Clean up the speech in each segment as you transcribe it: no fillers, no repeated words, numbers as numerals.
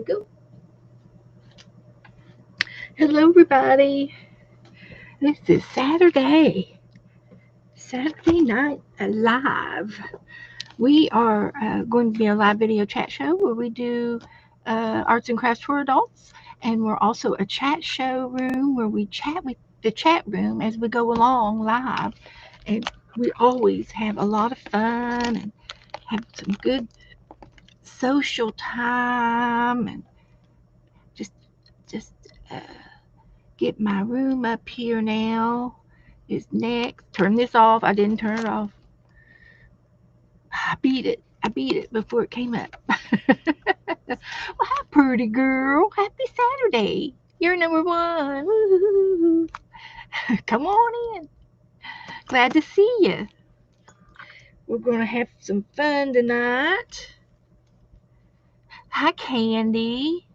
Go. Hello, everybody. This is Saturday night live. We are going to be a live video chat show where we do arts and crafts for adults, and we're also a chat show room where we chat with the chat room as we go along live, and we always have a lot of fun and have some good social time and just just. Uh, get my room up here now. Is next. Turn this off. I didn't turn it off. I beat it. I beat it before it came up. Well, hi, pretty girl. Happy Saturday. You're number one. Woo-hoo. Come on in. Glad to see you. We're going to have some fun tonight. Hi, Candy.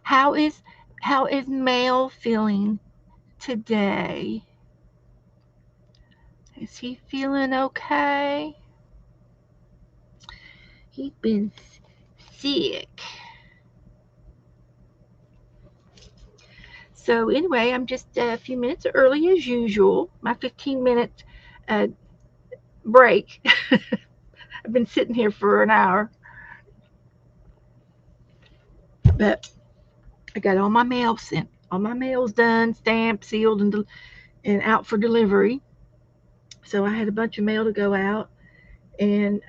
How is how is Mel feeling today? Is he feeling okay? He's been sick. So anyway, I'm just a few minutes early as usual. My 15-minute uh, break. I've been sitting here for an hour, but I got all my mail sent. All my mail's done, stamped, sealed, and out for delivery. So I had a bunch of mail to go out, and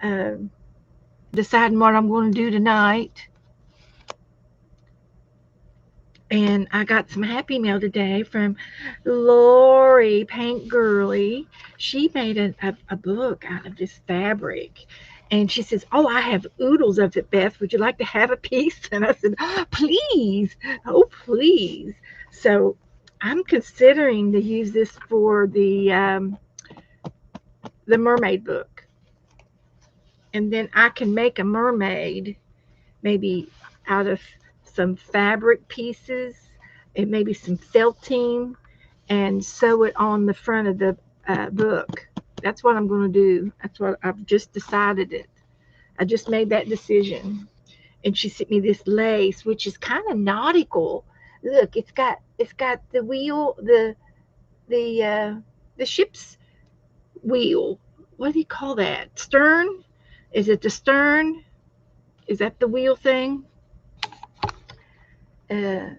deciding what I'm going to do tonight. And I got some happy mail today from Lori Paint Girly. She made a book out of this fabric. And she says, "Oh, I have oodles of it, Beth. Would you like to have a piece?" And I said, "Oh, please. Oh, please." So I'm considering to use this for the mermaid book. And then I can make a mermaid maybe out of some fabric pieces and maybe some felting and sew it on the front of the book. That's what I'm going to do. That's what I've just decided it. I just made that decision. And she sent me this lace, which is kind of nautical. Look, it's got the wheel, the ship's wheel. What do you call that? Stern? Is it the stern? Is that the wheel thing? Uh,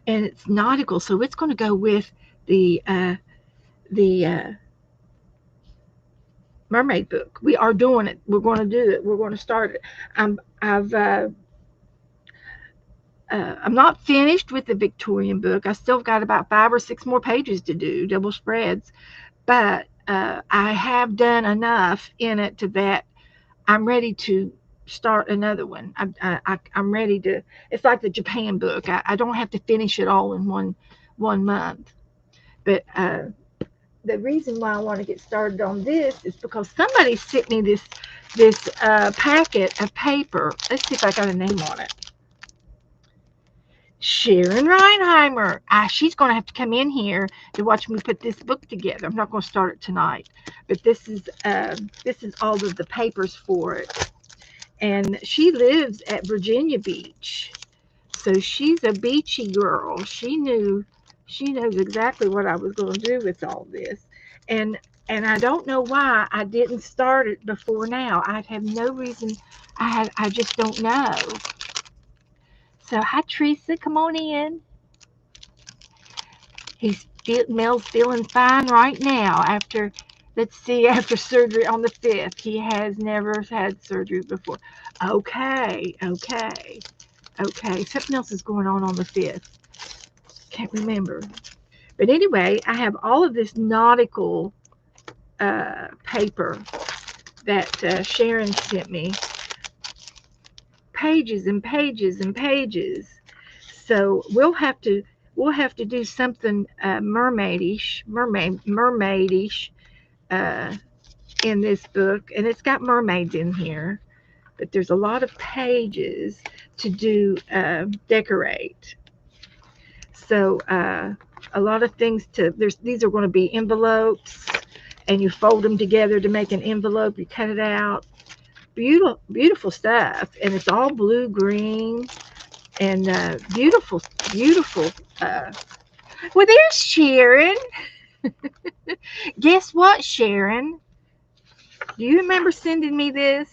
and it's nautical, so it's going to go with the mermaid book. We are doing it. We're going to do it. We're going to start it. I'm not finished with the Victorian book. I still got about 5 or 6 more pages to do, double spreads, but I have done enough in it to that I'm ready to start another one. I'm ready to. It's like the Japan book. I don't have to finish it all in one month. But the reason why I want to get started on this is because somebody sent me this packet of paper. Let's see if I got a name on it. Sharon Reinheimer. She's going to have to come in here to watch me put this book together. I'm not going to start it tonight, but this is all of the papers for it. And she lives at Virginia Beach, so she's a beachy girl. She knows exactly what I was going to do with all this, and I don't know why I didn't start it before now. I have no reason. I just don't know. So hi Teresa, come on in. Mel's feeling fine right now after, let's see, after surgery on the 5th. He has never had surgery before. Okay. Something else is going on the 5th. Can't remember. But anyway, I have all of this nautical paper that Sharon sent me. Pages and pages and pages. So we'll have to do something mermaidish uh, in this book, and it's got mermaids in here, but there's a lot of pages to do decorate. So a lot of things to there's these are going to be envelopes, and you fold them together to make an envelope. You cut it out, beautiful stuff, and it's all blue green and beautiful, beautiful. Uh, well, there's Sharon. Guess what, Sharon? Do you remember sending me this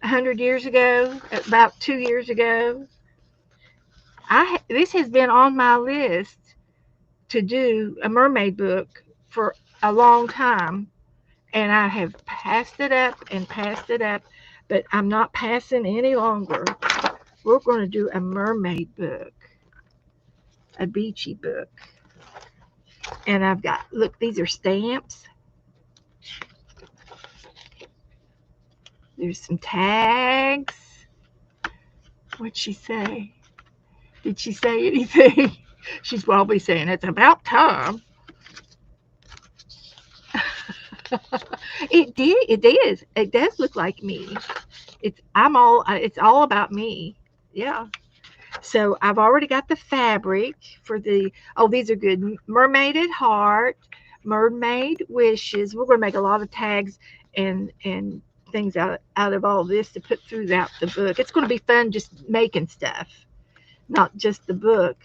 100 years ago? About 2 years ago, this has been on my list to do a mermaid book for a long time, and I have passed it up and passed it up, but I'm not passing any longer. We're going to do a mermaid book, a beachy book. And I've got, look, these are stamps. There's some tags. What'd she say? Did she say anything? She's probably saying it's about time. It did. It is. It does look like me. It's all about me. Yeah. So I've already got the fabric for the, oh, these are good. Mermaided heart, mermaid wishes. We're going to make a lot of tags and things out of all this to put throughout the book. It's going to be fun just making stuff, not just the book.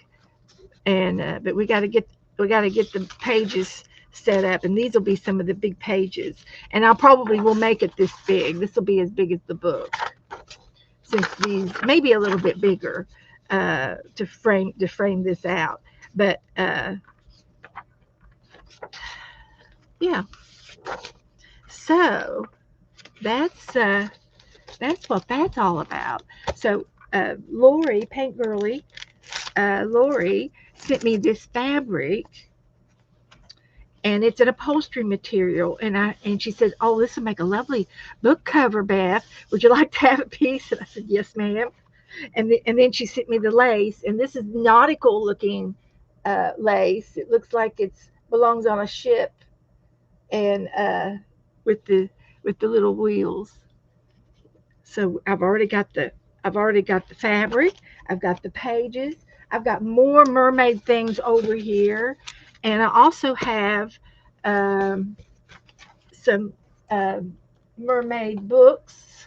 And but we got to get the pages set up, and these will be some of the big pages. And I'll probably will make it this big. This will be as big as the book, since these maybe a little bit bigger to frame this out. But yeah, so that's what that's all about. So Lori, Paint Girly, Lori sent me this fabric, and it's an upholstery material. And she said, "Oh, this will make a lovely book cover, Beth. Would you like to have a piece?" And I said, "Yes, ma'am." And then she sent me the lace, and this is nautical looking lace. It looks like it's belongs on a ship, and with the little wheels. So I've already got the fabric. I've got the pages. I've got more mermaid things over here, and I also have um, some uh, mermaid books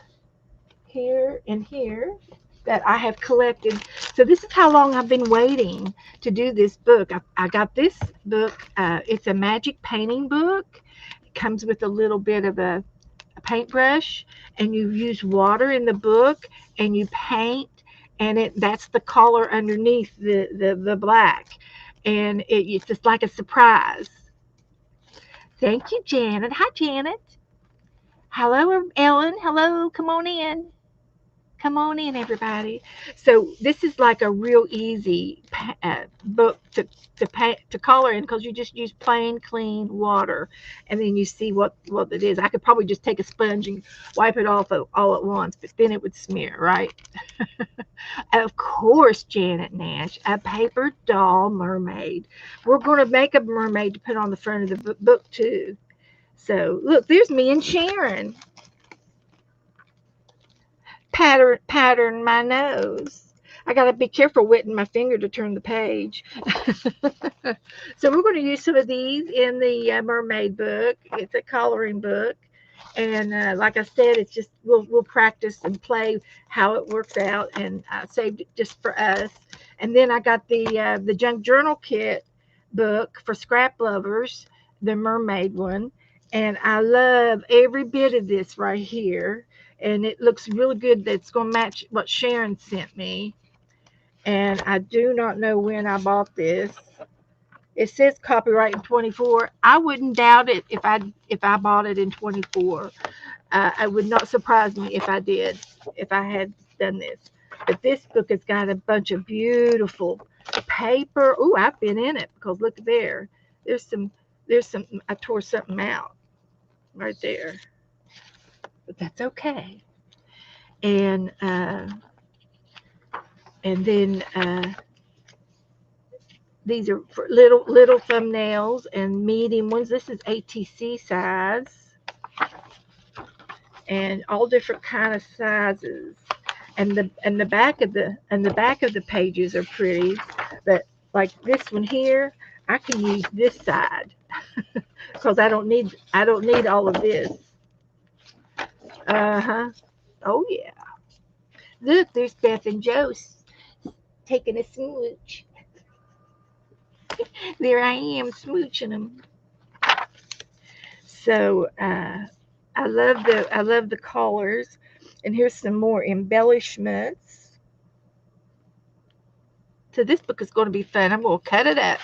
here and here that I have collected. So this is how long I've been waiting to do this book. I got this book. It's a magic painting book. It comes with a little bit of a paintbrush, and you use water in the book, and you paint, and that's the color underneath the black, and it's just like a surprise. Thank you, Janet. Hi, Janet. Hello, Ellen. Hello. Come on in. Come on in, everybody. So this is like a real easy book to paint, to color in, because you just use plain clean water, and then you see what it is. I could probably just take a sponge and wipe it off all at once, but then it would smear, right? Of course, Janet Nash, a paper doll mermaid. We're going to make a mermaid to put on the front of the book too. So look, there's me and Sharon. Pattern my nose. I got to be careful wetting my finger to turn the page. So we're going to use some of these in the mermaid book. It's a coloring book, and like I said, it's just we'll practice and play how it works out, and I saved it just for us. And then I got the junk journal kit book for scrap lovers, the mermaid one, and I love every bit of this right here, and it looks really good. That's going to match what Sharon sent me. And I do not know when I bought this. It says copyright in 24. I wouldn't doubt it if I bought it in 24. It would not surprise me if I did, if I had done this. But this book has got a bunch of beautiful paper. Oh, I've been in it, because look there. There's some. I tore something out right there, but that's okay. And then these are for little thumbnails and medium ones. This is ATC size, and all different kind of sizes. And the back of the pages are pretty, but like this one here, I can use this side because I don't need all of this. Uh-huh. Oh, yeah. Look, there's Beth and Joe taking a smooch. There I am smooching them. So I love the colors, and here's some more embellishments. So this book is going to be fun. I'm going to cut it up.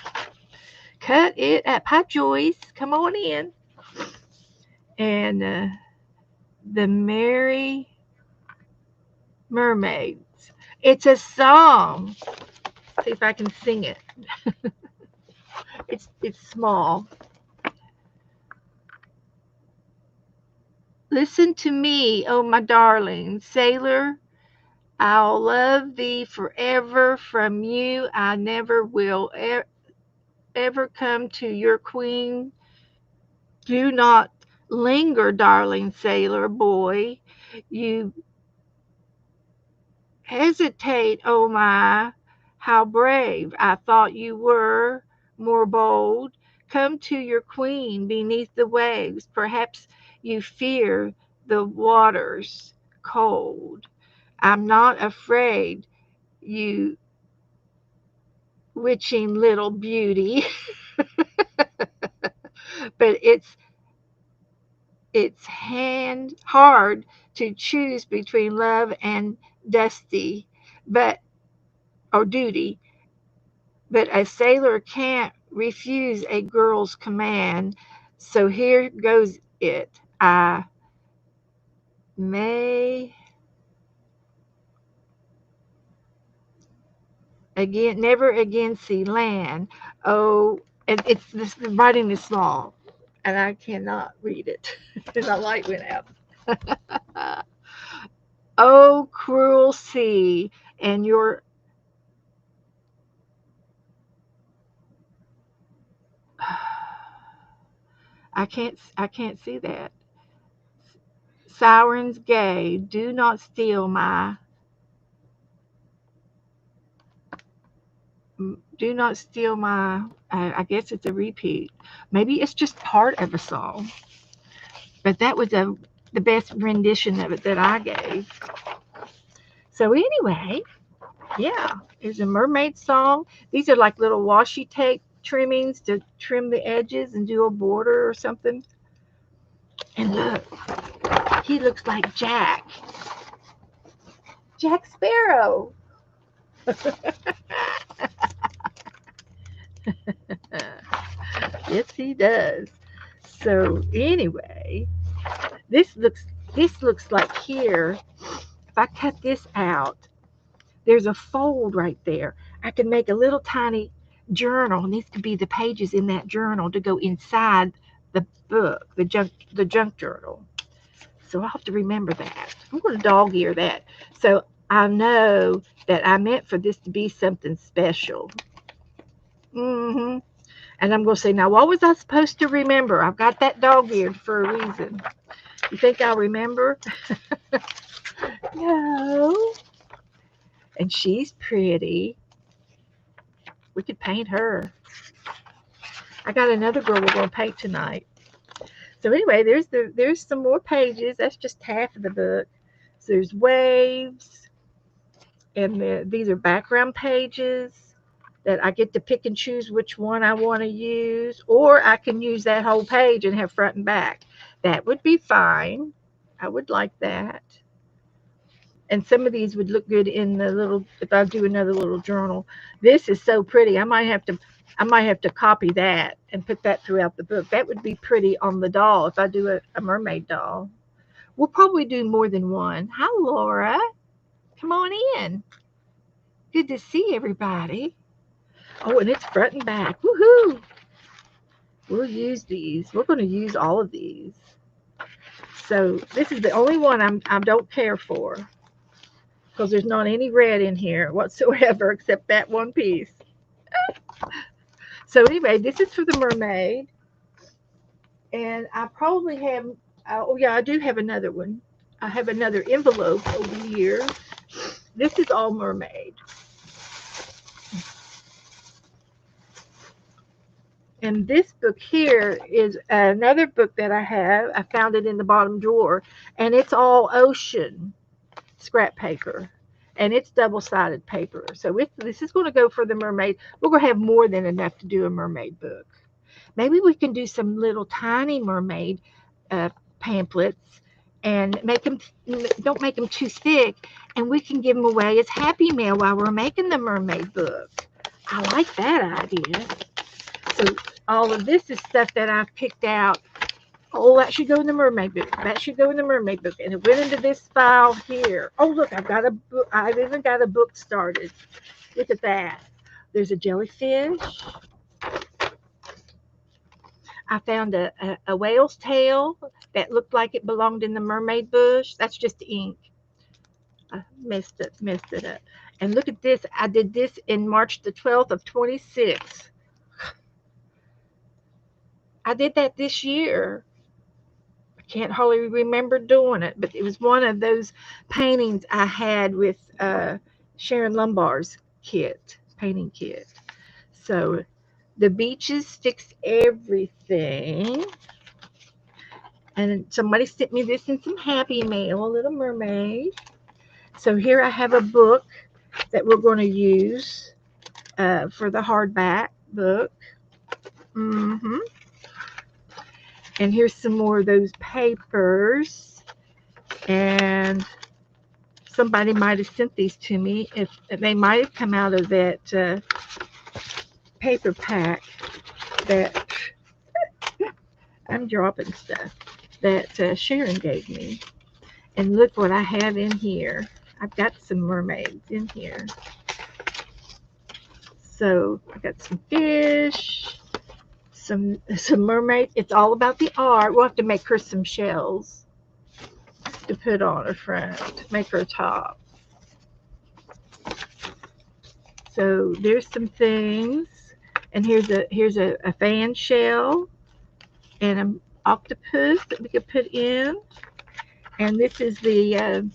Cut it up. Hi, Joyce. Come on in. And the Merry Mermaids. It's a song. See if I can sing it. It's small. Listen to me, oh my darling sailor. I'll love thee forever. From you I never will ever come to your queen. Do not linger, darling sailor boy. You hesitate, oh my, how brave. I thought you were more bold. Come to your queen beneath the waves. Perhaps you fear the waters cold. I'm not afraid, you witching little beauty, but it's hand hard to choose between love and dusty, but or duty. But a sailor can't refuse a girl's command. So here goes it. I may again, never again see land. Oh, and it's this the writing is small, and I cannot read it because my light went out. Oh, cruel sea, and your I can't see that. Sirens gay, do not steal my. I guess it's a repeat. Maybe it's just part of a song, but that was the best rendition of it that I gave. So anyway, yeah, it's a mermaid song. These are like little washi tape trimmings to trim the edges and do a border or something. And look, he looks like Jack Sparrow. Yes, he does. So anyway, this looks this looks like here. If I cut this out, there's a fold right there. I can make a little tiny journal, and these could be the pages in that journal to go inside the book, the junk journal. So I'll have to remember that. I'm going to dog ear that. So I know that I meant for this to be something special. hmm And I'm going to say, now, what was I supposed to remember? I've got that dog eared for a reason. You think I'll remember? No. And she's pretty. We could paint her. I got another girl we're going to paint tonight. So anyway, there's some more pages. That's just half of the book. So there's waves, and these are background pages that I get to pick and choose which one I want to use, or I can use that whole page and have front and back. That would be fine. I would like that. And some of these would look good in the little if I do another little journal. This is so pretty. I might have to copy that and put that throughout the book. That would be pretty on the doll if I do a mermaid doll. We'll probably do more than one. Hi, Laura. Come on in. Good to see everybody. Oh, and it's front and back. Woohoo! We'll use these. We're going to use all of these. So this is the only one I don't care for because there's not any red in here whatsoever except that one piece. So anyway, this is for the mermaid, and I probably have. Oh yeah, I do have another one. I have another envelope over here. This is all mermaid. And this book here is another book that I have. I found it in the bottom drawer, and it's all ocean scrap paper, and it's double-sided paper. So this is going to go for the mermaid. We're going to have more than enough to do a mermaid book. Maybe we can do some little tiny mermaid uh, pamphlets and don't make them too thick, and we can give them away as Happy Mail while we're making the mermaid book. I like that idea. So all of this is stuff that I've picked out. Oh, that should go in the mermaid book. That should go in the mermaid book. And it went into this file here. Oh, look, I've got a book. I've even got a book started. Look at that. There's a jellyfish. I found a whale's tail that looked like it belonged in the mermaid bush. That's just ink. I messed it up. And look at this. I did this in March the 12th of 26. I did that this year. I can't hardly remember doing it, but it was one of those paintings I had with Sharon Lumbar's painting kit. So the beaches fix everything. And somebody sent me this in some Happy Mail, a Little Mermaid. So here I have a book that we're going to use for the hardback book. And here's some more of those papers. And somebody might have sent these to me. If they might have come out of that paper pack that I'm dropping stuff that Sharon gave me. And look what I have in here. I've got some mermaids in here. So I got some fish, some mermaids. It's all about the art. We'll have to make her some shells to put on her front, make her top. So there's some things. And here's a fan shell and an octopus that we could put in. And this is the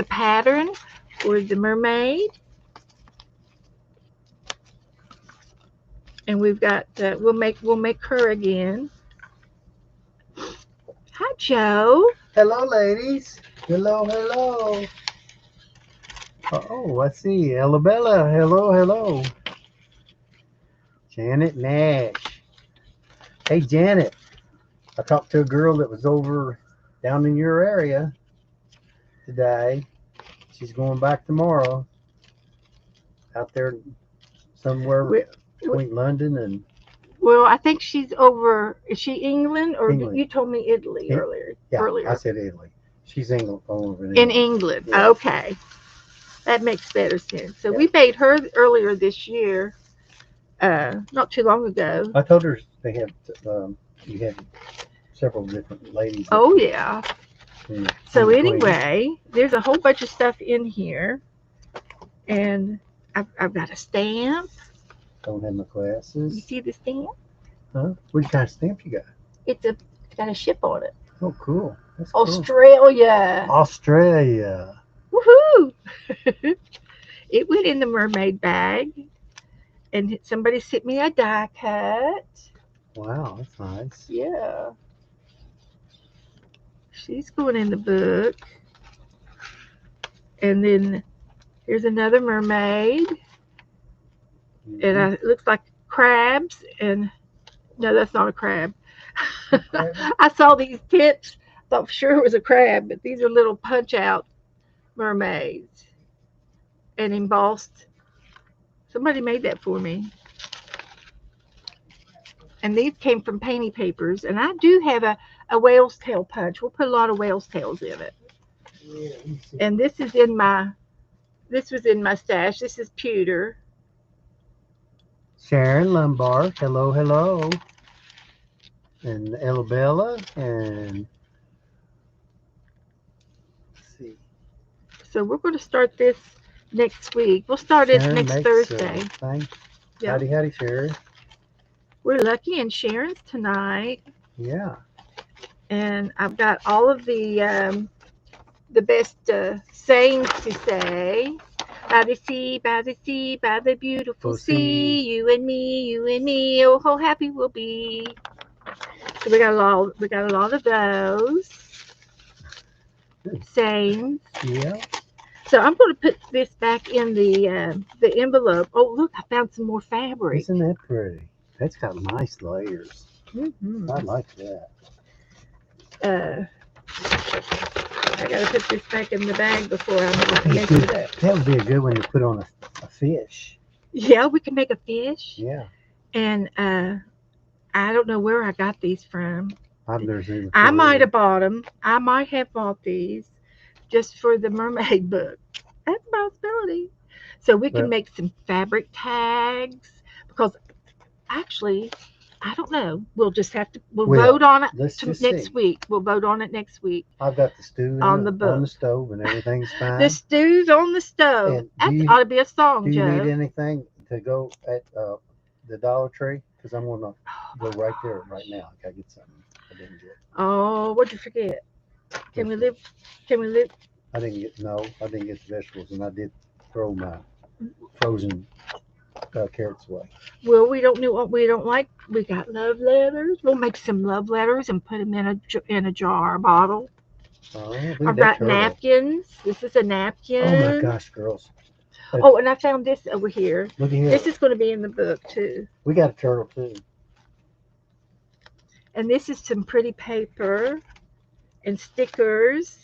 pattern for the mermaid. And we've got we'll make her again. Hi, Joe. Hello, ladies. Hello. Oh, I see. Elabella. Hello. Janet Nash. Hey, Janet. I talked to a girl that was over down in your area today. She's going back tomorrow. Out there somewhere between London and... Well, I think she's over. Is she England, or England. You told me Italy earlier? Yeah, earlier. I said Italy. She's over in England. Yeah. Okay, that makes better sense. So we made her earlier this year, not too long ago. I told her they have you had several different ladies. Oh yeah. So anyway, there's a whole bunch of stuff in here, and I've got a stamp. Don't have my glasses. You see the stamp? Huh? What kind of stamp you got? It's got a ship on it. Oh, cool. That's Australia. Cool. Australia. Woohoo! It went in the mermaid bag, and somebody sent me a die cut. Wow, that's nice. Yeah. She's going in the book. And then here's another mermaid. And it looks like crabs. And no, that's not a crab. I saw these tips. Thought for sure it was a crab, but these are little punch-out mermaids and embossed. Somebody made that for me. And these came from Painty Papers. And I do have a whale's tail punch. We'll put a lot of whale's tails in it. And this was in my stash. This is pewter. Sharon Lumbar. Hello. And Elabella. And let's see. So we're going to start this next week. We'll start it next Thursday. Yep. Howdy, Sharon. We're lucky in Sharon's tonight. Yeah. And I've got all of the best sayings to say. By the sea, by the sea, by the beautiful We'll sea, see. you and me, oh how happy we'll be. So we got a lot of those sayings. Yeah. So I'm going to put this back in the envelope. Oh look, I found some more fabric. Isn't that pretty? That's got nice layers. Mm-hmm. I like that. I gotta put this back in the bag before I mess it up. That would be a good one to put on a fish. Yeah, we can make a fish. Yeah. And I don't know where I got these from. I've never seen them. I might have bought them. I might have bought these just for the mermaid book. That's a possibility. So we can Well- make some fabric tags because actually, I don't know. We'll just have to. We'll Well, vote on it Let's just next see. week. We'll vote on it next week. I've got the stew On the book. on the stove and everything's fine. The stew's on the stove. And That do you- ought to be a song, Do you Joe. need anything to go at the Dollar Tree? Because I'm gonna go right there right now. I gotta get something I didn't get. Oh, what'd you forget? Can we live? Can we live? I didn't get I didn't get the vegetables, and I did throw my frozen carrots away. Well, we don't know what we don't like. We got love letters. We'll make some love letters and put them in a jar, a bottle. Oh, look at I've that got turtle. napkins. This is a napkin. Oh my gosh, girls! Oh, and I found this over here. Look at here. This is going to be in the book too. We got a turtle too. And this is some pretty paper and stickers.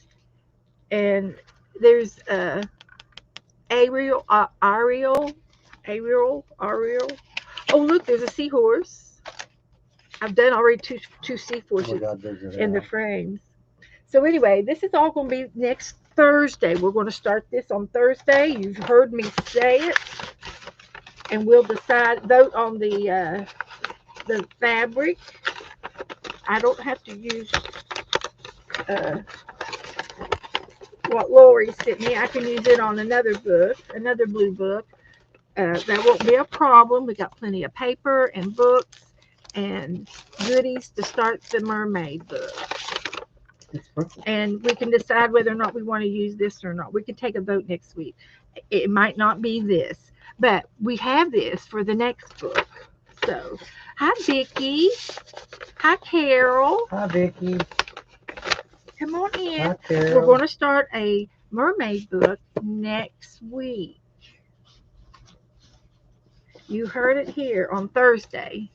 And there's Ariel. Oh, look, there's a seahorse. I've done already two Oh seahorses my God, those are in the frames. So anyway, this is all going to be next Thursday. We're going to start this on Thursday. You've heard me say it. And we'll vote on the fabric. I don't have to use what Lori sent me. I can use it on another book, another blue book. That won't be a problem. We got plenty of paper and books and goodies to start the mermaid book. It's perfect. And we can decide whether or not we want to use this or not. We can take a vote next week. It might not be this, but we have this for the next book. So, hi, Vicki. Hi, Carol. Hi, Vicki. Come on in. Hi, Carol. We're going to start a mermaid book next week. You heard it here on Thursday.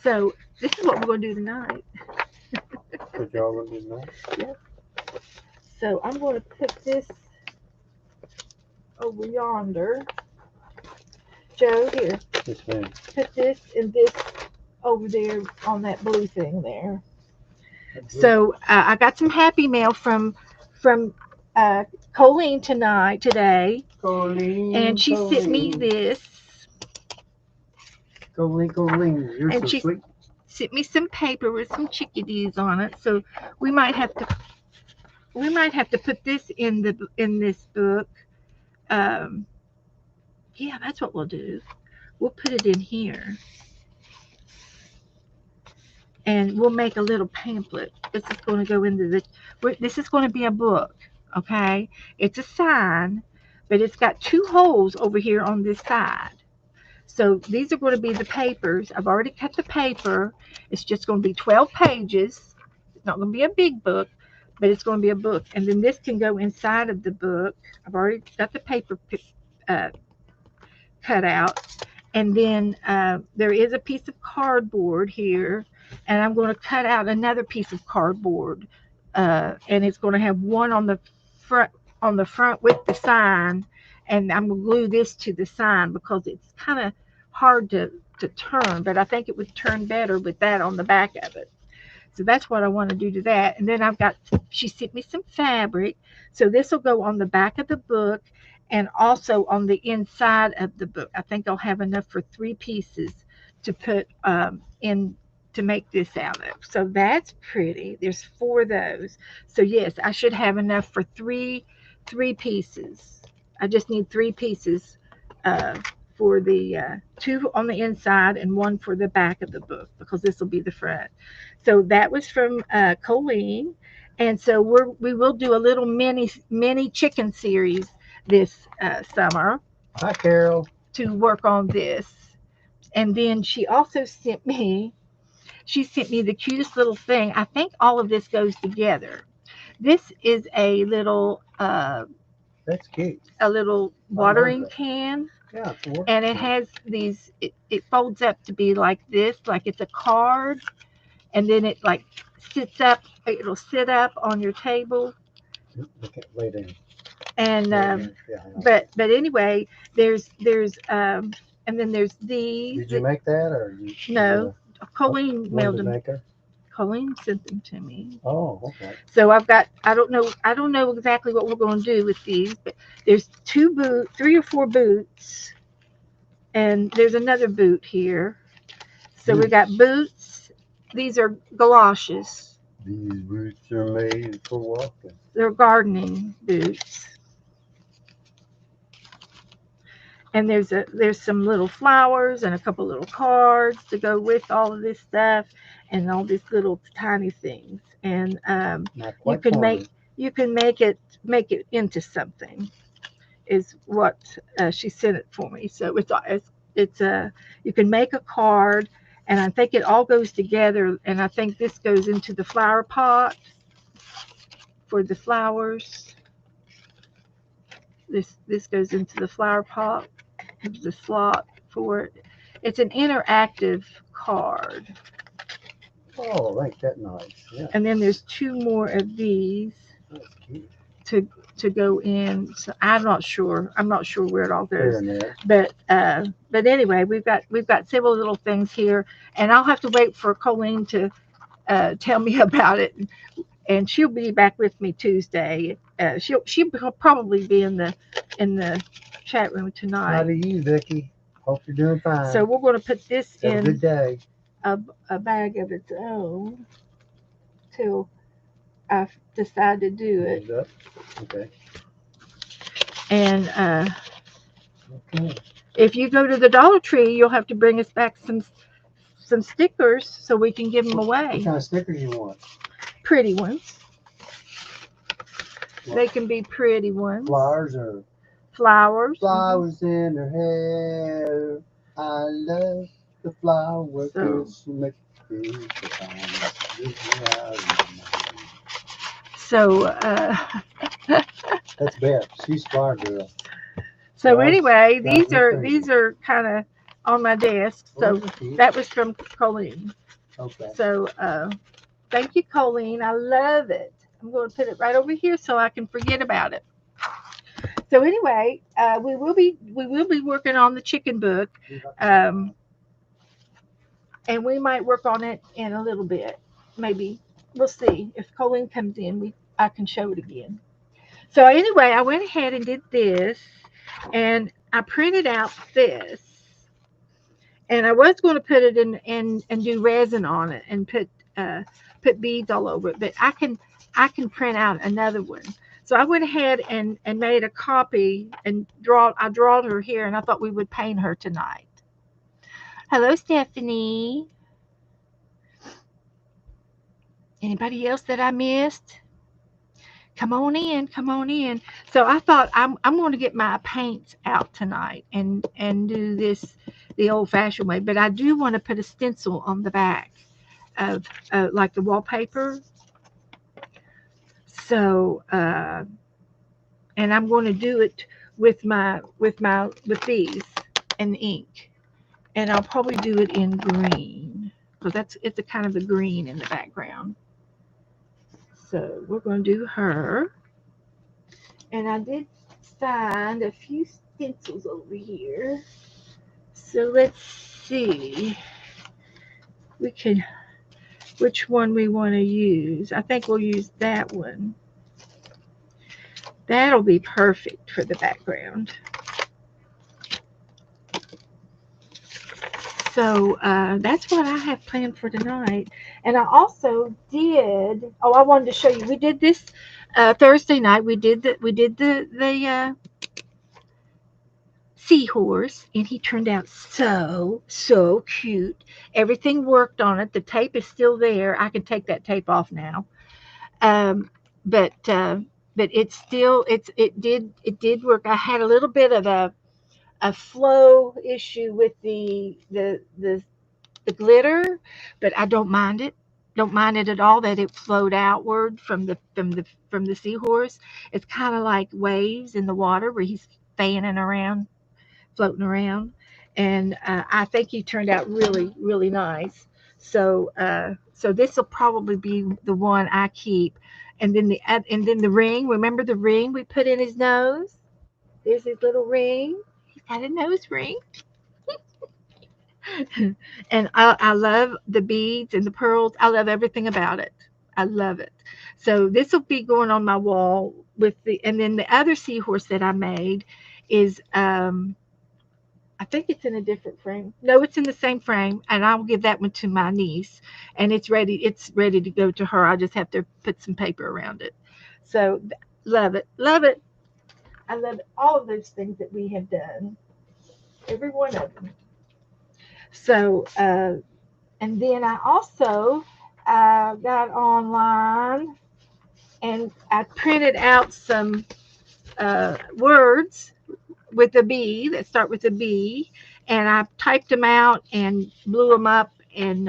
So this is what we're going to do tonight. What y'all gonna do now? So I'm going to put this over yonder. Joe, here, This thing. put this and this over there on that blue thing there. So I got some happy mail from Colleen today, Colleen, and she sent me this. Colleen, you're And so she- sweet. Sent me some paper with some chickadees on it. So we might have to put this in this book. Yeah, that's what we'll do. We'll put it in here. And we'll make a little pamphlet. This is going to go into this is going to be a book, okay? It's a sign, but it's got 2 holes over here on this side. So these are going to be the papers. I've already cut the paper. It's just going to be 12 pages. It's not going to be a big book, but it's going to be a book. And then this can go inside of the book. I've already got the paper cut out. And then there is a piece of cardboard here. And I'm going to cut out another piece of cardboard. And it's going to have one on the front with the sign. And I'm going to glue this to the sign because it's kind of hard to turn, but I think it would turn better with that on the back of it. So that's what I want to do to that. And then she sent me some fabric. So this will go on the back of the book and also on the inside of the book. I think I'll have enough for 3 pieces to put in to make this out of. So that's pretty. There's 4 of those. So yes, I should have enough for three pieces. I just need 3 pieces for the 2 on the inside and 1 for the back of the book because this will be the front. So that was from Colleen, and so we will do a little mini chicken series this summer Hi, Carol. to work on this. And then she also sent me the cutest little thing. I think all of this goes together. This is a little That's cute. watering that. can, Yeah, it's a work and it can. has these. It folds up to be like this, like it's a card, and then it like sits up. It'll sit up on your table, Okay, lay down. and Lay down. Yeah, I know. but anyway, there's and then there's these. Did you make that, or No, Colleen one mailed to them. make her? Colleen sent them to me. Oh, okay. So I've got, I don't know exactly what we're going to do with these, but there's three or four boots, and there's another boot here. So we got boots. These are galoshes. These boots are made for walking. They're gardening boots. And there's some little flowers and a couple little cards to go with all of this stuff, and all these little tiny things. And you can make it into something. Is what she sent it for me. So it's you can make a card, and I think it all goes together. And I think this goes into the flower pot for the flowers. This goes into the flower pot. There's a slot for it. It's an interactive card. Oh, ain't that nice? Yeah. And then there's two more of these. That's cute. To go in. So I'm not sure where it all goes. There. But anyway, we've got several little things here, and I'll have to wait for Colleen to tell me about it, and she'll be back with me Tuesday. She'll probably be in the chat room How tonight. do you, Vicky? Hope you're doing fine. So we're going to put this Have a in good day. a bag of its own till I decide to do it. Okay. And Okay. if you go to the Dollar Tree, you'll have to bring us back some stickers so we can give them What away. kind of stickers you want? Pretty ones. What? They can be pretty ones. Flowers or Flowers. flowers in her hair. I love the flowers. So- She makes me feel So That's Beth. She's flower girl. so Nice. anyway, Nice these are kind of on my desk. So that was from Colleen. Okay. So thank you, Colleen. I love it. I'm going to put it right over here so I can forget about it. So anyway, we will be working on the chicken book, and we might work on it in a little bit. Maybe we'll see if Colleen comes in. I can show it again. So anyway, I went ahead and did this, and I printed out this, and I was going to put it in and do resin on it and put beads all over it, but I can print out another one. So I went ahead and made a copy and I drawed her here, and I thought we would paint her tonight. Hello, Stephanie. Anybody else that I missed? Come on in. So I thought I'm going to get my paints out tonight and do this the old-fashioned way, but I do want to put a stencil on the back of like the wallpaper. So and I'm going to do it with these and ink, and I'll probably do it in green because it's a kind of a green in the background. So we're going to do her, and I did find a few stencils over here. So let's see, which one we want to use. I think we'll use that one. That'll be perfect for the background. So that's what I have planned for tonight. And I also did. Oh, I wanted to show you. We did this Thursday night. We did the seahorse, and he turned out so cute. Everything worked on it. The tape is still there. I can take that tape off now. But but it's still it did work. I had a little bit of a flow issue with the glitter, but I don't mind it. Don't mind it at all that it flowed outward from the seahorse. It's kind of like waves in the water where he's fanning around, floating around, and I think he turned out really nice. So this will probably be the one I keep, and then the ring. Remember the ring we put in his nose? There's his little ring. He's got a nose ring. And I love the beads and the pearls. I love everything about it. I love it. So this will be going on my wall with and then the other seahorse that I made is, I think it's in a different frame. No, it's in the same frame, and I'll give that one to my niece, and it's ready. It's ready to go to her. I just have to put some paper around it. So love it, love it. I love all of those things that we have done, every one of them. So, and then I also got online and I printed out some words with a B that start with a B, and I typed them out and blew them up and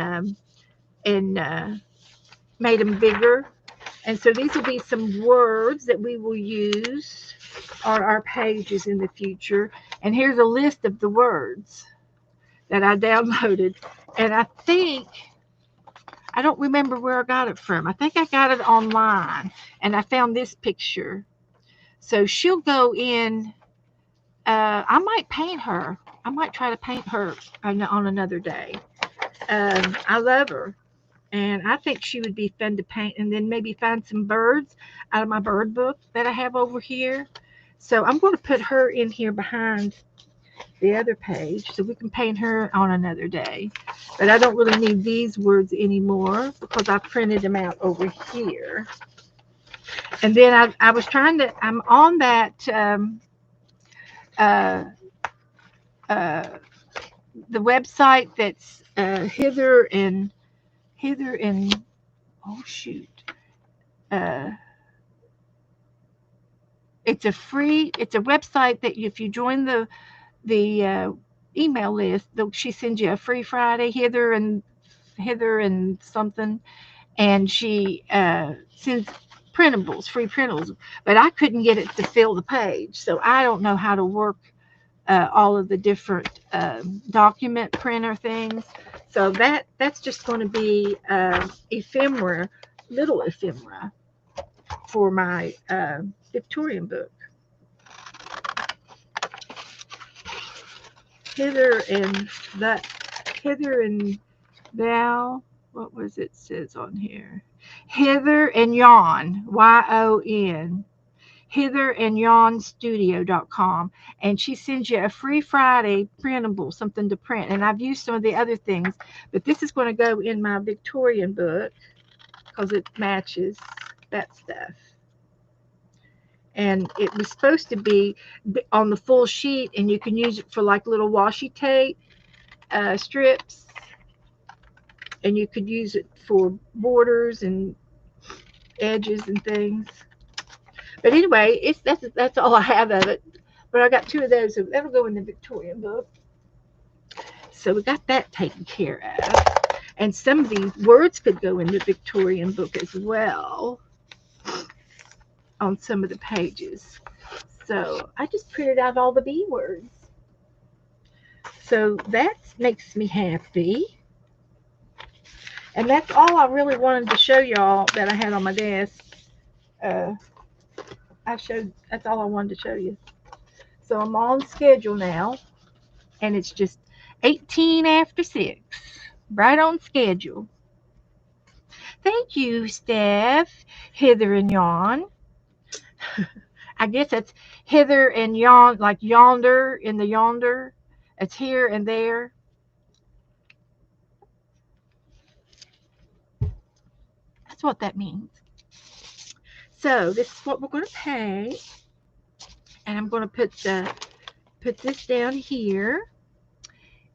made them bigger. And so these will be some words that we will use on our pages in the future. And here's a list of the words that I downloaded. And I don't remember where I got it from. I think I got it online, and I found this picture. So she'll go in. I might paint her. I might try to paint her on another day. I love her, and I think she would be fun to paint. And then maybe find some birds out of my bird book that I have over here. So I'm going to put her in here behind the other page so we can paint her on another day. But I don't really need these words anymore because I printed them out over here. And then I was trying to, I'm on that, uh, uh, the website that's Hither and, oh shoot. Uh, it's a website that if you join the email list, she sends you a free Friday, Hither and something, and she sends printables, free printables. But I couldn't get it to fill the page, so I don't know how to work all of the different document printer things. So that's just going to be ephemera, little ephemera for my Victorian book. Hither and Val, what was it says on here? Hither and Yon, Y-O-N, hitherandyawnstudio.com, and she sends you a free Friday printable, something to print. And I've used some of the other things, but this is going to go in my Victorian book because it matches that stuff. And it was supposed to be on the full sheet, and you can use it for like little washi tape strips, and you could use it for borders and edges and things. But anyway, that's all I have of it. But I got 2 of those, so that'll go in the Victorian book. So we got that taken care of. And some of these words could go in the Victorian book as well on some of the pages. So I just printed out all the B words. So that makes me happy. And that's all I really wanted to show y'all that I had on my desk. That's all I wanted to show you. So I'm on schedule now, and it's just 18 after 6, right on schedule. Thank you, Steph, Hither and Yon. I guess that's hither and yon, like yonder in the yonder. It's here and there. That's what that means. So this is what we're going to pay. And I'm going to put this down here.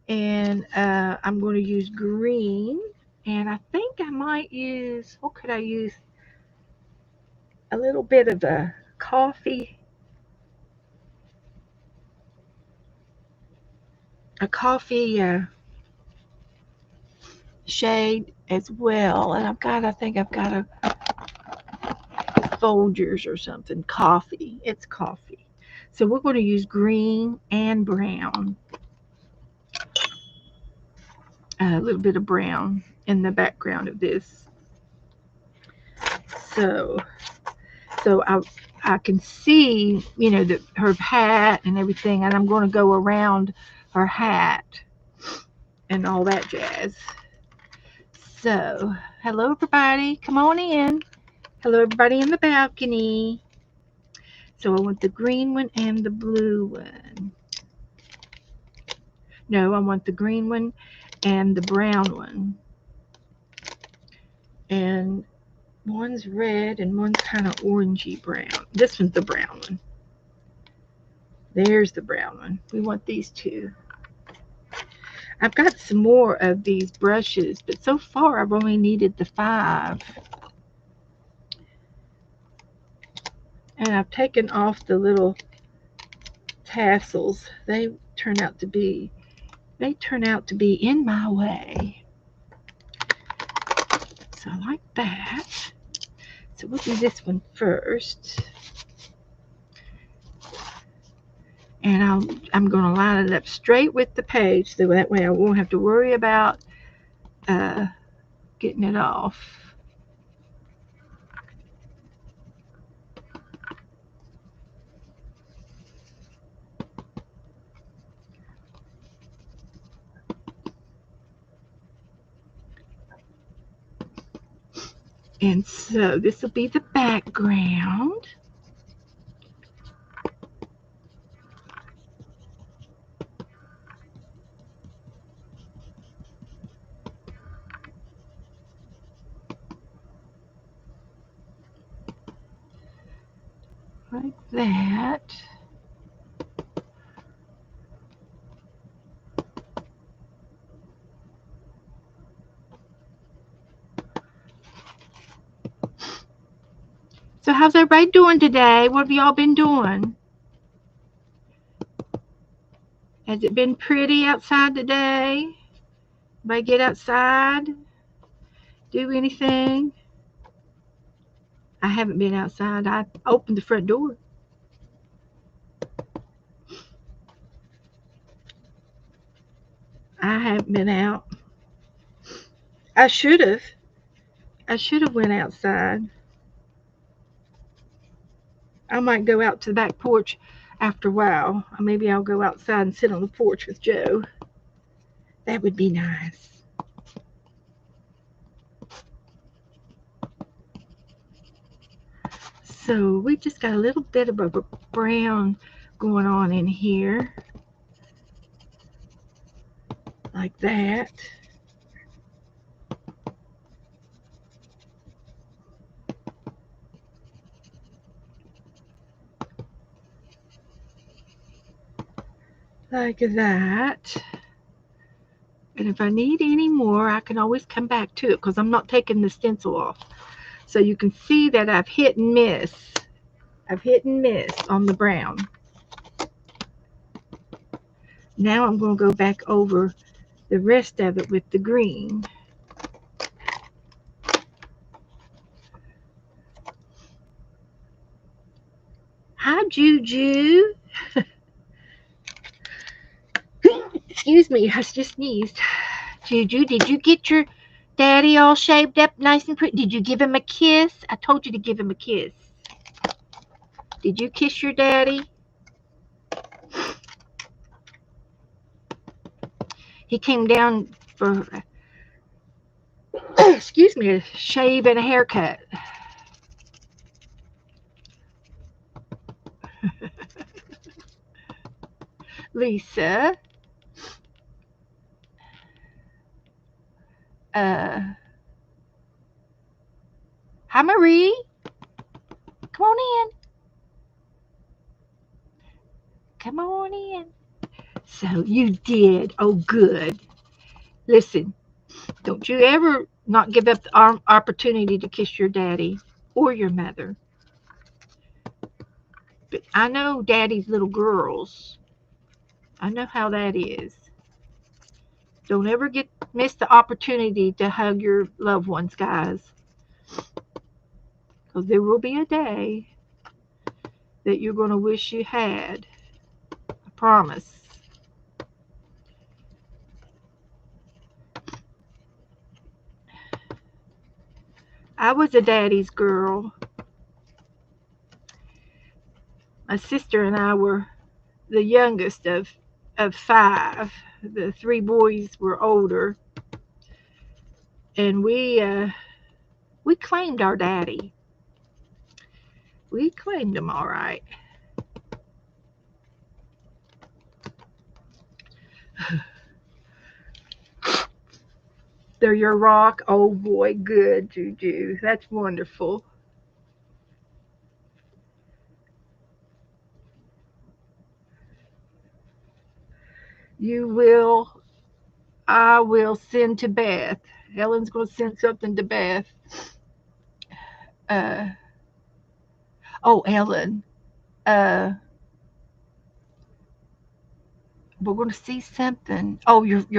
And I'm going to use green. And I think I might use, what could I use? A little bit of a coffee shade as well. And I think I've got a Folgers or something. Coffee. It's coffee. So we're going to use green and brown. A little bit of brown in the background of this. So I can see, her hat and everything, and I'm going to go around her hat and all that jazz. So, hello everybody, come on in. Hello everybody in the balcony. So I want the green one and the blue one. No, I want the green one and the brown one. And one's red and one's kind of orangey brown. This one's the brown one. There's the brown one. We want these two. I've got some more of these brushes, but so far I've only needed the 5. And I've taken off the little tassels. They turn out to be in my way. So I like that. So we'll do this one first. And I'm going to line it up straight with the page, so that way I won't have to worry about getting it off. And so this will be the background. Like that. So how's everybody doing today? What have y'all been doing? Has it been pretty outside today? Everybody get outside? Do anything? I haven't been outside. I opened the front door. I haven't been out. I should have. Went outside. I might go out to the back porch after a while. Maybe I'll go outside and sit on the porch with Joe. That would be nice. So we just got a little bit of a brown going on in here. Like that. Like that. And if I need any more, I can always come back to it because I'm not taking the stencil off. So you can see that I've hit and miss. I've hit and miss on the brown. Now I'm going to go back over the rest of it with the green. Hi, Juju. Excuse me, I just sneezed. Juju, did you get your daddy all shaved up nice and pretty? Did you give him a kiss? I told you to give him a kiss. Did you kiss your daddy? He came down for, excuse me, a shave and a haircut. Lisa. Hi, Marie. Come on in. Come on in. So you did. Oh, good. Listen, don't you ever not give up the opportunity to kiss your daddy or your mother. But I know daddy's little girls. I know how that is. Don't ever miss the opportunity to hug your loved ones, guys. Because there will be a day that you're going to wish you had. I promise. I was a daddy's girl. My sister and I were the youngest of five. The three boys were older, and we claimed our daddy. We claimed him all right. They're your rock. Oh boy, good, Juju. That's wonderful. You will, I will send to Beth. Helen's going to send something to Beth. Uh, oh, Ellen. Uh, we're going to see something. Oh, your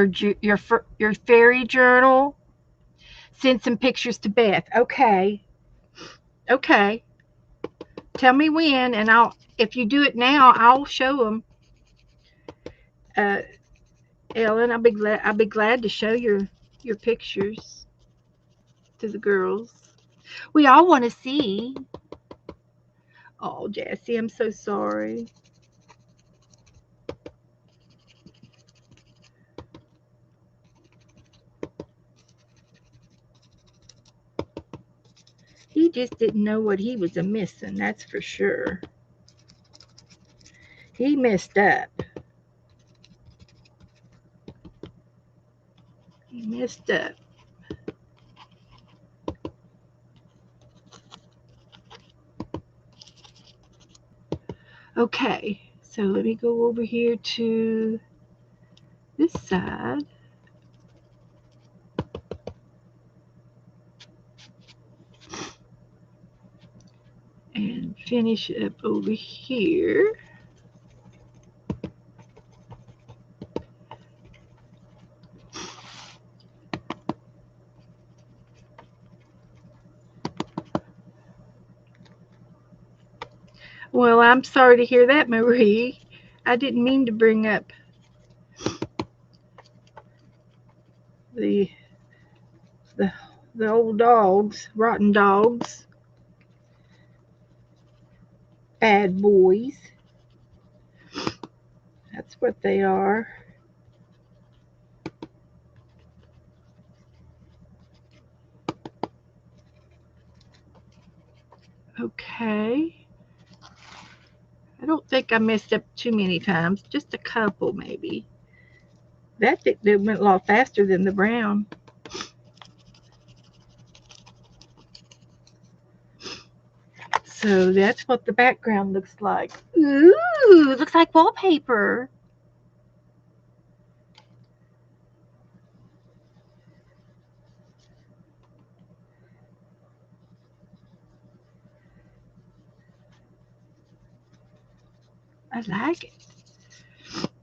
fairy journal. Send some pictures to Beth. Okay. Okay. Tell me when, and if you do it now, I'll show them. Uh, Ellen, I'll be glad to show your pictures to the girls. We all want to see. Oh, Jessie, I'm so sorry. He just didn't know what he was missing, that's for sure. He messed up. He messed up. Okay, so let me go over here to this side. And finish up over here. Well, I'm sorry to hear that, Marie. I didn't mean to bring up the the old dogs, rotten dogs, bad boys. That's what they are. Okay. I don't think I messed up too many times, just a couple maybe. That went a lot faster than the brown. So that's what the background looks like. Ooh, looks like wallpaper. I like it.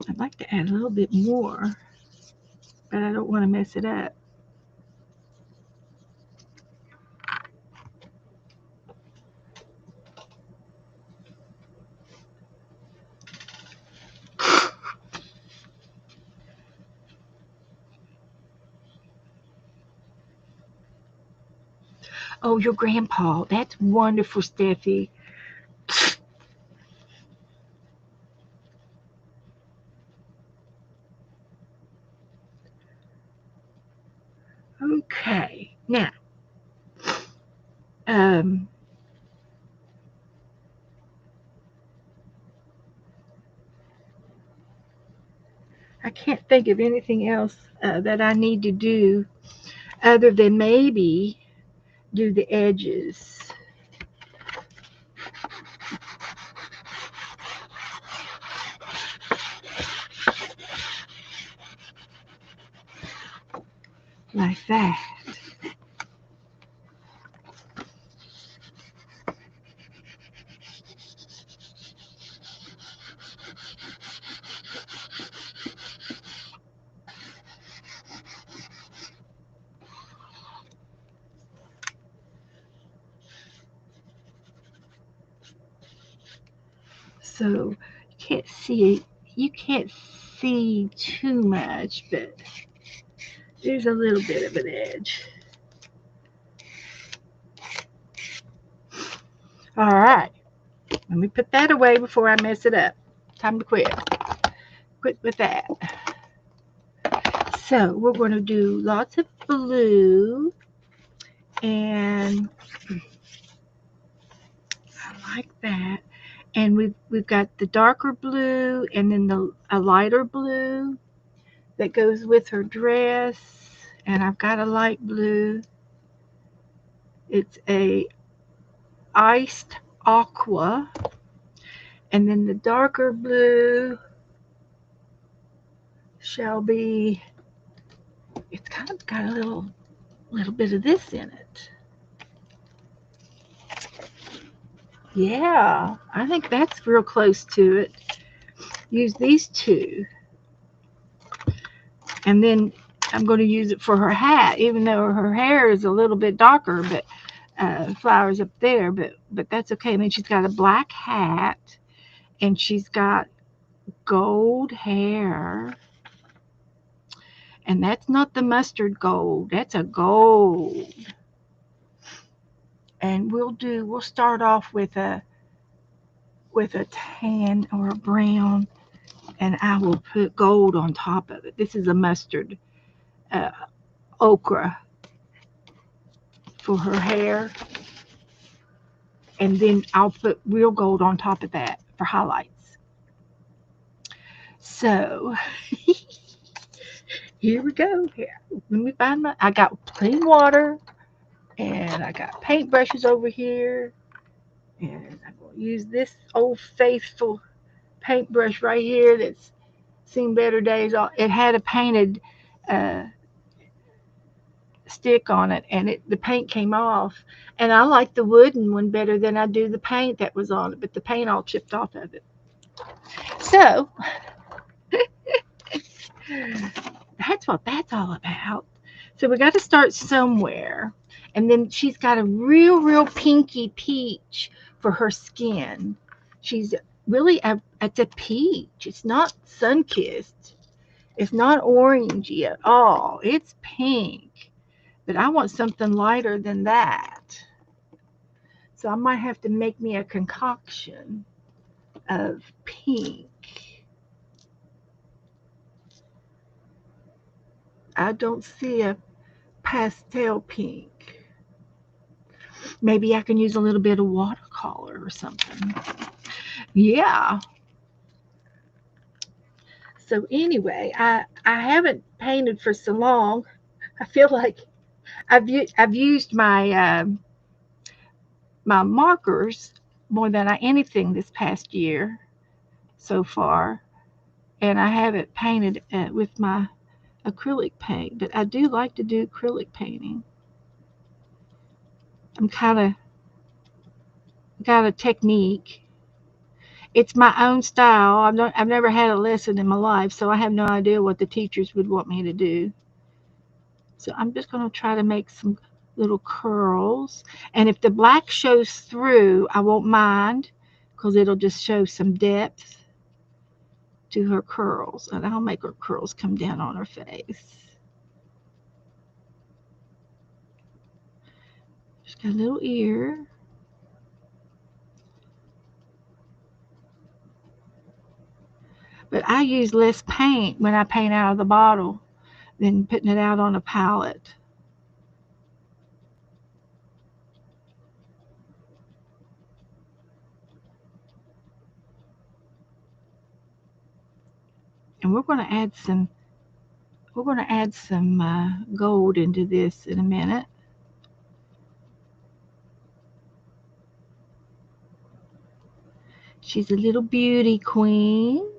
I'd like to add a little bit more, but I don't want to mess it up. Oh, your grandpa. That's wonderful, Steffi. Okay. Now, I can't think of anything else that I need to do other than maybe do the edges. Like that. So you can't see too much, but there's a little bit of an edge. All right, let me put that away before I mess it up. Time to quit. Quit with that. So we're going to do lots of blue, and I like that. And we've got the darker blue, and then a lighter blue that goes with her dress. And I've got a light blue. It's a iced aqua, and then the darker blue shall be. It's kind of got a little bit of this in it. Yeah, I think that's real close to it. Use these two, and then I'm going to use it for her hat, even though her hair is a little bit darker, but flowers up there, but that's okay. And then she's got a black hat, and she's got gold hair, and that's not the mustard gold, that's a gold. And we'll start off with a tan or a brown, and I will put gold on top of it. This is a mustard ochre for her hair, and then I'll put real gold on top of that for highlights. So here we go. Here, let me find I got plain water, and I got paintbrushes over here, and I'm going to use this old faithful paintbrush right here that's seen better days. It had a painted stick on it, and the paint came off, and I like the wooden one better than I do the paint that was on it, but the paint all chipped off of it. So that's what that's all about. So we got to start somewhere, and then she's got a real pinky peach for her skin. She's really it's a peach. It's not sun-kissed. It's not orangey at all. It's pink, but I want something lighter than that. So I might have to make me a concoction of pink. I don't see a pastel pink. Maybe I can use a little bit of watercolor or something. Yeah. So anyway, I haven't painted for so long. I feel like I've used my my markers more than anything this past year so far, and I haven't painted with my acrylic paint. But I do like to do acrylic painting. I'm kind of got a technique. It's my own style. I've never had a lesson in my life, so I have no idea what the teachers would want me to do. So I'm just going to try to make some little curls. And if the black shows through, I won't mind, because it'll just show some depth to her curls. And I'll make her curls come down on her face. She's got a little ear. But I use less paint when I paint out of the bottle than putting it out on a palette. And we're going to add some gold into this in a minute. She's a little beauty queen.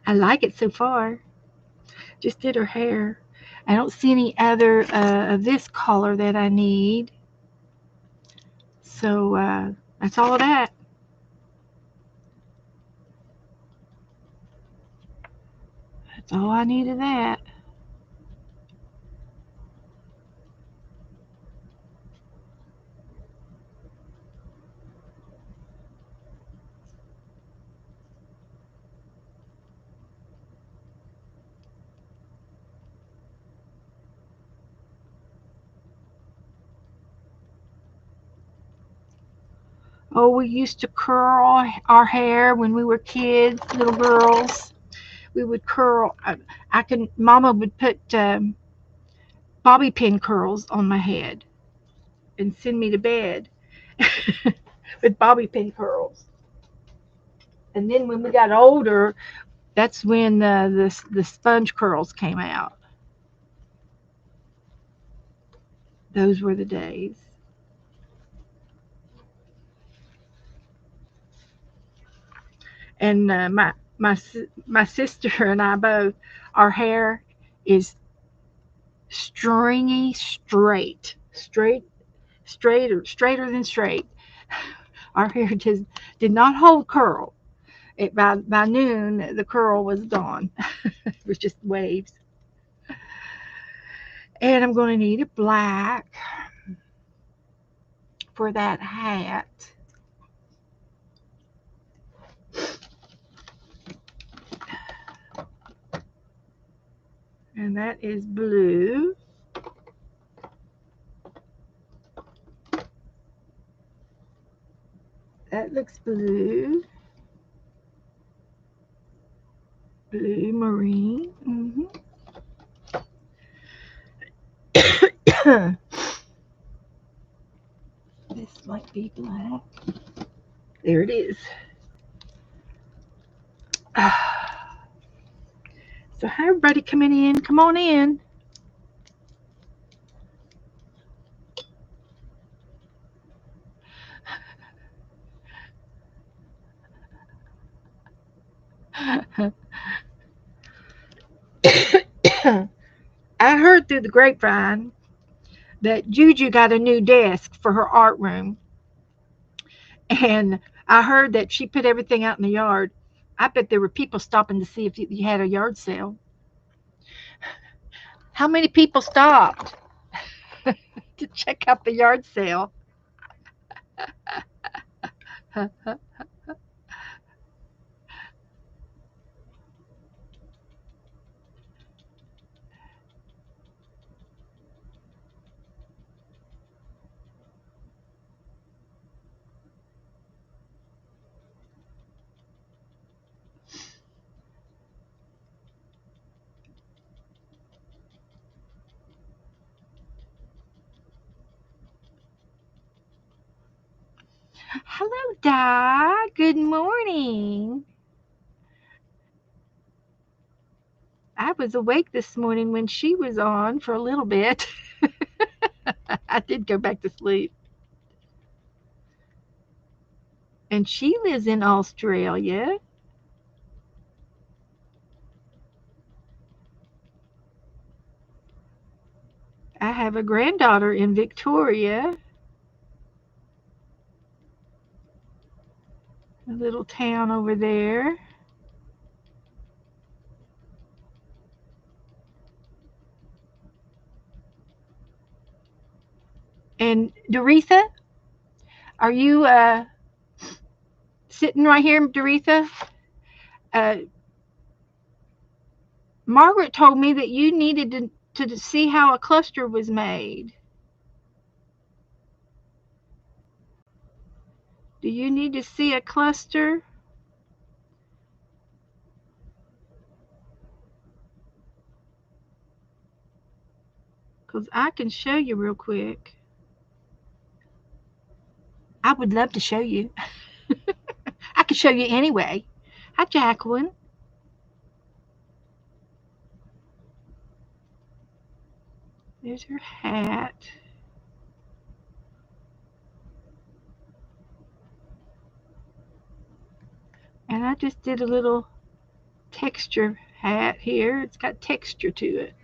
I like it so far. Just did her hair. I don't see any other of this color that I need. So that's all of that. That's all I need of that. Oh, we used to curl our hair when we were kids, little girls. We would curl. Mama would put bobby pin curls on my head and send me to bed with bobby pin curls. And then when we got older, that's when the sponge curls came out. Those were the days. And my sister and I both, our hair is stringy straighter than straight. Our hair just did not hold curl. By noon, the curl was gone. It was just waves. And I'm going to need a black for that hat. And that is blue. That looks blue. Blue marine. This might be black. There it is. So hi everybody coming in. Come on in. I heard through the grapevine that Juju got a new desk for her art room. And I heard that she put everything out in the yard. I bet there were people stopping to see if you had a yard sale. How many people stopped to check out the yard sale? Hello, Di. Good morning. I was awake this morning when she was on for a little bit. I did go back to sleep. And she lives in Australia. I have a granddaughter in Victoria, a little town over there. And Doretha, are you sitting right here, Doretha? Margaret told me that you needed to see how a cluster was made. Do you need to see a cluster? Because I can show you real quick. I would love to show you. I can show you anyway. Hi, Jacqueline. There's her hat. And I just did a little texture hat here. It's got texture to it.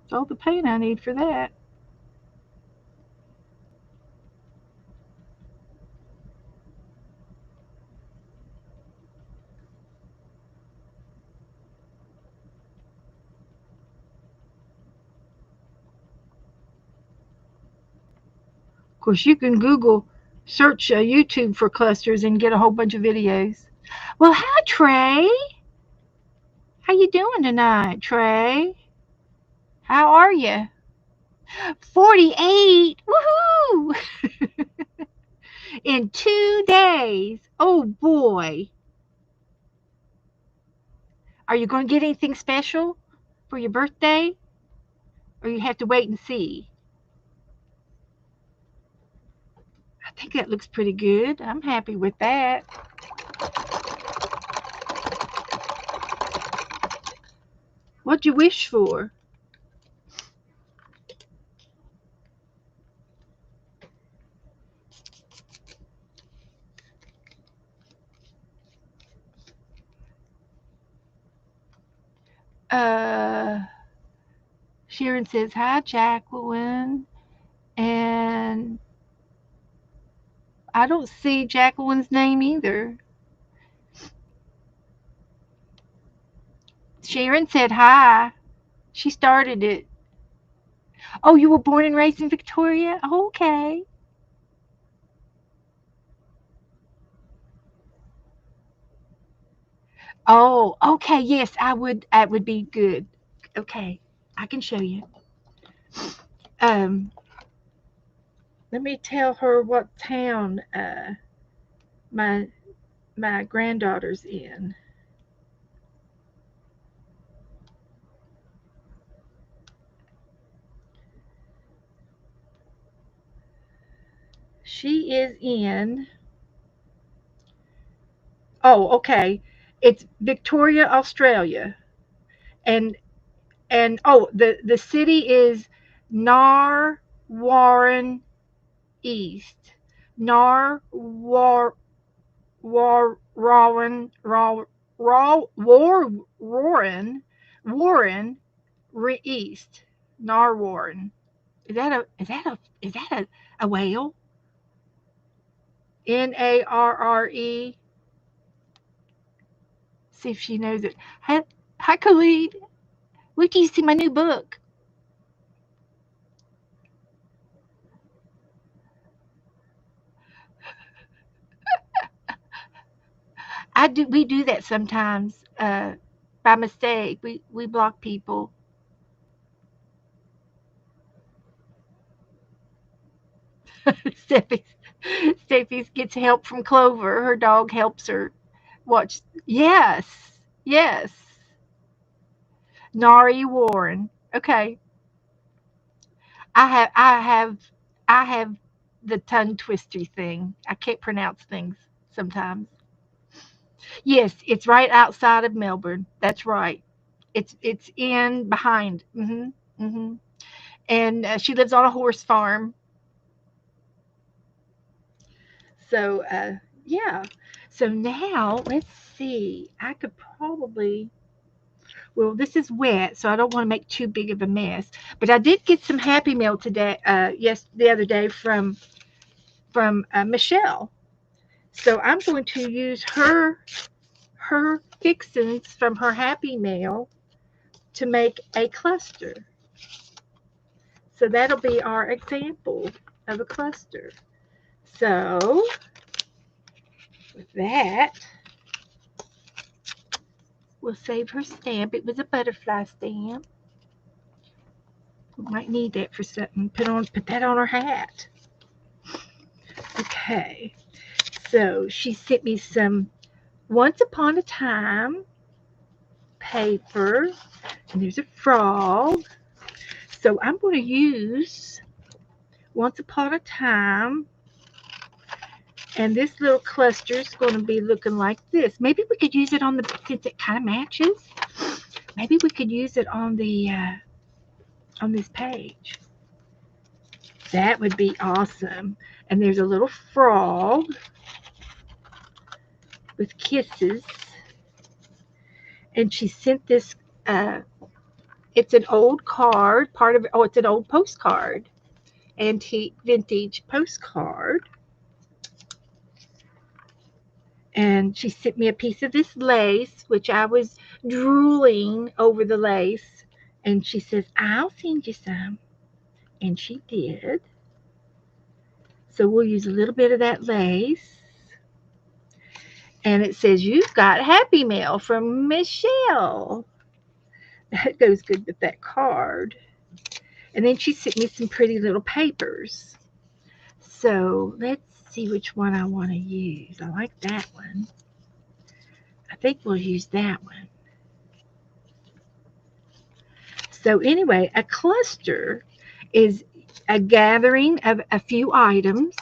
It's all the paint I need for that. Of course, you can search YouTube for clusters and get a whole bunch of videos. Well, hi, Trey. How you doing tonight, Trey? How are you? 48. Woohoo! In 2 days. Oh boy. Are you going to get anything special for your birthday? Or you have to wait and see? I think that looks pretty good. I'm happy with that. What'd you wish for? Uh, Sharon says, hi, Jacqueline. And I don't see Jacqueline's name either. Sharon said hi. She started it. Oh, you were born and raised in Victoria? Okay. Oh, okay. Yes, I would. That would be good. Okay, I can show you. Um, Let me tell her what town my my granddaughter's in. She is in. Oh, okay. It's Victoria, Australia, and oh, the city is Narwarren East. Narwar Warren Warren East. Narwarren. Is that a whale? Narre. See if she knows it. Hi, Khalid. Wait till you see my new book. We do that sometimes by mistake. We block people. Steffi Steffi gets help from Clover. Her dog helps her watch. Yes, yes. Nari Warren. Okay. I have I have I have the tongue twisty thing. I can't pronounce things sometimes. Yes, it's right outside of Melbourne. That's right. It's in behind. Mhm. Mhm. And she lives on a horse farm. So yeah. So now let's see. I could probably. Well, this is wet, so I don't want to make too big of a mess. But I did get some Happy Mail today. Yes, the other day from Michelle. So I'm going to use her fixins from her Happy Mail to make a cluster. So that'll be our example of a cluster. So with that, we'll save her stamp. It was a butterfly stamp. We might need that for something. Put that on her hat. Okay. So she sent me some Once Upon a Time paper, and there's a frog. So I'm going to use Once Upon a Time, and this little cluster is going to be looking like this. Maybe we could use it on the, since it kind of matches, maybe we could use it on the on this page. That would be awesome. And there's a little frog with kisses, and she sent this. It's an old card, part of it. Oh, it's an old postcard, antique vintage postcard. And she sent me a piece of this lace, which I was drooling over the lace. And she says, I'll send you some. And she did. So we'll use a little bit of that lace. And it says, you've got Happy Mail from Michelle. That goes good with that card. And then she sent me some pretty little papers. So let's see which one I want to use. I like that one. I think we'll use that one. So anyway, a cluster is a gathering of a few items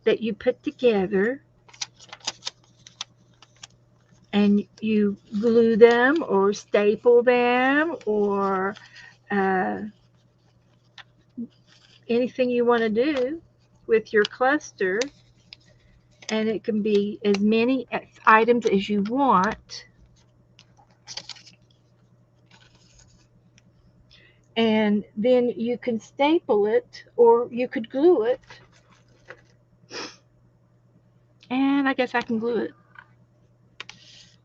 that you put together and you glue them or staple them or uh, anything you want to do with your cluster. And it can be as many items as you want. And then you can staple it or you could glue it. And I guess I can glue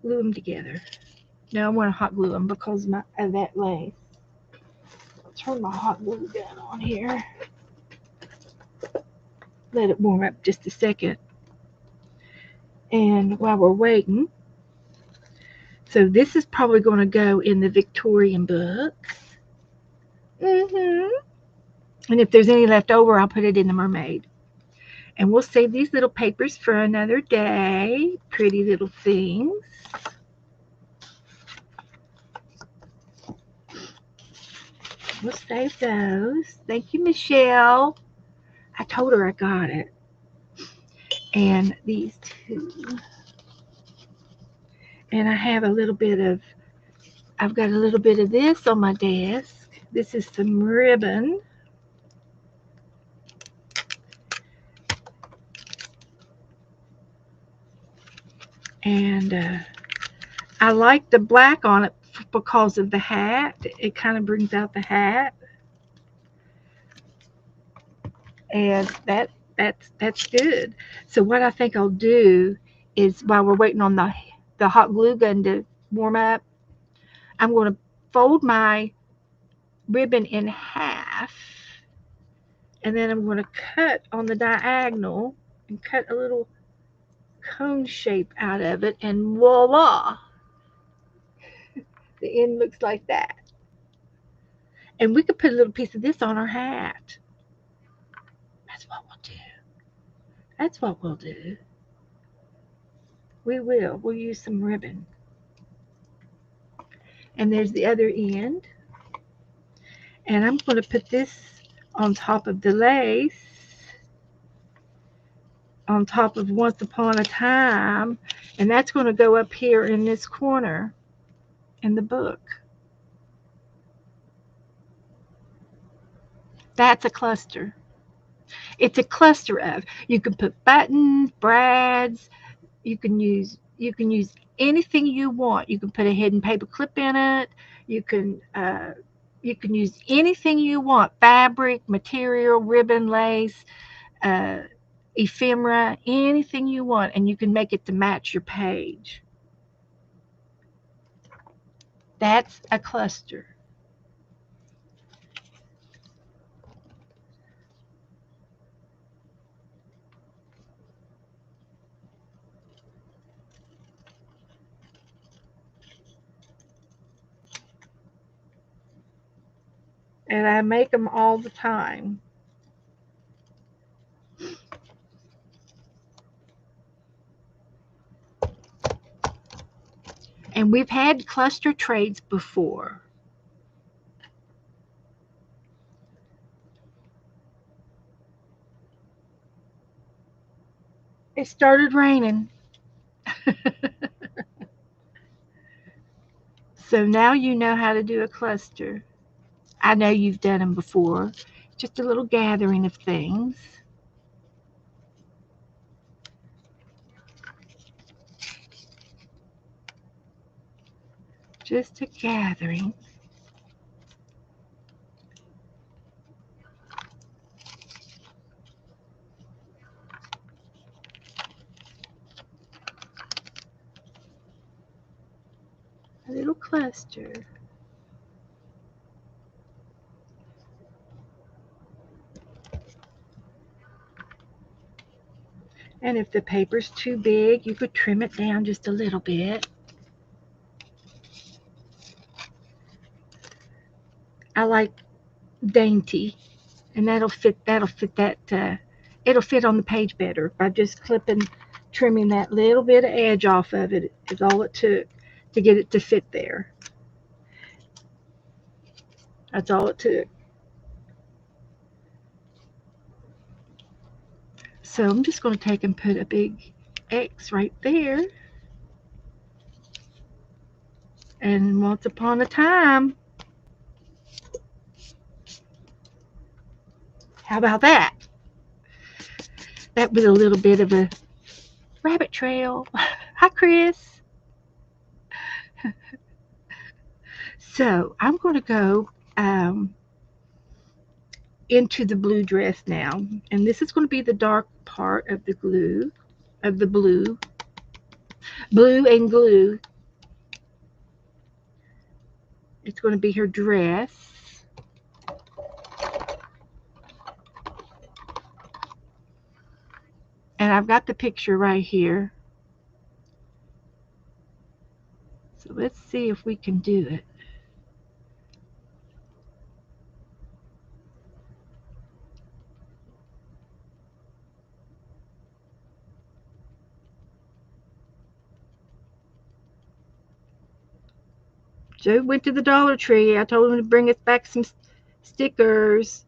them together. Now I want to hot glue them because of that lace. I'll turn my hot glue gun on here. Let it warm up just a second. And while we're waiting, so this is probably going to go in the Victorian books. And if there's any left over, I'll put it in the Mermaid. And we'll save these little papers for another day. Pretty little things. We'll save those. Thank you, Michelle. I told her I got it. And these two. And I have I've got a little bit of this on my desk. This is some ribbon. And I like the black on it because of the hat. It kind of brings out the hat. And that's good. So what I think I'll do is while we're waiting on the hot glue gun to warm up, I'm going to fold my ribbon in half, and then I'm going to cut on the diagonal and cut a little cone shape out of it, and voila, the end looks like that. And we could put a little piece of this on our hat. That's what we'll do. We'll use some ribbon. And there's the other end. And I'm going to put this on top of the lace, on top of Once Upon a Time, and that's going to go up here in this corner in the book. That's a cluster. It's a cluster of. You can put buttons, brads. You can use anything you want. You can put a hidden paper clip in it. You can use anything you want: fabric, material, ribbon, lace, ephemera, anything you want, and you can make it to match your page. That's a cluster. And I make them all the time. And we've had cluster trades before. It started raining. So now you know how to do a cluster. I know you've done them before. Just a little gathering of things. Just a gathering. A little cluster. And if the paper's too big, you could trim it down just a little bit. I like dainty, and that'll fit that. It'll fit on the page better by just trimming that little bit of edge off of it. Is all it took to get it to fit there. That's all it took. So I'm just going to take and put a big X right there. And once upon a time, how about that? That was a little bit of a rabbit trail. Hi, Chris. So I'm going to go into the blue dress now. And this is going to be the dark part of the blue. Blue and glue. It's going to be her dress. And I've got the picture right here. So let's see if we can do it. Joe went to the Dollar Tree. I told him to bring us back some stickers.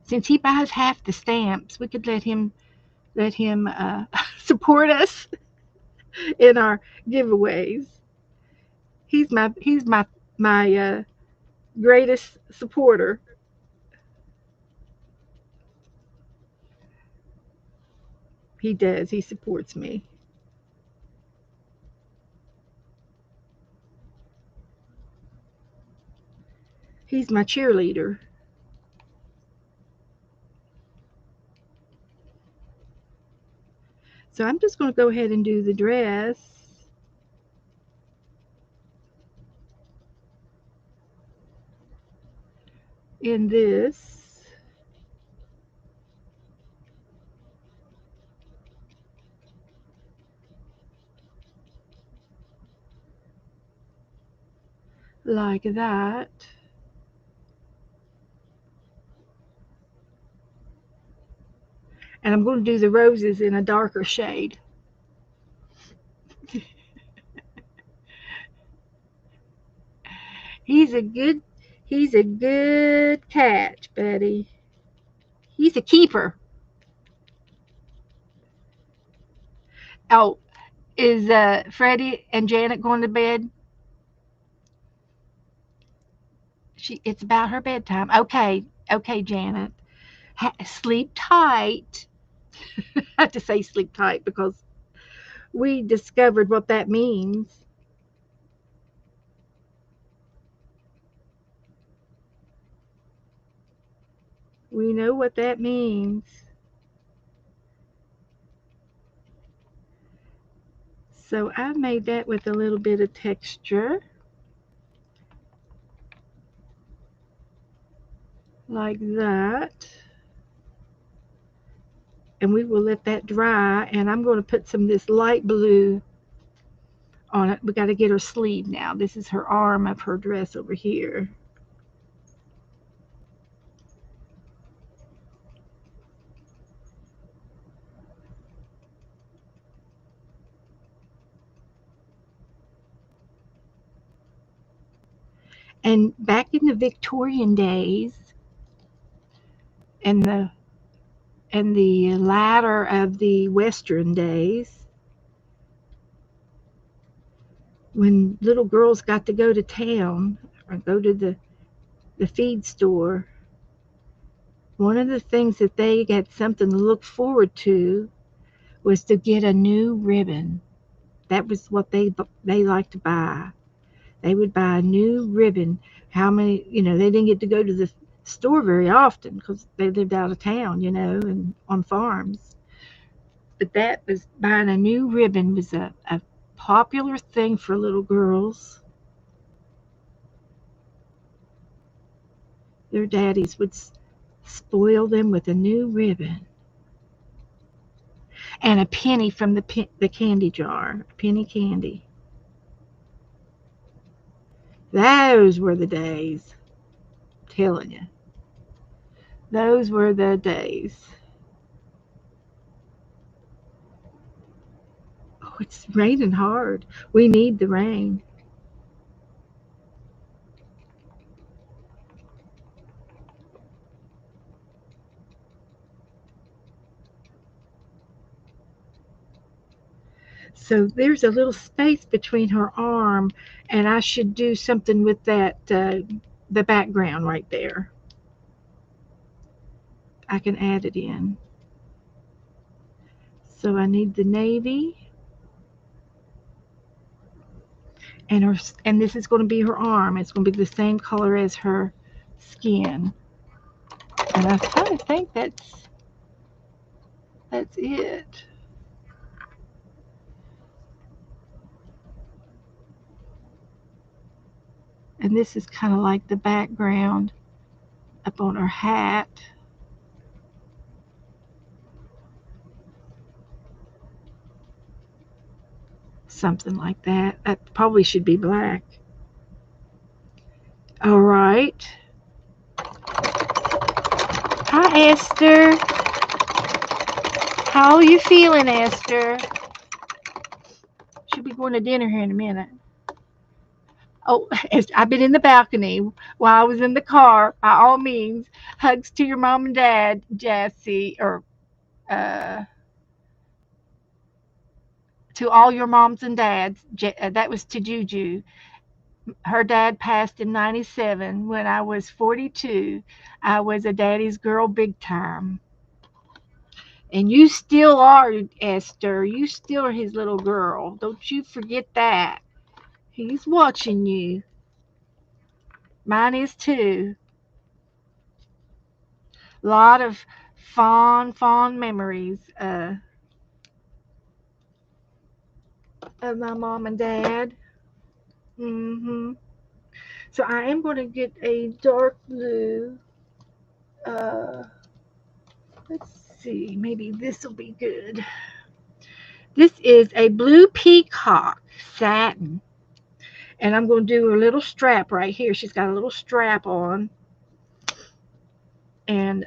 Since he buys half the stamps, we could let him support us in our giveaways. He's my greatest supporter. He does. He supports me. He's my cheerleader. So I'm just going to go ahead and do the dress. In this. Like that. And I'm going to do the roses in a darker shade. He's a good catch, Betty. He's a keeper. Oh, is Freddie and Janet going to bed? It's about her bedtime. Okay, Janet. Sleep tight. I have to say sleep tight because we discovered what that means. We know what that means. So I made that with a little bit of texture. Like that. And we will let that dry. And I'm going to put some of this light blue on it. We got to get her sleeve now. This is her arm of her dress over here. And back in the Victorian days, and the latter of the Western days, when little girls got to go to town or go to the feed store, one of the things that they had something to look forward to was to get a new ribbon. That was what they liked to buy. They would buy a new ribbon. How many, they didn't get to go to the store very often because they lived out of town, and on farms. But that was buying a new ribbon was a popular thing for little girls. Their daddies would spoil them with a new ribbon. and a penny from the candy jar. Penny candy. Those were the days. I'm telling you. Those were the days. Oh, it's raining hard. We need the rain. So there's a little space between her arm, and I should do something with that, the background right there. I can add it in. So I need the navy, and and this is going to be her arm. It's going to be the same color as her skin. And I kind of think that's it. And this is kind of like the background up on her hat. Something like that. That probably should be black. All right. Hi, Esther. How are you feeling, Esther? She'll be going to dinner here in a minute. Oh, I've been in the balcony while I was in the car. By all means, hugs to your mom and dad, Jessie, or uh, to all your moms and dads. That was to Juju. Her dad passed in 97. When I was 42, I was a daddy's girl big time. And you still are, Esther. You still are his little girl. Don't you forget that. He's watching you. Mine is too. A lot of fond memories of my mom and dad. hmm So I am going to get a dark blue. Uh, let's see, maybe this will be good. This is a blue peacock satin, and I'm going to do a little strap right here. She's got a little strap on, and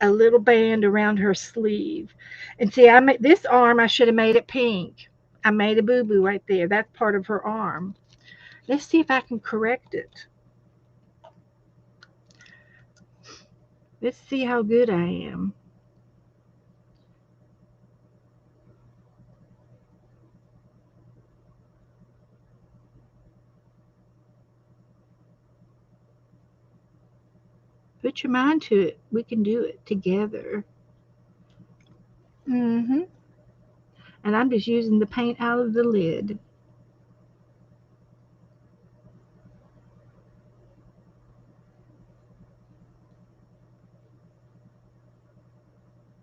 a little band around her sleeve. And see, I made this arm. I should have made it pink. I made a boo boo right there. That's part of her arm. Let's see if I can correct it. Let's see how good I am. Put your mind to it. We can do it together. hmm And I'm just using the paint out of the lid.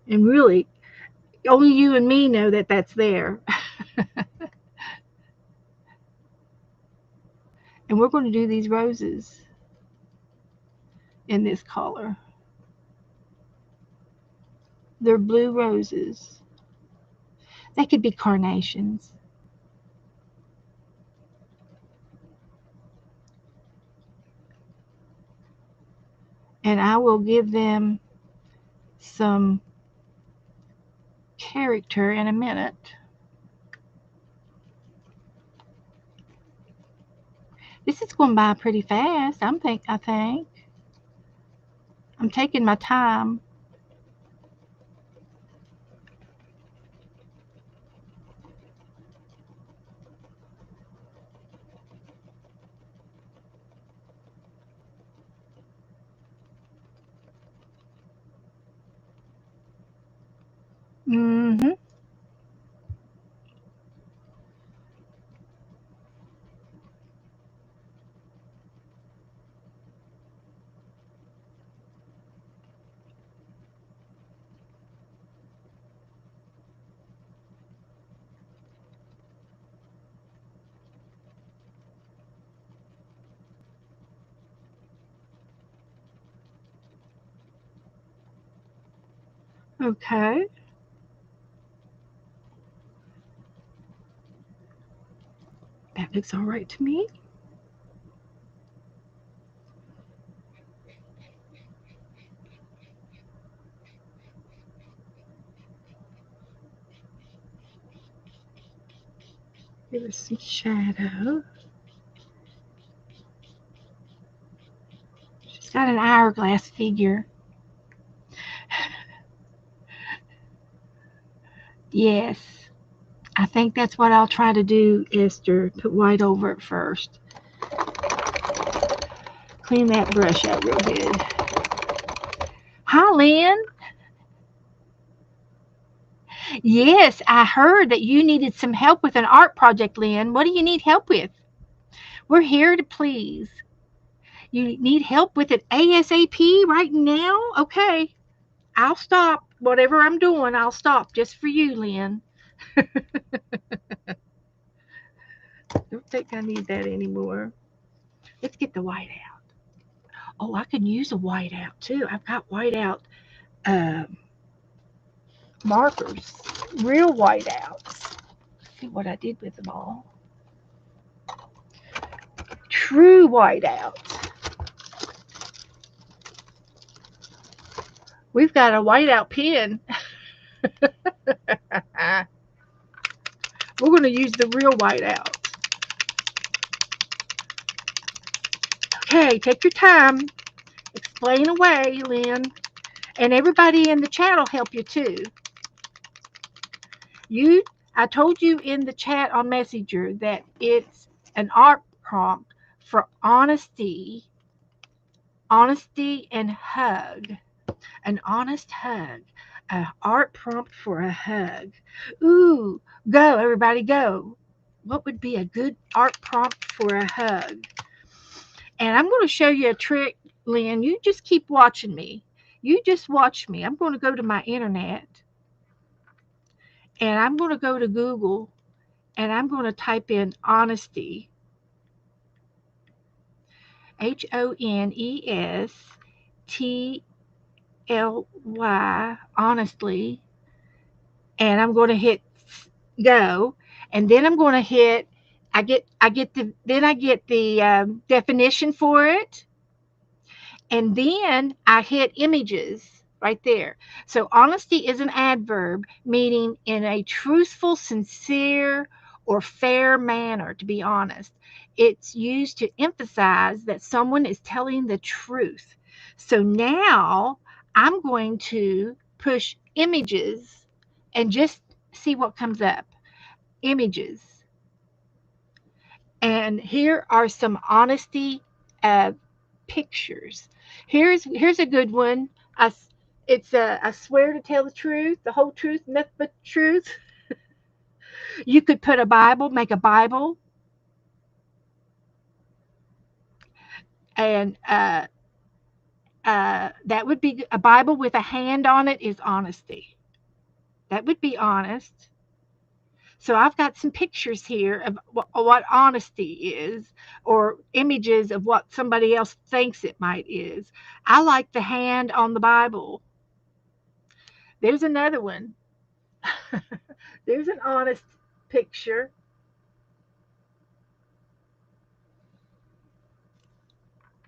And really, only you and me know that that's there. And we're going to do these roses in this color. They're blue roses. They could be carnations. And I will give them some character in a minute. This is going by pretty fast. I think. I'm taking my time. hmm Okay. Looks all right to me. Give us some shadow. She's got an hourglass figure. Yes, I think that's what I'll try to do, Esther. Put white over it first. Clean that brush out real good. Hi, Lynn. Yes, I heard that you needed some help with an art project, Lynn. What do you need help with? We're here to please. You need help with it ASAP right now? Okay, I'll stop. Whatever I'm doing, I'll stop just for you, Lynn. Don't think I need that anymore. Let's get the white out. Oh, I can use a white out too. I've got white out markers, real white outs. See what I did with them all. True white outs. We've got a white out pen. We're going to use the real white out. Okay, take your time. Explain away, Lynn. And everybody in the chat will help you too. I told you in the chat on Messenger that it's an art prompt for honesty and hug. An honest hug. An art prompt for a hug. Ooh, go, everybody, go. What would be a good art prompt for a hug? And I'm going to show you a trick, Lynn. You just keep watching me. You just watch me. I'm going to go to my internet. And I'm going to go to Google. And I'm going to type in honesty. HONESTLY. Honestly. And I'm going to hit go. And then I'm going to hit. I get the definition for it. And then I hit images right there. So honesty is an adverb meaning in a truthful, sincere, or fair manner, to be honest. It's used to emphasize that someone is telling the truth. So now I'm going to push images and just see what comes up. Images. And here are some honesty pictures. Here's a good one. I swear to tell the truth, the whole truth, nothing but the truth. You could put a Bible, make a Bible, and that would be a Bible with a hand on it is honesty. That would be honest. So I've got some pictures here of what honesty is, or images of what somebody else thinks it might is. I like the hand on the Bible. There's another one. There's an honest picture.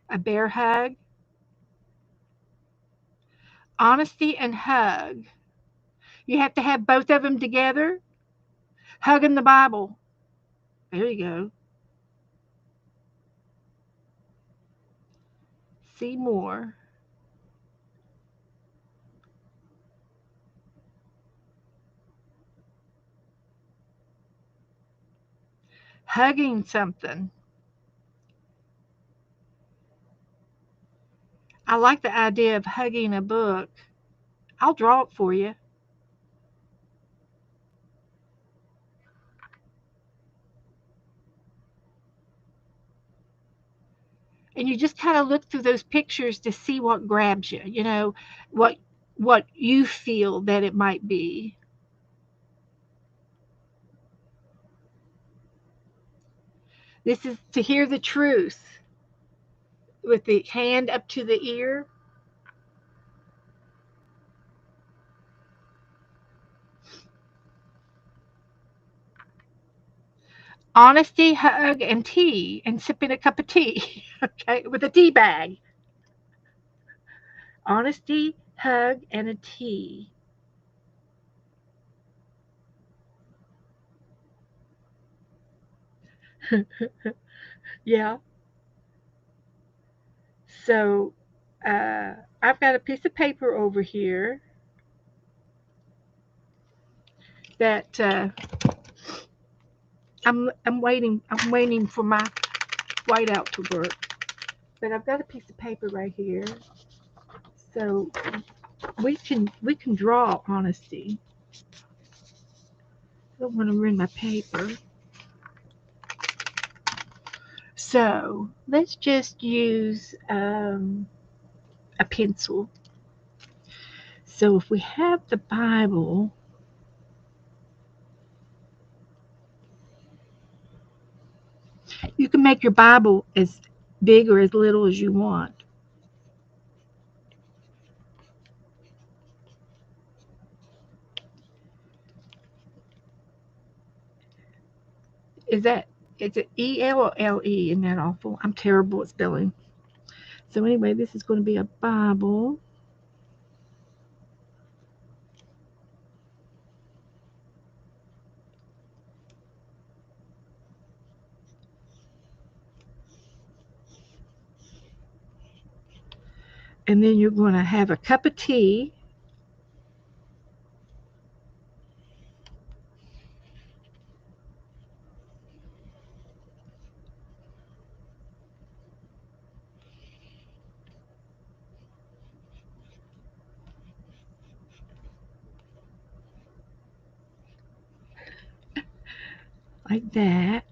A bear hug. Honesty and hug. You have to have both of them together. Hugging the Bible. There you go. See more. Hugging something. I like the idea of hugging a book. I'll draw it for you. And you just kind of look through those pictures to see what grabs you, what you feel that it might be. This is to hear the truth with the hand up to the ear. Honesty, hug, and tea, and sipping a cup of tea. Okay, with a tea bag. Honesty, hug, and a tea. Yeah. So I've got a piece of paper over here that I'm waiting for my whiteout to work. But I've got a piece of paper right here, so we can draw honesty. I don't want to ruin my paper. So let's just use a pencil. So if we have the Bible, you can make your Bible as big or as little as you want. Is that is it E-L or L-E? Isn't that awful? I'm terrible at spelling. So anyway, this is going to be a Bible. And then you're going to have a cup of tea. Like that.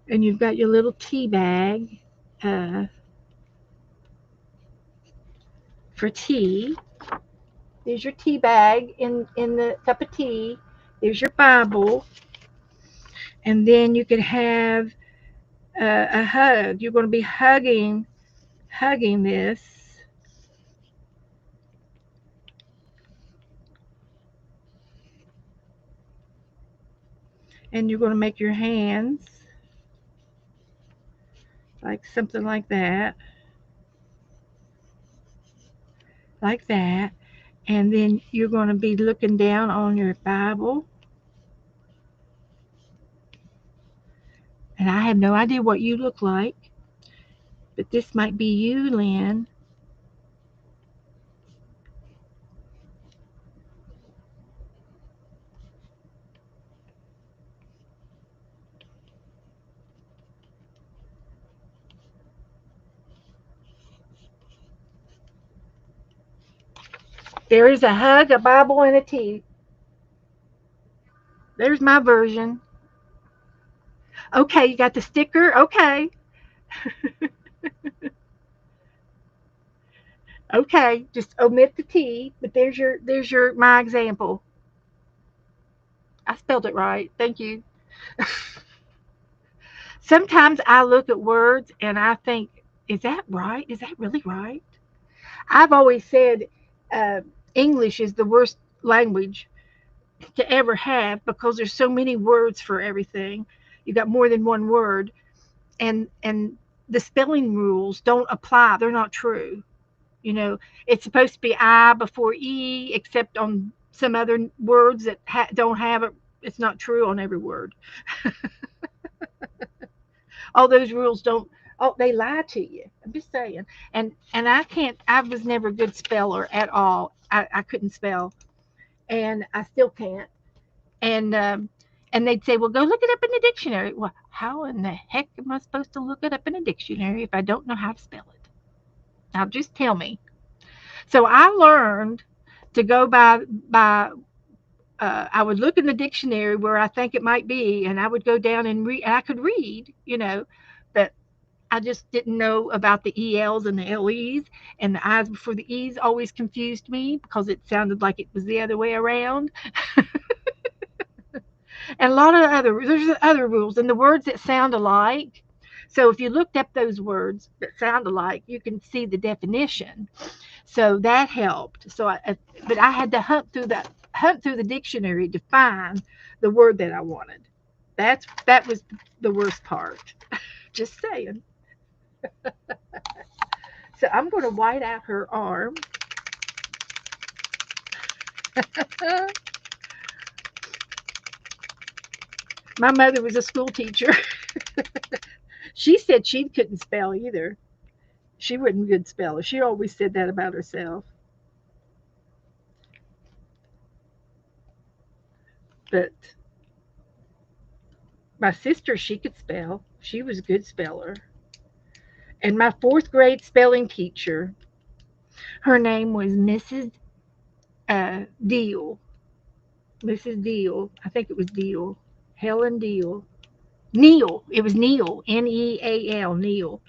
And you've got your little tea bag uh, for tea. There's your tea bag in the cup of tea. There's your Bible. And then you could have a hug. You're going to be hugging this. And you're going to make your hands like something like that. And then you're going to be looking down on your Bible. And I have no idea what you look like, but this might be you, Lynn. There is a hug, a Bible, and a tea. There's my version. Okay, you got the sticker. Okay, okay. Just omit the tea, but there's your my example. I spelled it right. Thank you. Sometimes I look at words and I think, is that right? Is that really right? I've always said uh, English is the worst language to ever have because there's so many words for everything. You got more than one word, and the spelling rules don't apply. They're not true. You know, it's supposed to be I before E, except on some other words that don't have it. It's not true on every word. All those rules don't. Oh, they lie to you. I'm just saying. And I can't. I was never a good speller at all. I couldn't spell, and I still can't. And and they'd say, "Well, go look it up in the dictionary." Well, how in the heck am I supposed to look it up in a dictionary if I don't know how to spell it? Now, just tell me. So I learned to go by. I would look in the dictionary where I think it might be, and I would go down and read. I could read, but I just didn't know about the ELs and the LEs, and the I's before the E's always confused me because it sounded like it was the other way around. And a lot of there's other rules, and the words that sound alike. So if you looked up those words that sound alike, you can see the definition. So that helped. But I had to hunt through the dictionary to find the word that I wanted. That was the worst part. Just saying. So I'm going to white out her arm. My mother was a school teacher. She said she couldn't spell either. She wasn't a good speller. She always said that about herself. But my sister, she could spell. She was a good speller. And my fourth grade spelling teacher, her name was Mrs. Deal. Mrs. Deal. I think it was Deal. Helen Deal. Neal. It was Neal. Neal. Neal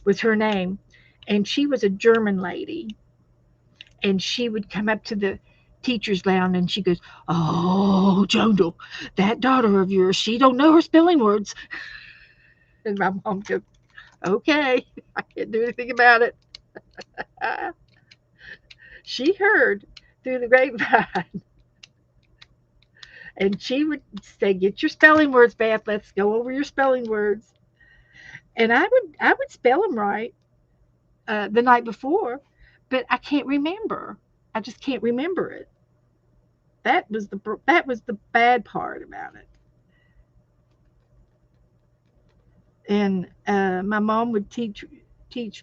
was her name. And she was a German lady. And she would come up to the teacher's lounge and she goes, "Oh, Jondal, that daughter of yours, she don't know her spelling words." And my mom goes, "Okay, I can't do anything about it." She heard through the grapevine, and she would say, "Get your spelling words, Beth. Let's go over your spelling words." And I would spell them right the night before, but I can't remember. I just can't remember it. That was the bad part about it. And my mom would teach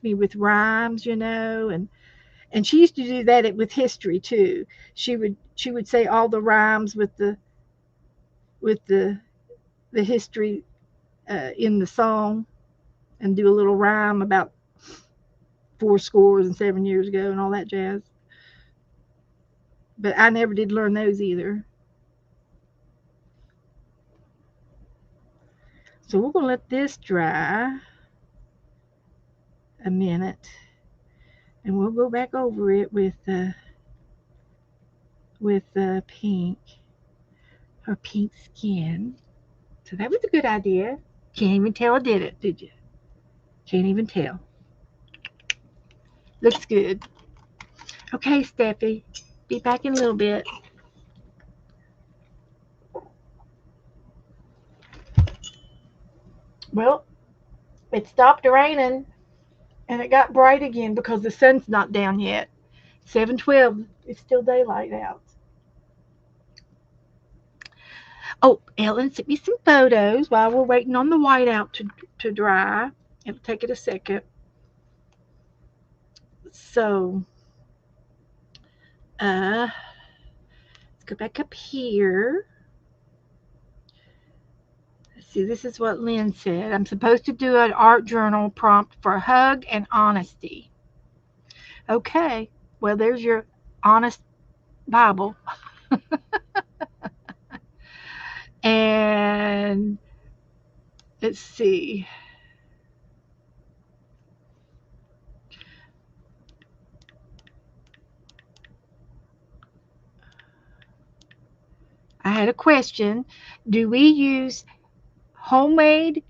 me with rhymes, and she used to do that with history too. She would say all the rhymes with the history in the song, and do a little rhyme about 4 scores and 7 years ago and all that jazz. But I never did learn those either. So we're gonna let this dry a minute, and we'll go back over it with pink, her pink skin. So that was a good idea. Can't even tell I did it, did you? Can't even tell. Looks good. Okay, Steffi, be back in a little bit. Well, it stopped raining and it got bright again because the sun's not down yet. 7:12. It's still daylight out. Oh, Ellen sent me some photos while we're waiting on the whiteout to dry. It'll take it a second. So, let's go back up here. Let's see, this is what Lynn said. I'm supposed to do an art journal prompt for hug and honesty. Okay, well, there's your honest Bible. And let's see. I had a question. Do we use homemade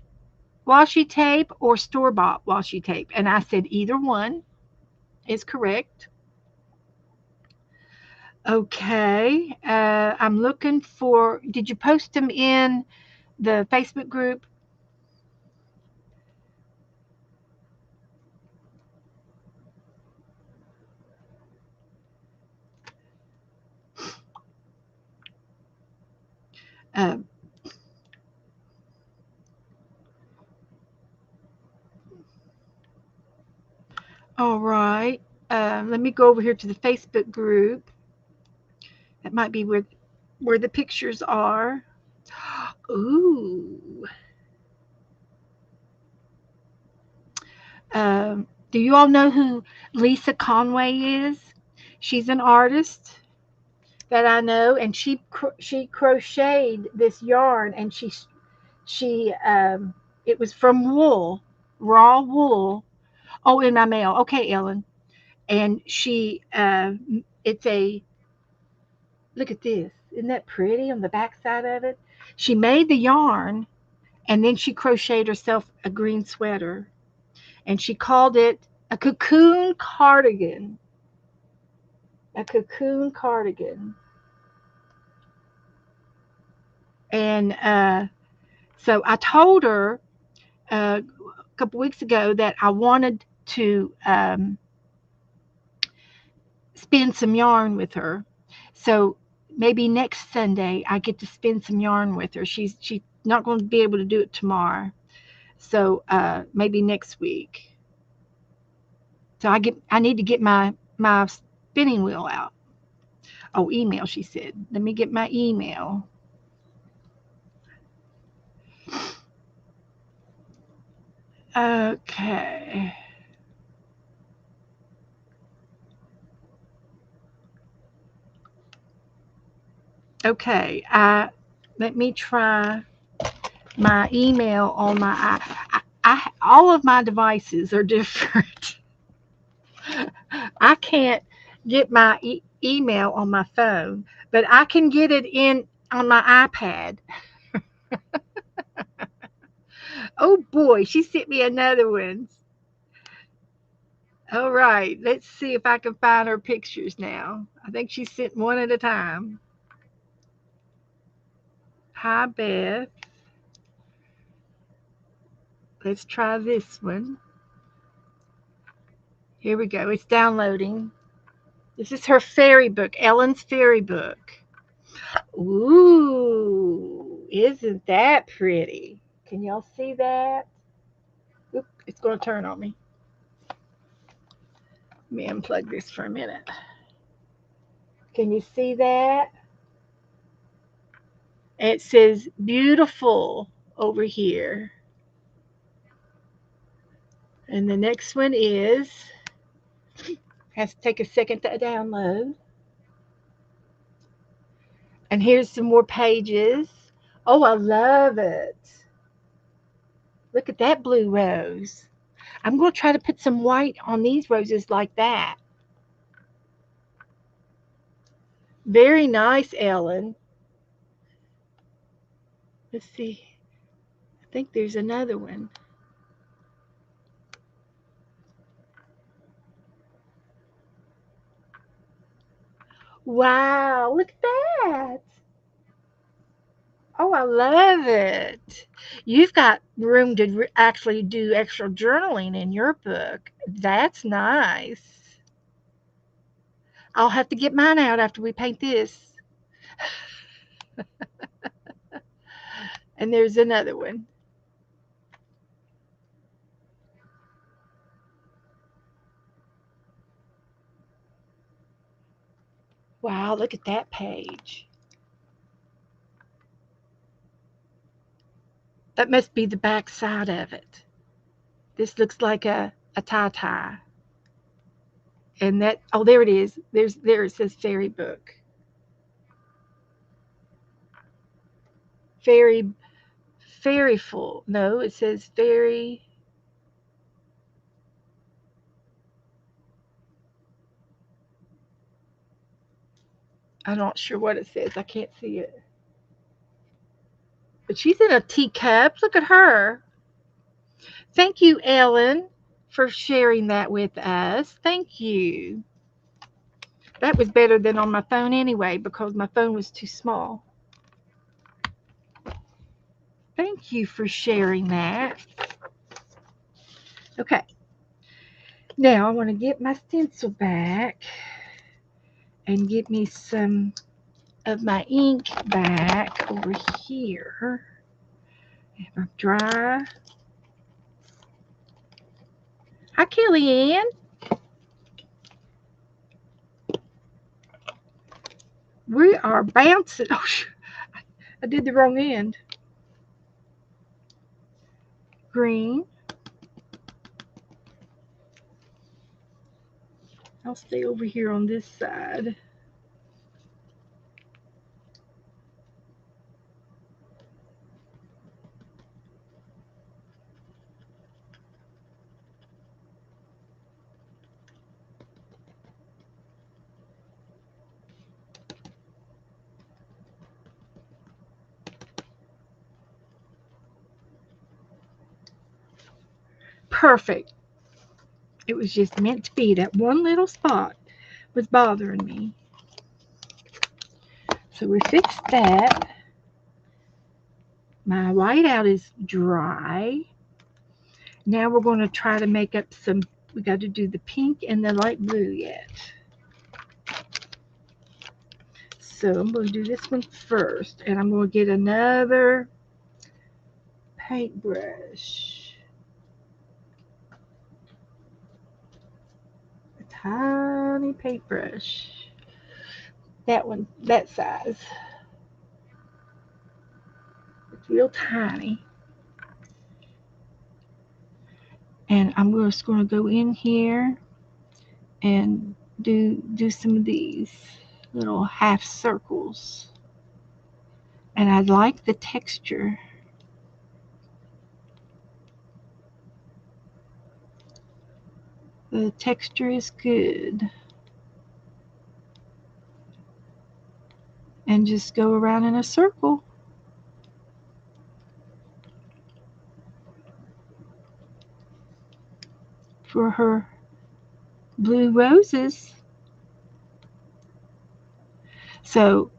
washi tape or store-bought washi tape? And I said either one is correct. Okay. I'm looking for, did you post them in the Facebook group? Uh, all right. Let me go over here to the Facebook group. That might be where the pictures are. Ooh. Do you all know who Lisa Conway is? She's an artist that I know, and she crocheted this yarn, and she it was from wool, raw wool. Oh, in my mail. Okay, Ellen. And she it's a Look at this. Isn't that pretty on the back side of it? She made the yarn and then she crocheted herself a green sweater and she called it a cocoon cardigan. A cocoon cardigan. And so I told her a couple weeks ago that I wanted to spin some yarn with her. So maybe next Sunday I get to spin some yarn with her. She's not going to be able to do it tomorrow. So maybe next week. So I need to get my spinning wheel out. Oh, email, she said. Let me get my email. Okay. Okay. Let me try my email on my all of my devices are different. I can't get my email on my phone, but I can get it in on my iPad. Oh boy, she sent me another one. All right, let's see if I can find her pictures now. I think she sent one at a time. Hi, Beth. Let's try this one. Here we go. It's downloading. This is her fairy book, Ellen's fairy book. Ooh, isn't that pretty? Can y'all see that? Oop, it's going to turn on me. Let me unplug this for a minute. Can you see that? It says beautiful over here. And the next one has to take a second to download. And here's some more pages. Oh, I love it. Look at that blue rose. I'm going to try to put some white on these roses like that. Very nice, Ellen. Let's see. I think there's another one. Wow, look at that. Oh, I love it. You've got room to actually do extra journaling in your book. That's nice. I'll have to get mine out after we paint this. And there's another one. Wow, look at that page. That must be the back side of it. This looks like a tie-tie. And that, oh, there it is. There it says fairy book. Fairyful. No, it says fairy. I'm not sure what it says. I can't see it. But she's in a teacup. Look at her. Thank you, Ellen, for sharing that with us. Thank you. That was better than on my phone anyway because my phone was too small. Thank you for sharing that. Okay. Now I want to get my stencil back and get me some of my ink back over here. If I'm dry. Hi, Kellyanne. We are bouncing. Oh, I did the wrong end. Green. I'll stay over here on this side. perfect. It was just meant to be. That one little spot was bothering me. So we fixed that. My whiteout is dry. Now we're going to try to make up some, we got to do the pink and the light blue yet. So I'm going to do this one first, and I'm going to get another paintbrush. A tiny paintbrush. That one, that size. It's real tiny. And I'm just going to go in here and do some of these little half circles. And I like the texture. The texture is good. And just go around in a circle. For her blue roses. So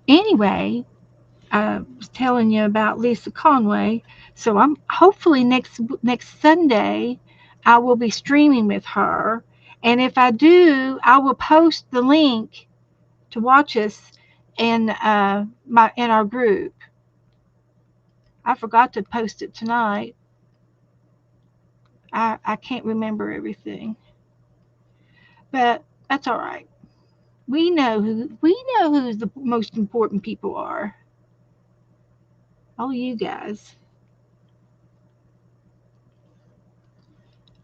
anyway, I was telling you about Lisa Conway. So I'm hopefully next Sunday I will be streaming with her. And if I do, I will post the link to watch us in our group. I forgot to post it tonight. I can't remember everything. But that's all right. We know who the most important people are. All you guys.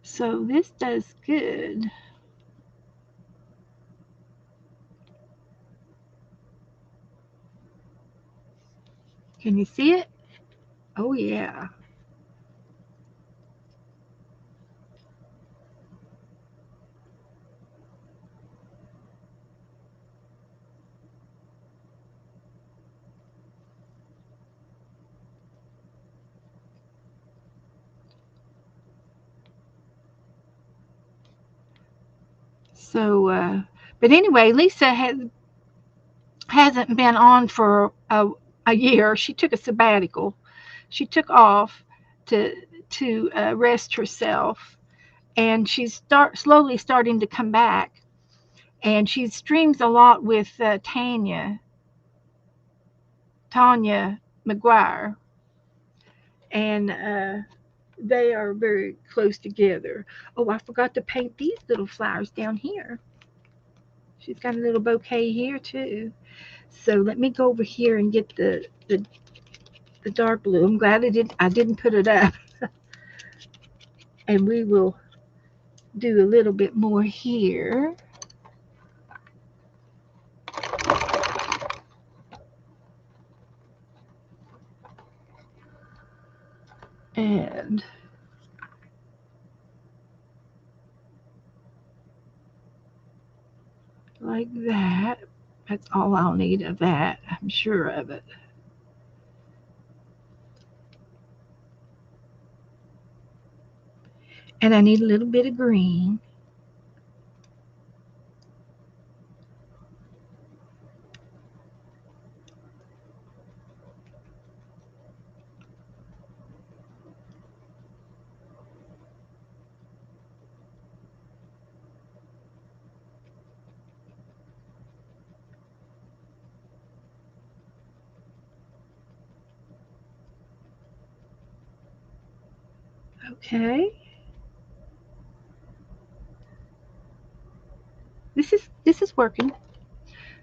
So this does good. Can you see it? Oh yeah. So, but anyway, Lisa hasn't been on for a year. She took a sabbatical. She took off to rest herself, and she's slowly starting to come back. And she streams a lot with Tanya McGuire, and they are very close together. Oh, I forgot to paint these little flowers down here. She's got a little bouquet here too. So let me go over here and get the dark blue. I'm glad I didn't put it up. And we will do a little bit more here. And like that. That's all I'll need of that. I'm sure of it. And I need a little bit of green. Okay. This is working.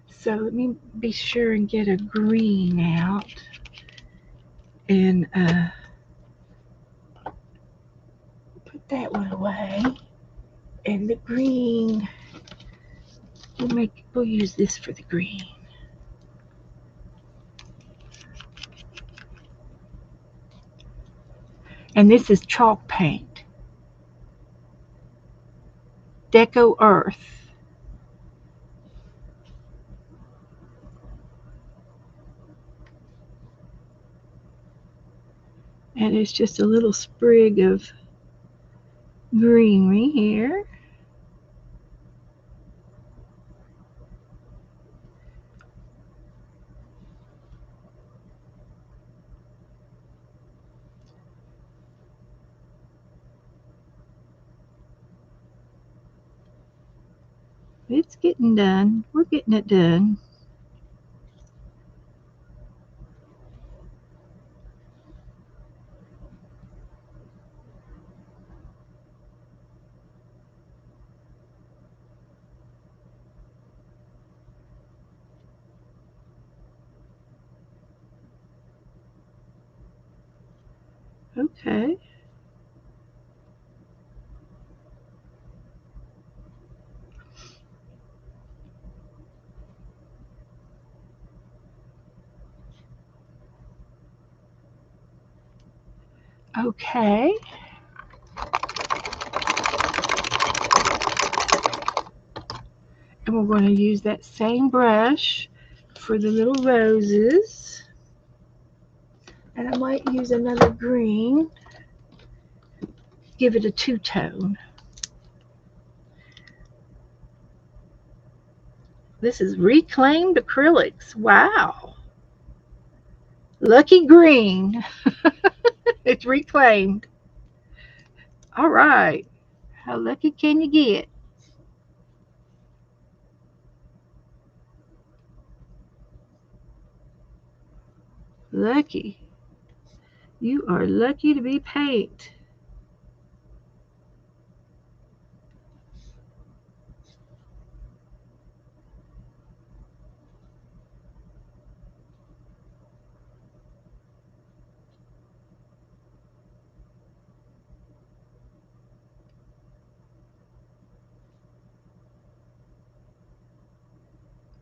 So let me be sure and get a green out. And put that one away. And the green, we'll use this for the green. And this is chalk paint. Deco Earth. And it's just a little sprig of greenery here. It's getting done. We're getting it done. Okay. Okay. And we're going to use that same brush for the little roses. And I might use another green. Give it a two-tone. This is reclaimed acrylics. Wow. Lucky green. It's reclaimed. All right. How lucky can you get? Lucky. You are lucky to be paint.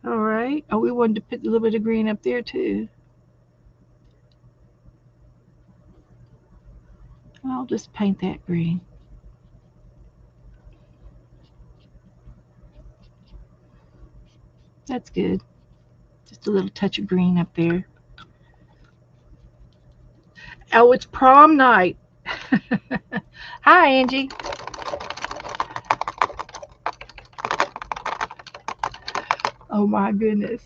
All right. Oh, we wanted to put a little bit of green up there too. I'll just paint that green. That's good. Just a little touch of green up there. Oh, it's prom night. Hi, Angie. Oh my goodness.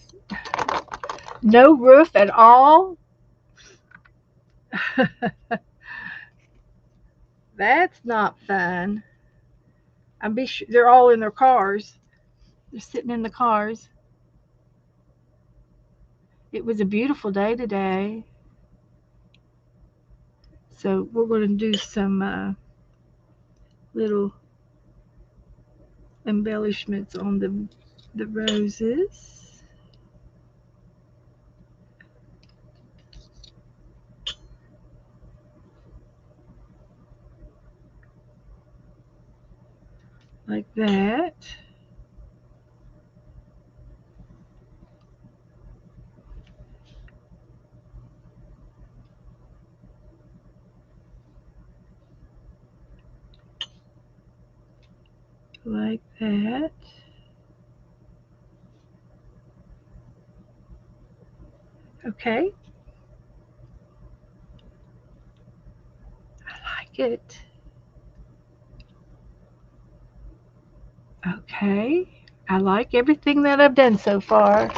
No roof at all? That's not fun. They're all in their cars. They're sitting in the cars. It was a beautiful day today. So we're going to do some little embellishments on the roses. Like that. Like that. Okay. I like it. Okay. I like everything that I've done so far.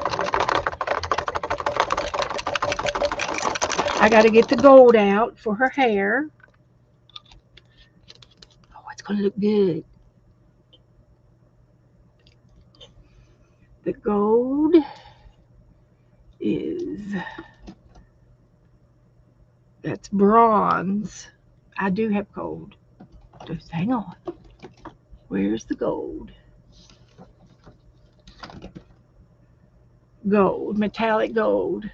I got to get the gold out for her hair. Oh, it's going to look good. The gold is, that's bronze. I do have gold. Just hang on. Where's the gold? Gold, metallic gold.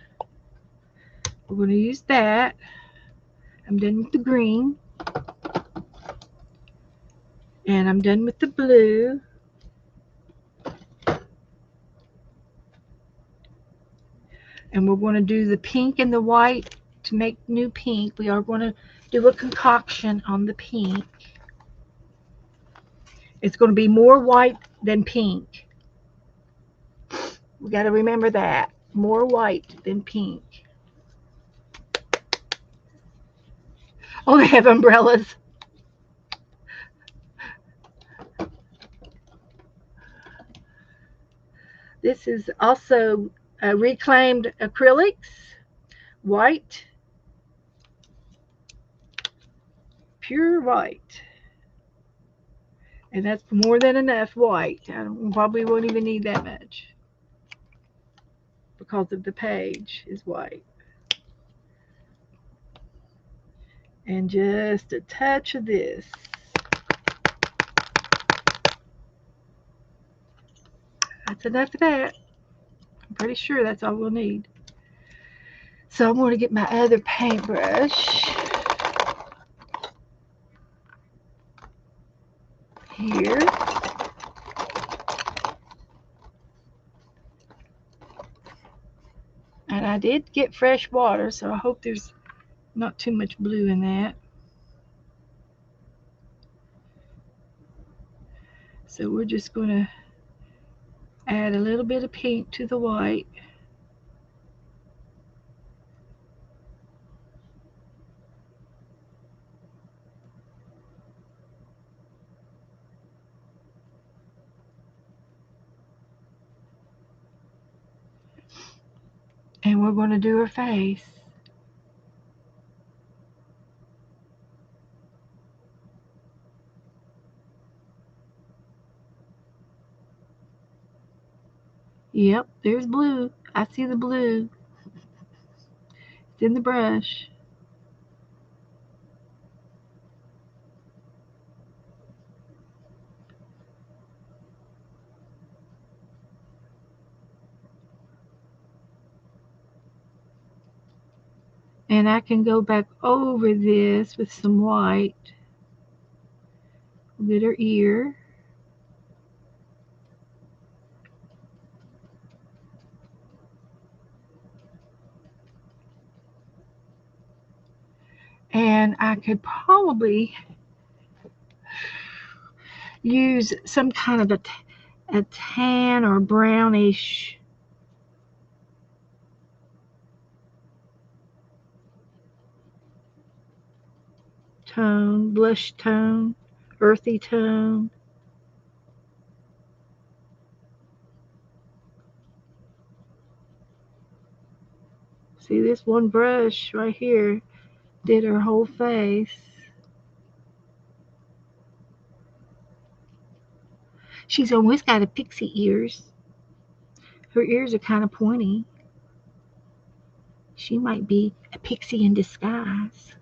We're going to use that. I'm done with the green. And I'm done with the blue. And we're going to do the pink and the white to make new pink. We are going to do a concoction on the pink. It's going to be more white than pink. We got to remember that. More white than pink. Oh, they have umbrellas. This is also reclaimed acrylics, white, pure white. And that's more than enough white. Probably won't even need that much because of the page is white. And just a touch of this. That's enough of that. I'm pretty sure that's all we'll need. So I'm going to get my other paintbrush here. And I did get fresh water, so I hope there's not too much blue in that. So we're just going to add a little bit of pink to the white. And we're going to do her face. Yep, there's blue. I see the blue. It's in the brush. And I can go back over this with some white. Get her ear. And I could probably use some kind of a tan or brownish tone, blush tone, earthy tone. See, this one brush right here did her whole face. She's almost got a pixie ears. Her ears are kind of pointy. She might be a pixie in disguise.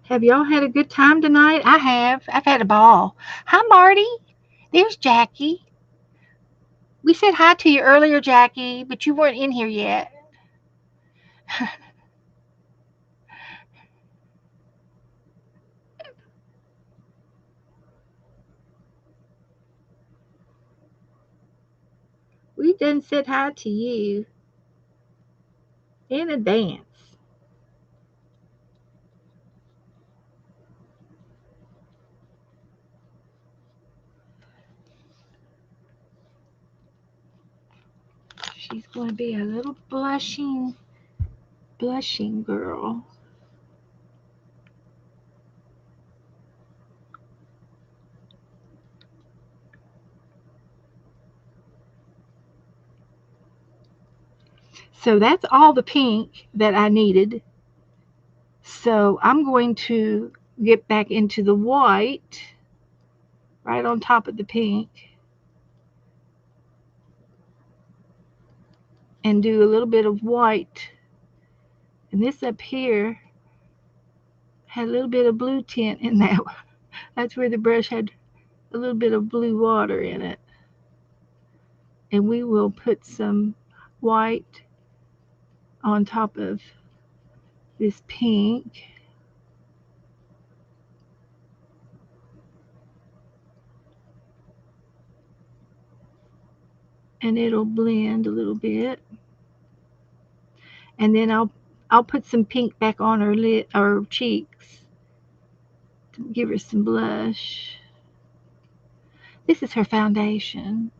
Have y'all had a good time tonight? I have. I've had a ball. Hi, Marty. There's Jackie. We said hi to you earlier, Jackie, but you weren't in here yet. We done said hi to you in advance. She's going to be a little blushing girl. So that's all the pink that I needed. So I'm going to get back into the white right on top of the pink and do a little bit of white. And this up here had a little bit of blue tint in that. That's where the brush had a little bit of blue water in it. And we will put some white on top of this pink. And it'll blend a little bit. And then I'll I'll put some pink back on her lip or cheeks to give her some blush. This is her foundation.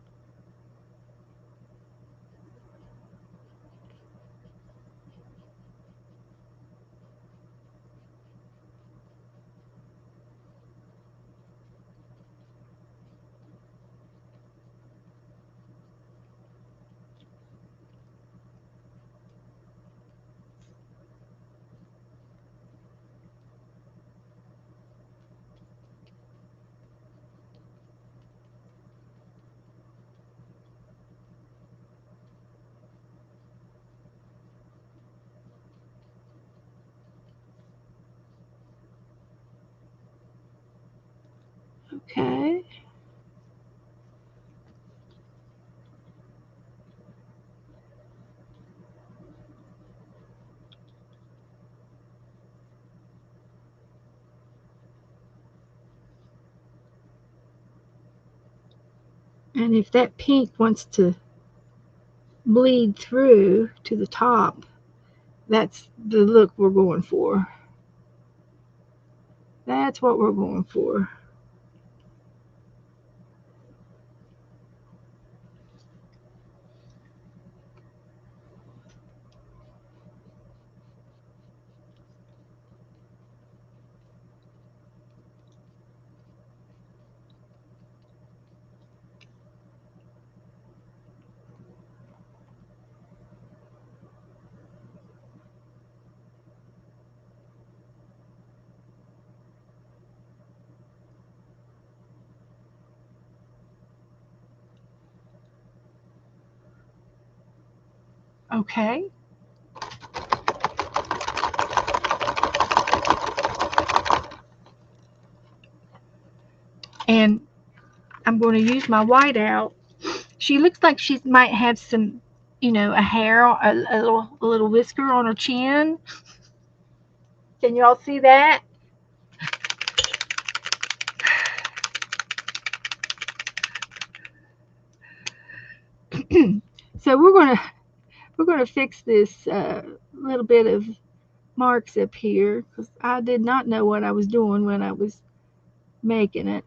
Okay. And if that pink wants to bleed through to the top, that's the look we're going for. That's what we're going for. Okay. And I'm going to use my whiteout. She looks like she might have some, a hair, a little whisker on her chin. Can you all see that? So we're gonna fix this little bit of marks up here because I did not know what I was doing when I was making it,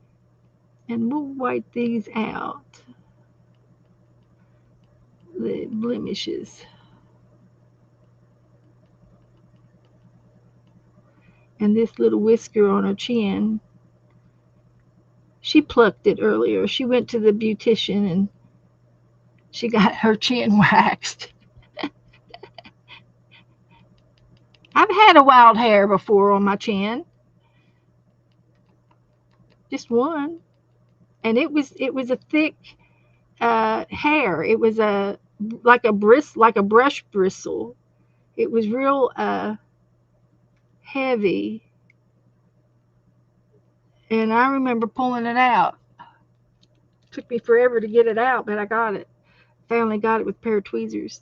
and we'll wipe these out, the blemishes. And this little whisker on her chin, she plucked it earlier. She went to the beautician and she got her chin waxed. I've had a wild hair before on my chin, just one, and it was a thick hair. It was like a brush bristle. It was real heavy, and I remember pulling it out. It took me forever to get it out, but I got it. Finally got it with a pair of tweezers.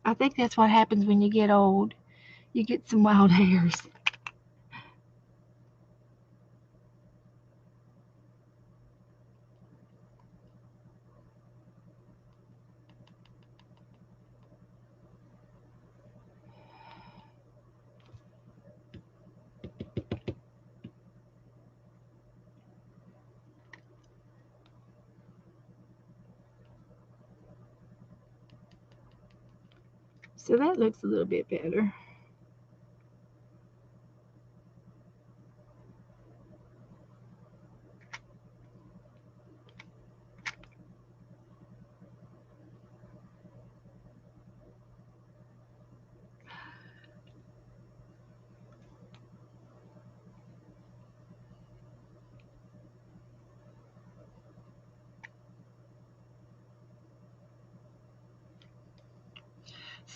I think that's what happens when you get old. You get some wild hairs. So that looks a little bit better.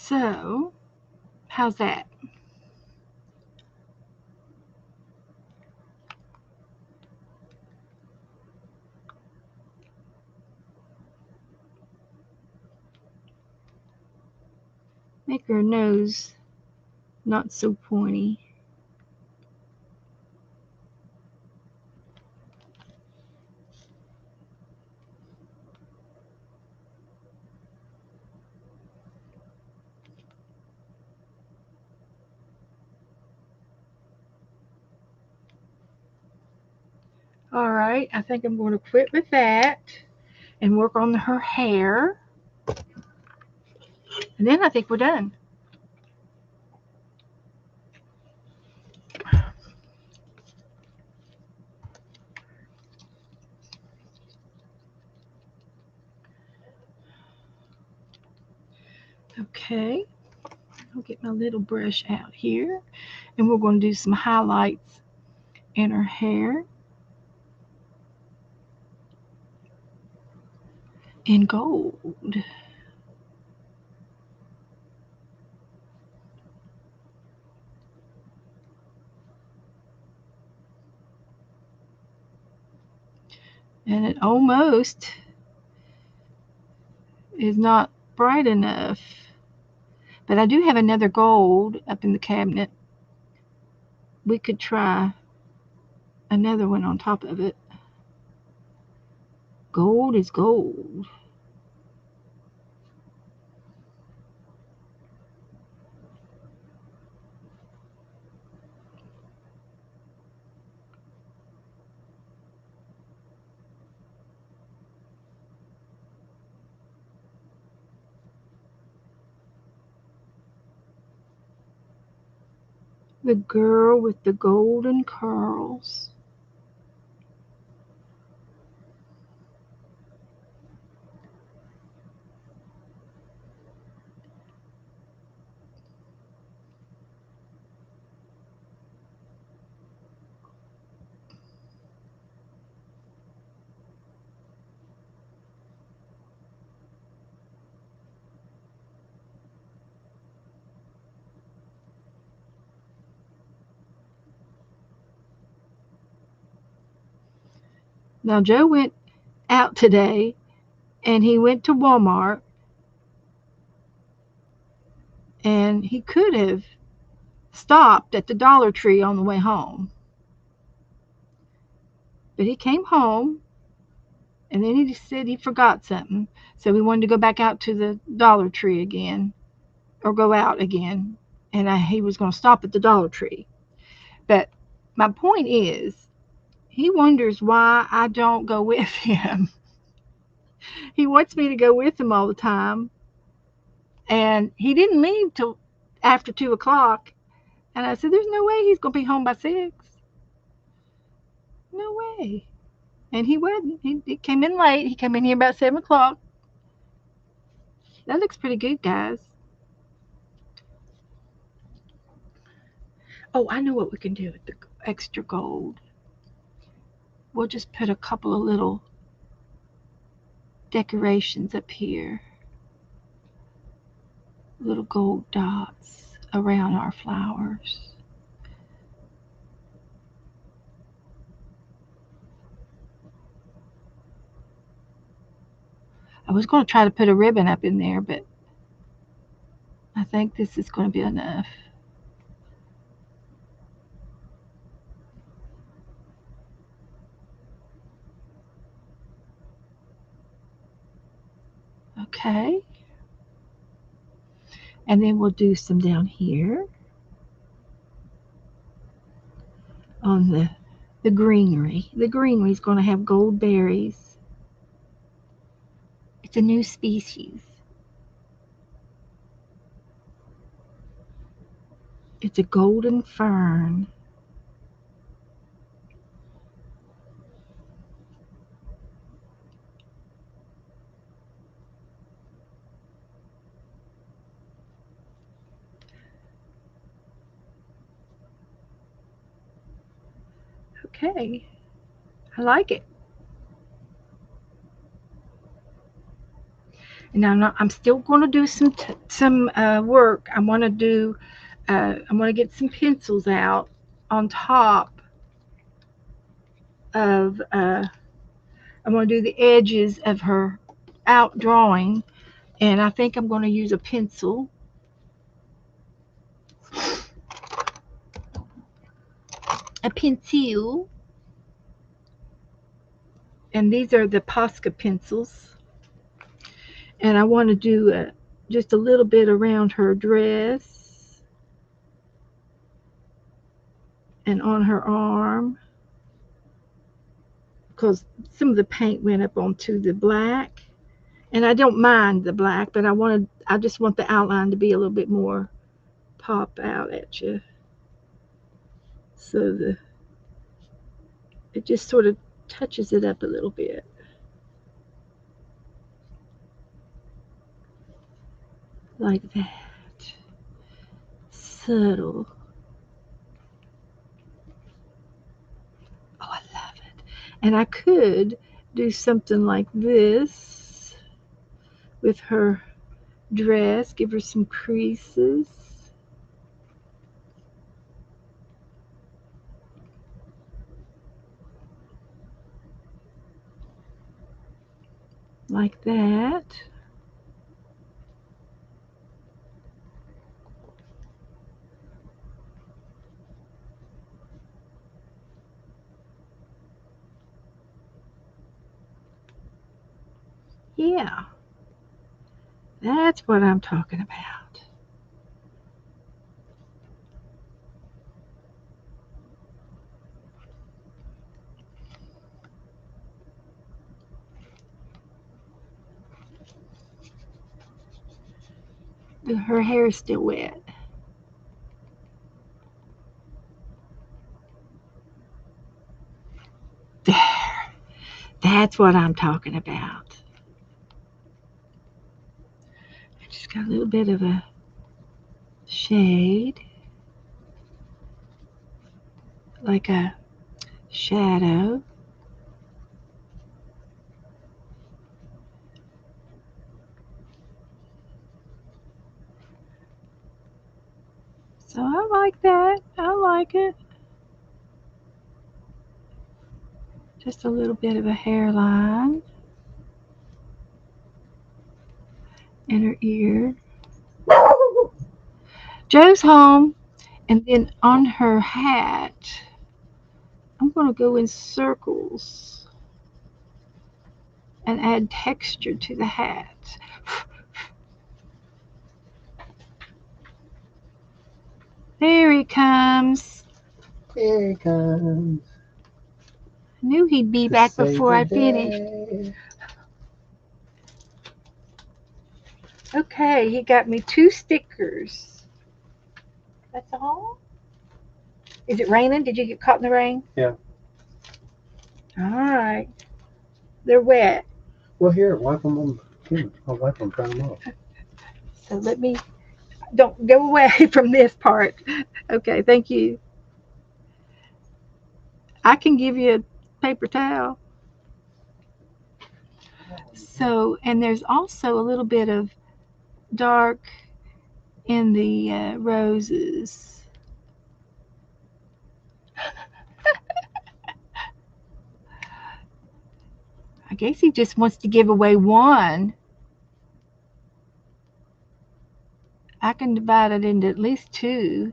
So, how's that? Make her nose not so pointy. All right, I think I'm going to quit with that and work on her hair. And then I think we're done. Okay, I'll get my little brush out here. And we're going to do some highlights in her hair in gold. And it almost is not bright enough. But I do have another gold up in the cabinet. We could try another one on top of it. Gold is gold. The girl with the golden curls. Now, Joe went out today and he went to Walmart and he could have stopped at the Dollar Tree on the way home. But he came home and then he said he forgot something. So he wanted to go back out to the Dollar Tree again or go out again. And he was going to stop at the Dollar Tree. But my point is, he wonders why I don't go with him. He wants me to go with him all the time. And he didn't leave till after 2 o'clock. And I said, there's no way he's going to be home by 6. No way. And he wasn't. He came in late. He came in here about 7 o'clock. That looks pretty good, guys. Oh, I know what we can do with the extra gold. We'll just put a couple of little decorations up here. Little gold dots around our flowers. I was going to try to put a ribbon up in there, but I think this is going to be enough. Okay. And then we'll do some down here on the greenery. The greenery is going to have gold berries. It's a new species. It's a golden fern. Okay, I like it. And I'm still going to do some work. I want to do. I'm going to get some pencils out on top of. I'm going to do the edges of her out drawing, and I think I'm going to use a pencil. A pencil. And these are the Posca pencils. And I want to do just a little bit around her dress and on her arm. because some of the paint went up onto the black. And I don't mind the black, but I just want the outline to be a little bit more pop out at you. So it just sort of touches it up a little bit. Like that. Subtle. Oh, I love it. And I could do something like this with her dress, give her some creases. Like that. Yeah, that's what I'm talking about. Her hair is still wet. There. That's what I'm talking about. I just got a little bit of a shade. Like a shadow. So I like that. I like it. Just a little bit of a hairline. And her ear. Joe's home. And then on her hat, I'm going to go in circles and add texture to the hat. There he comes. Here he comes. I knew he'd be to back save before the I finished. day. Okay, he got me 2 stickers. That's all? Is it raining? Did you get caught in the rain? Yeah. All right. They're wet. Well, here, wipe them on. Here, I'll wipe them, dry them off. So let me, don't go away from this part. Okay, thank you. I can give you a paper towel. So, and there's also a little bit of dark in the roses. I guess he just wants to give away one. I can divide it into at least 2.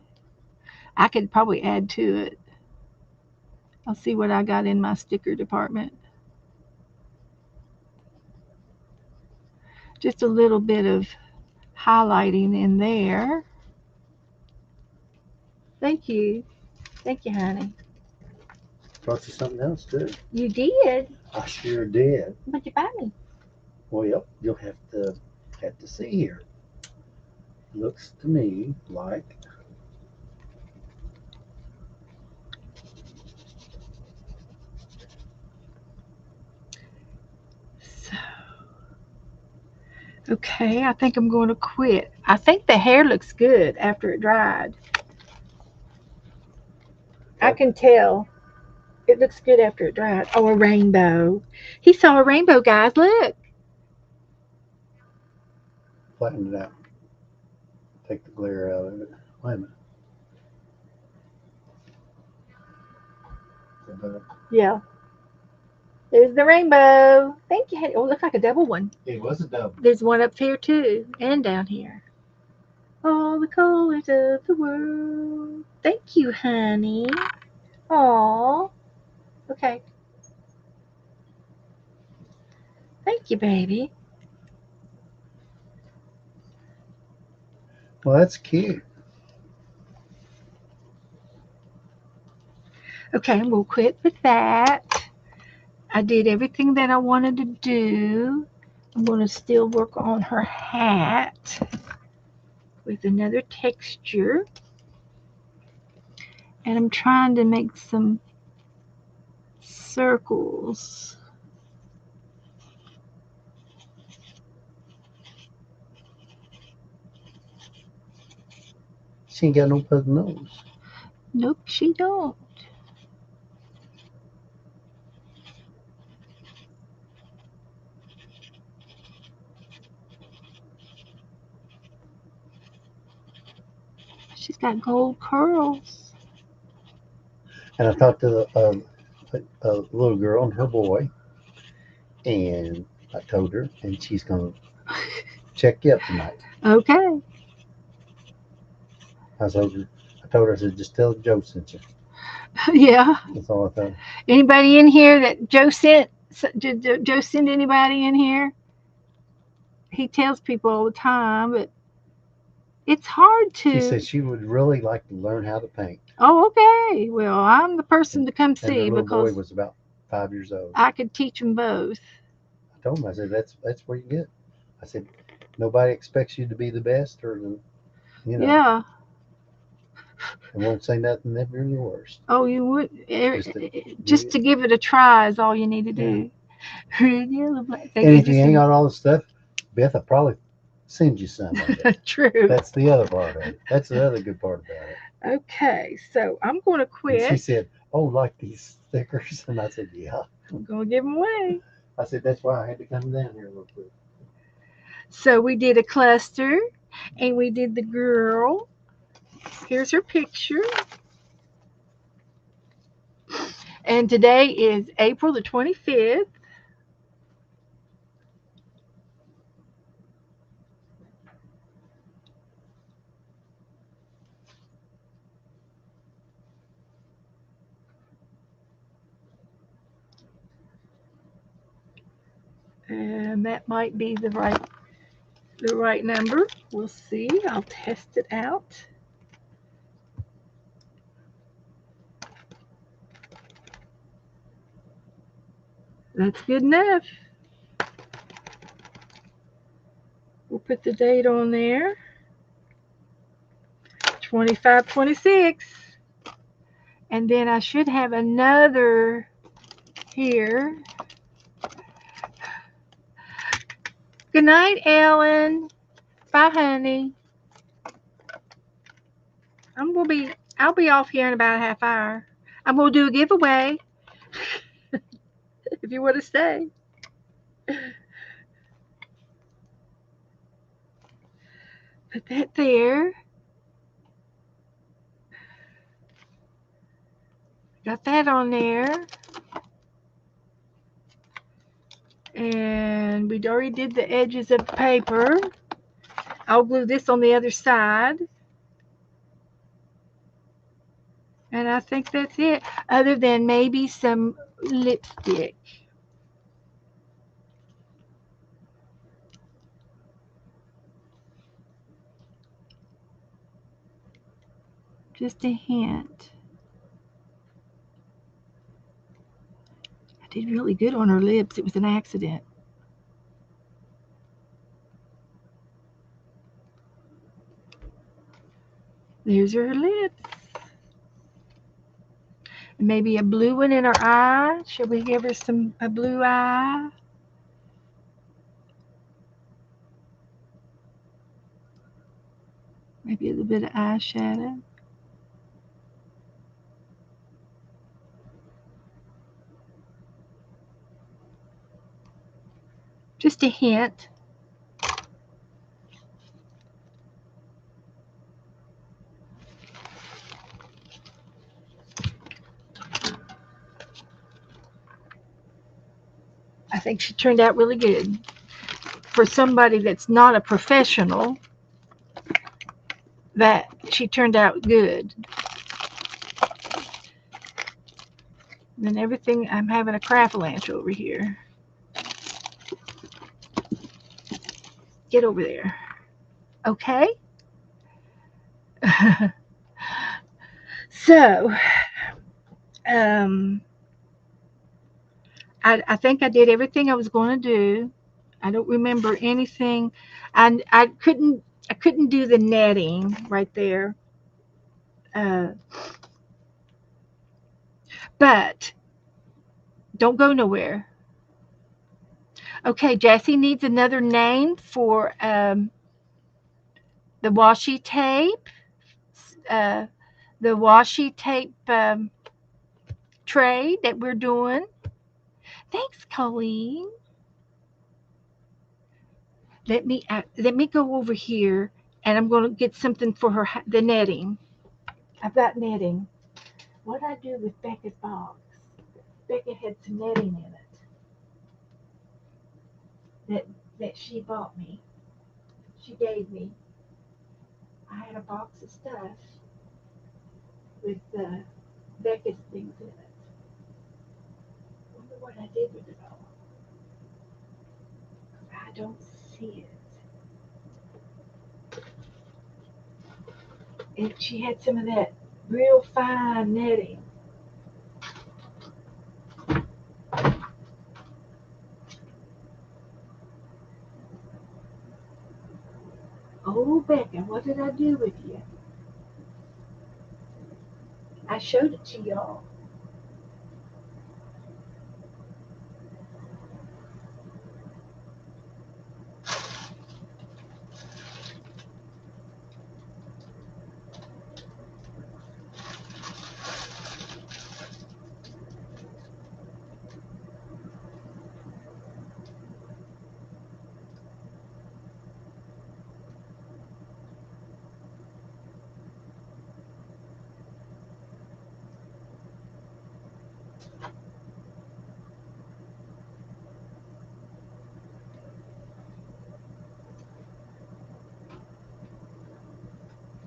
I could probably add to it. I'll see what I got in my sticker department. Just a little bit of highlighting in there. Thank you. Thank you, honey. Brought you something else, too. You did? I sure did. What'd you buy me? Well, you'll have to see here. Looks to me like So, okay, I think I'm going to quit. I think the hair looks good after it dried. I can tell. It looks good after it dried. Oh, a rainbow. He saw a rainbow, guys. Look. flatten it out. Take the glare out of it. Wait a minute. Is that better? Yeah. There's the rainbow. Thank you, honey. Oh, it looks like a double one. It was a double. There's one up here, too, and down here. All the colors of the world. Thank you, honey. Aw. Okay. Thank you, baby. Well, that's cute. Okay, we'll quit with that. I did everything that I wanted to do. I'm going to still work on her hat with another texture. And I'm trying to make some circles. She ain't got no pug nose. Nope, she don't. She's got gold curls. And I talked to a little girl and her boy, and I told her, and she's gonna check you up tonight. Okay. I told her, I said, just tell Joe sent you. Yeah. That's all I thought. Anybody in here that Joe sent? Did Joe send anybody in here? He tells people all the time, but it's hard to. She said she would really like to learn how to paint. Oh, okay. Well, I'm the person to come And see her little boy because was about 5 years old. I could teach them both. I told him, I said, that's where you get. I said, nobody expects you to be the best or the, you know, Yeah. I won't say nothing if you're the worst. Oh, you would. Just To give it a try is all you need to do. Red, yellow, black. And if you ain't got all the stuff, Beth, I'll probably send you some of it. True. That's the other part of it. That's the other good part about it. Okay, so I'm going to quit. And she said, oh, like these stickers? And I said, yeah. I'm going to give them away. I said, that's why I had to come down here real quick. So we did a cluster, and we did the girl. Here's her picture. And today is April the 25th. And that might be the right number. We'll see. I'll test it out. That's good enough. We'll put the date on there. 25/26. And then I should have another here. Good night, Ellen. Bye, honey. I'll be off here in about a half hour. I'm gonna do a giveaway. If you want to stay. Put that there. Got that on there. And we already did the edges of the paper. I'll glue this on the other side. And I think that's it, other than maybe some lipstick. Just a hint. I did really good on her lips. It was an accident. There's her lips. And maybe a blue one in her eye. Should we give her a blue eye? Maybe a little bit of eyeshadow. Just a hint. I think she turned out really good. For somebody that's not a professional, that she turned out good. And then everything, I'm having a craft-a-lanch over here. Get over there. Okay? So, I think I did everything I was going to do. I don't remember anything. And I couldn't do the netting right there. Uh, but don't go nowhere. Okay, Jessie needs another name for the washi tape. Uh, the washi tape tray that we're doing. Thanks, Colleen. Let me go over here, and I'm going to get something for her. The netting. I've got netting. What I do with Becca's box? Becca had some netting in it that she bought me. She gave me. I had a box of stuff with Becca's things in it. Wonder what I did with it all. I don't see it. And she had some of that real fine netting. Oh, Becca, what did I do with you? I showed it to y'all.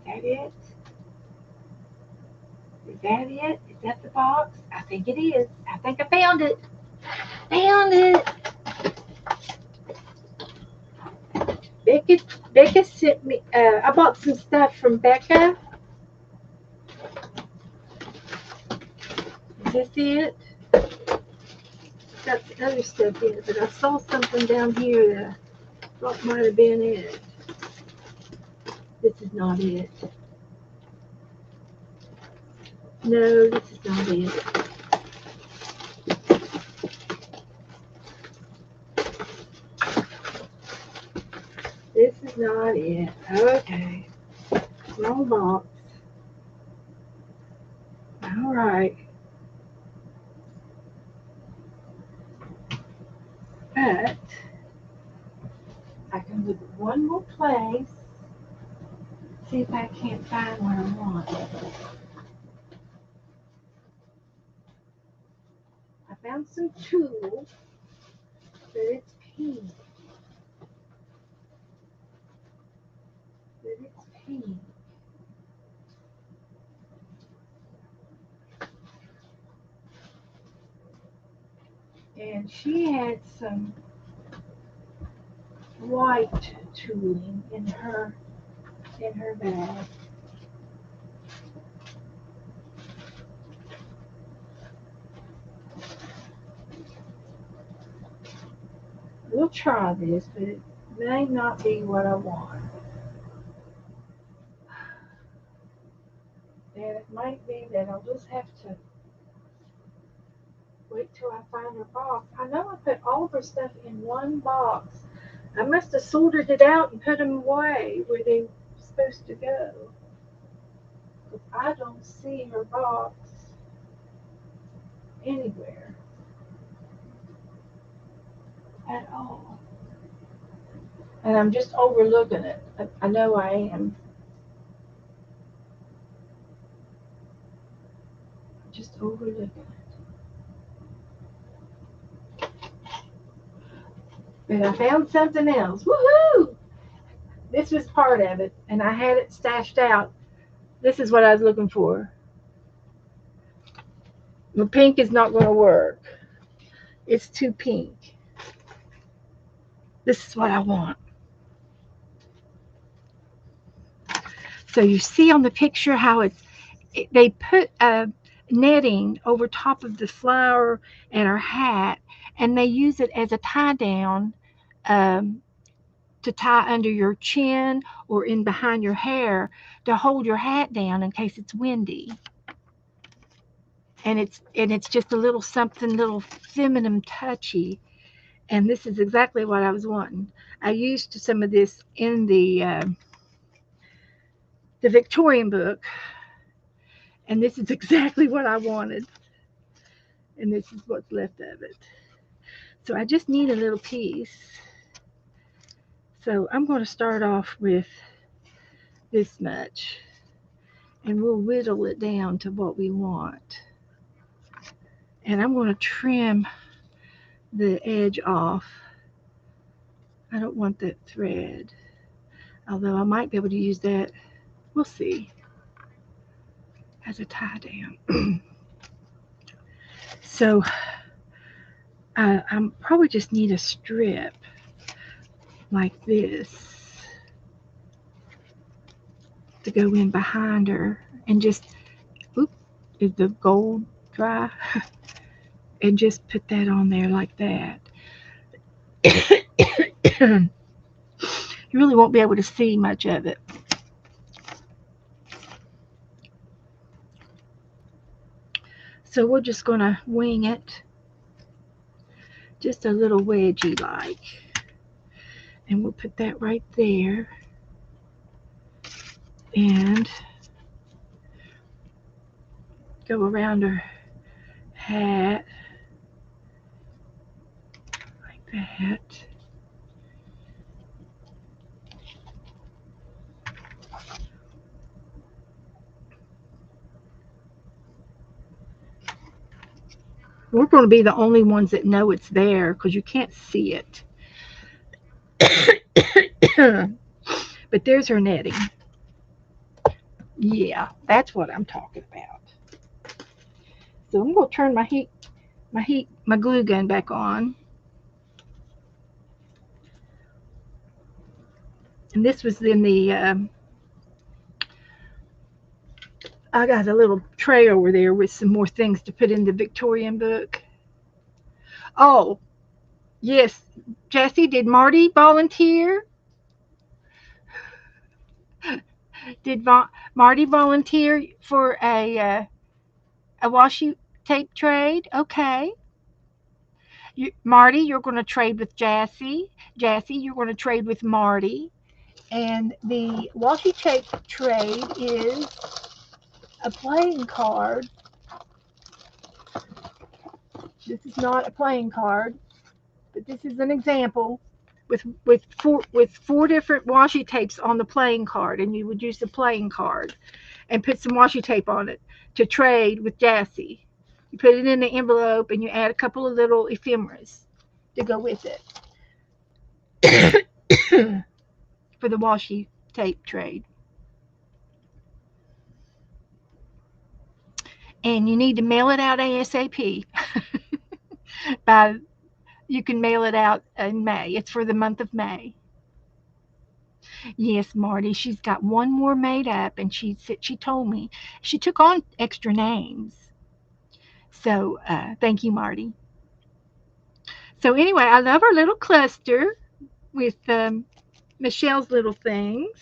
Is that it? Is that it? Is that the box? I think it is. I think I found it. Found it. Becca, Becca sent me. I bought some stuff from Becca. Is this it? Got the other stuff in it, but I saw something down here that I thought might have been it. This is not it. No, this is not it. This is not it. Okay. Wrong box. All right. But I can look at one more place. See if I can't find what I want. I found some tools, but it's pink. But it's pink. And she had some white tooling in her bag. We'll try this, but it may not be what I want. And it might be that I'll just have to wait till I find her box. I know I put all of her stuff in one box. I must have sorted it out and put them away where they were supposed to go. But I don't see her box anywhere at all. And I'm just overlooking it. I know I am. Just overlooking it. But I found something else. Woohoo! This was part of it, and I had it stashed out. This is what I was looking for. The pink is not going to work. It's too pink. This is what I want. So you see on the picture how they put netting over top of the flower and her hat, and they use it as a tie down, um, to tie under your chin or in behind your hair to hold your hat down in case it's windy. And it's just a little something, little feminine touchy. And this is exactly what I was wanting. I used some of this in the Victorian book, and this is exactly what I wanted. And this is what's left of it. So I just need a little piece. So I'm going to start off with this much, and we'll whittle it down to what we want. And I'm going to trim the edge off. I don't want that thread, although I might be able to use that. We'll see. As a tie down. So I probably just need a strip like this to go in behind her, and just, oop, is the gold dry? And just put that on there like that. You really won't be able to see much of it. So we're just going to wing it, just a little wedgie like. And we'll put that right there. And go around her hat like that. We're going to be the only ones that know it's there because you can't see it. But there's her netting. Yeah, that's what I'm talking about. So I'm going to turn my glue gun back on. And this was in the, I got a little tray over there with some more things to put in the Victorian book. Oh, yes, Jessie, did Marty volunteer? Did Marty volunteer for a washi tape trade? Okay. Marty, you're going to trade with Jessie. Jessie, you're going to trade with Marty. And the washi tape trade is a playing card. This is not a playing card, but this is an example with four different washi tapes on the playing card, and you would use the playing card and put some washi tape on it to trade with Jessie. You put it in the envelope and you add a couple of little ephemeras to go with it for the washi tape trade. And you need to mail it out ASAP. You can mail it out in May. It's for the month of May. Yes, Marty, she's got one more made up, and she told me she took on extra names. So thank you, Marty. So anyway, I love our little cluster with Michelle's little things.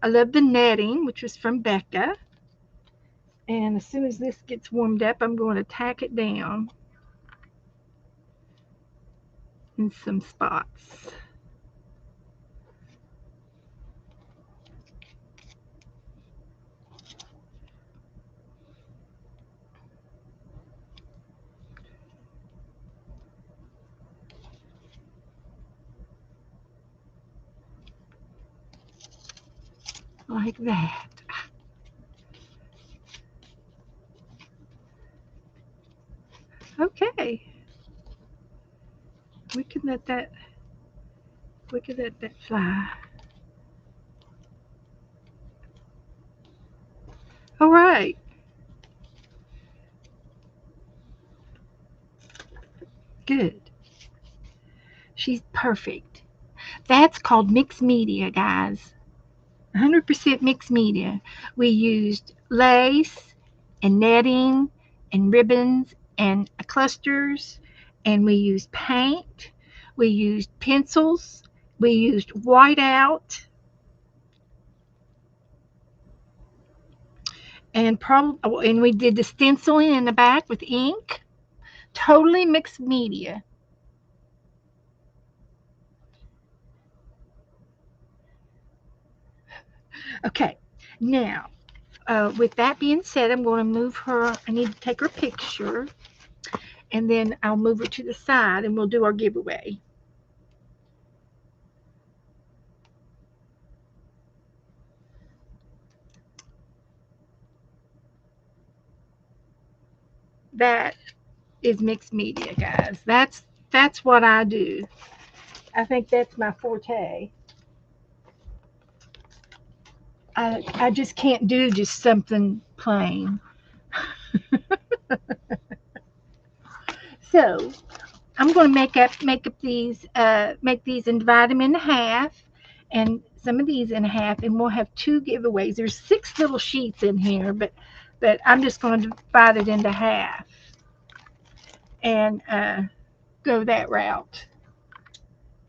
I love the netting, which was from Becca. And as soon as this gets warmed up, I'm going to tack it down in some spots. Like that. Okay. We can let that fly. All right. Good. She's perfect. That's called mixed media, guys. 100% mixed media. We used lace and netting and ribbons and clusters, and we used paint, we used pencils, we used whiteout, and we did the stenciling in the back with ink. Totally mixed media. Okay, now with that being said, I'm going to move her. I need to take her picture, and then I'll move her to the side, and we'll do our giveaway. That is mixed media, guys. That's what I do. I think that's my forte. I just can't do just something plain. So I'm going to make these and divide them in half, and some of these in half, and we'll have two giveaways. There's 6 little sheets in here, but I'm just going to divide it into half and go that route.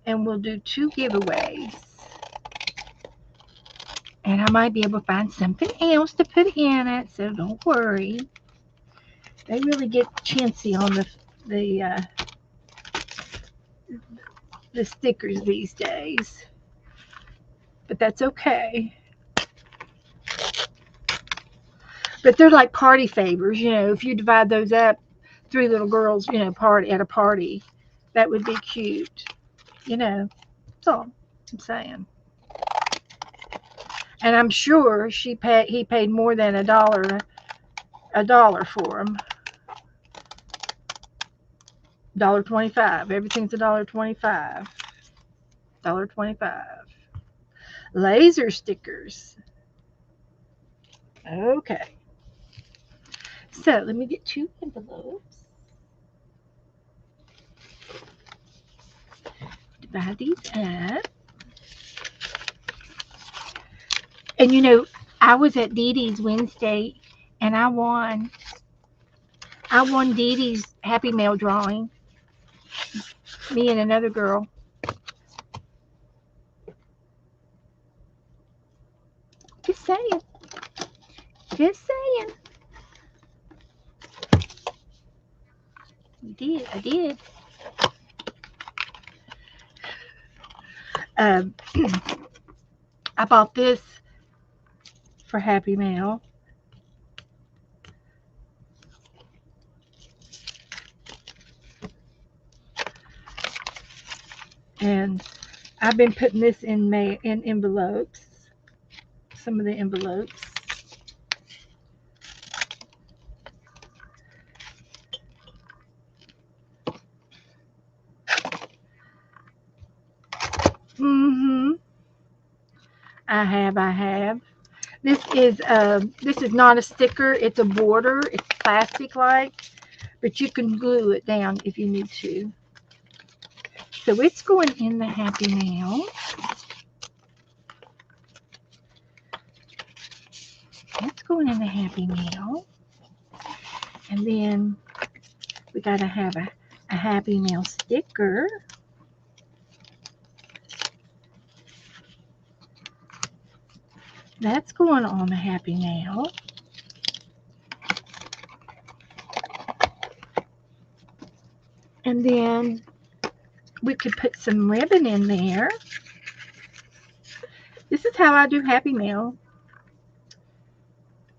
And we'll do 2 giveaways. And I might be able to find something else to put in it, so don't worry. They really get chintzy on the stickers these days, but that's okay. But they're like party favors, if you divide those up, 3 little girls, party at a party, that would be cute. That's all I'm saying. And I'm sure he paid more than a dollar for them. $1.25. Everything's $1.25. $1.25. Laser stickers. Okay. So let me get 2 envelopes. Divide these up. And I was at Dee Dee's Wednesday, and I won Dee Dee's Happy Mail drawing. Me and another girl. Just saying. Just saying. I did. I bought this for Happy Mail. And I've been putting this in envelopes. Some of the envelopes. I have. This is not a sticker. It's a border. It's plastic like, but you can glue it down if you need to. So it's going in the Happy Mail. That's going in the Happy Mail. And then we got to have a Happy Mail sticker. That's going on the Happy Mail. And then we could put some ribbon in there. This is how I do Happy Mail.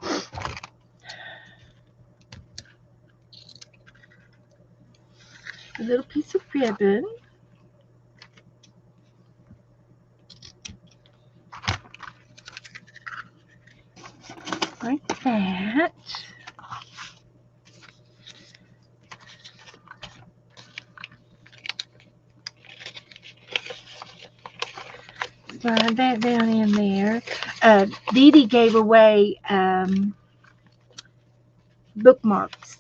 A little piece of ribbon. Like that. Slide that down in there. Dee Dee gave away bookmarks,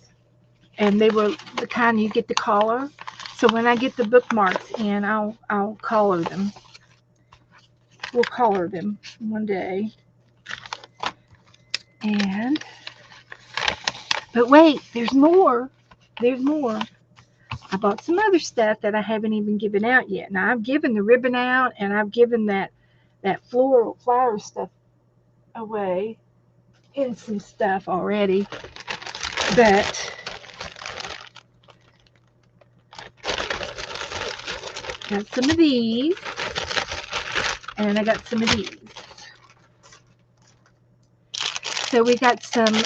and they were the kind you get the collar. So when I get the bookmarks in, I'll color them. We'll color them one day. And But wait, there's more. There's more. I bought some other stuff that I haven't even given out yet. Now I've given the ribbon out, and I've given that floral flower stuff away in some stuff already. But got some of these, and I got some of these. So we got some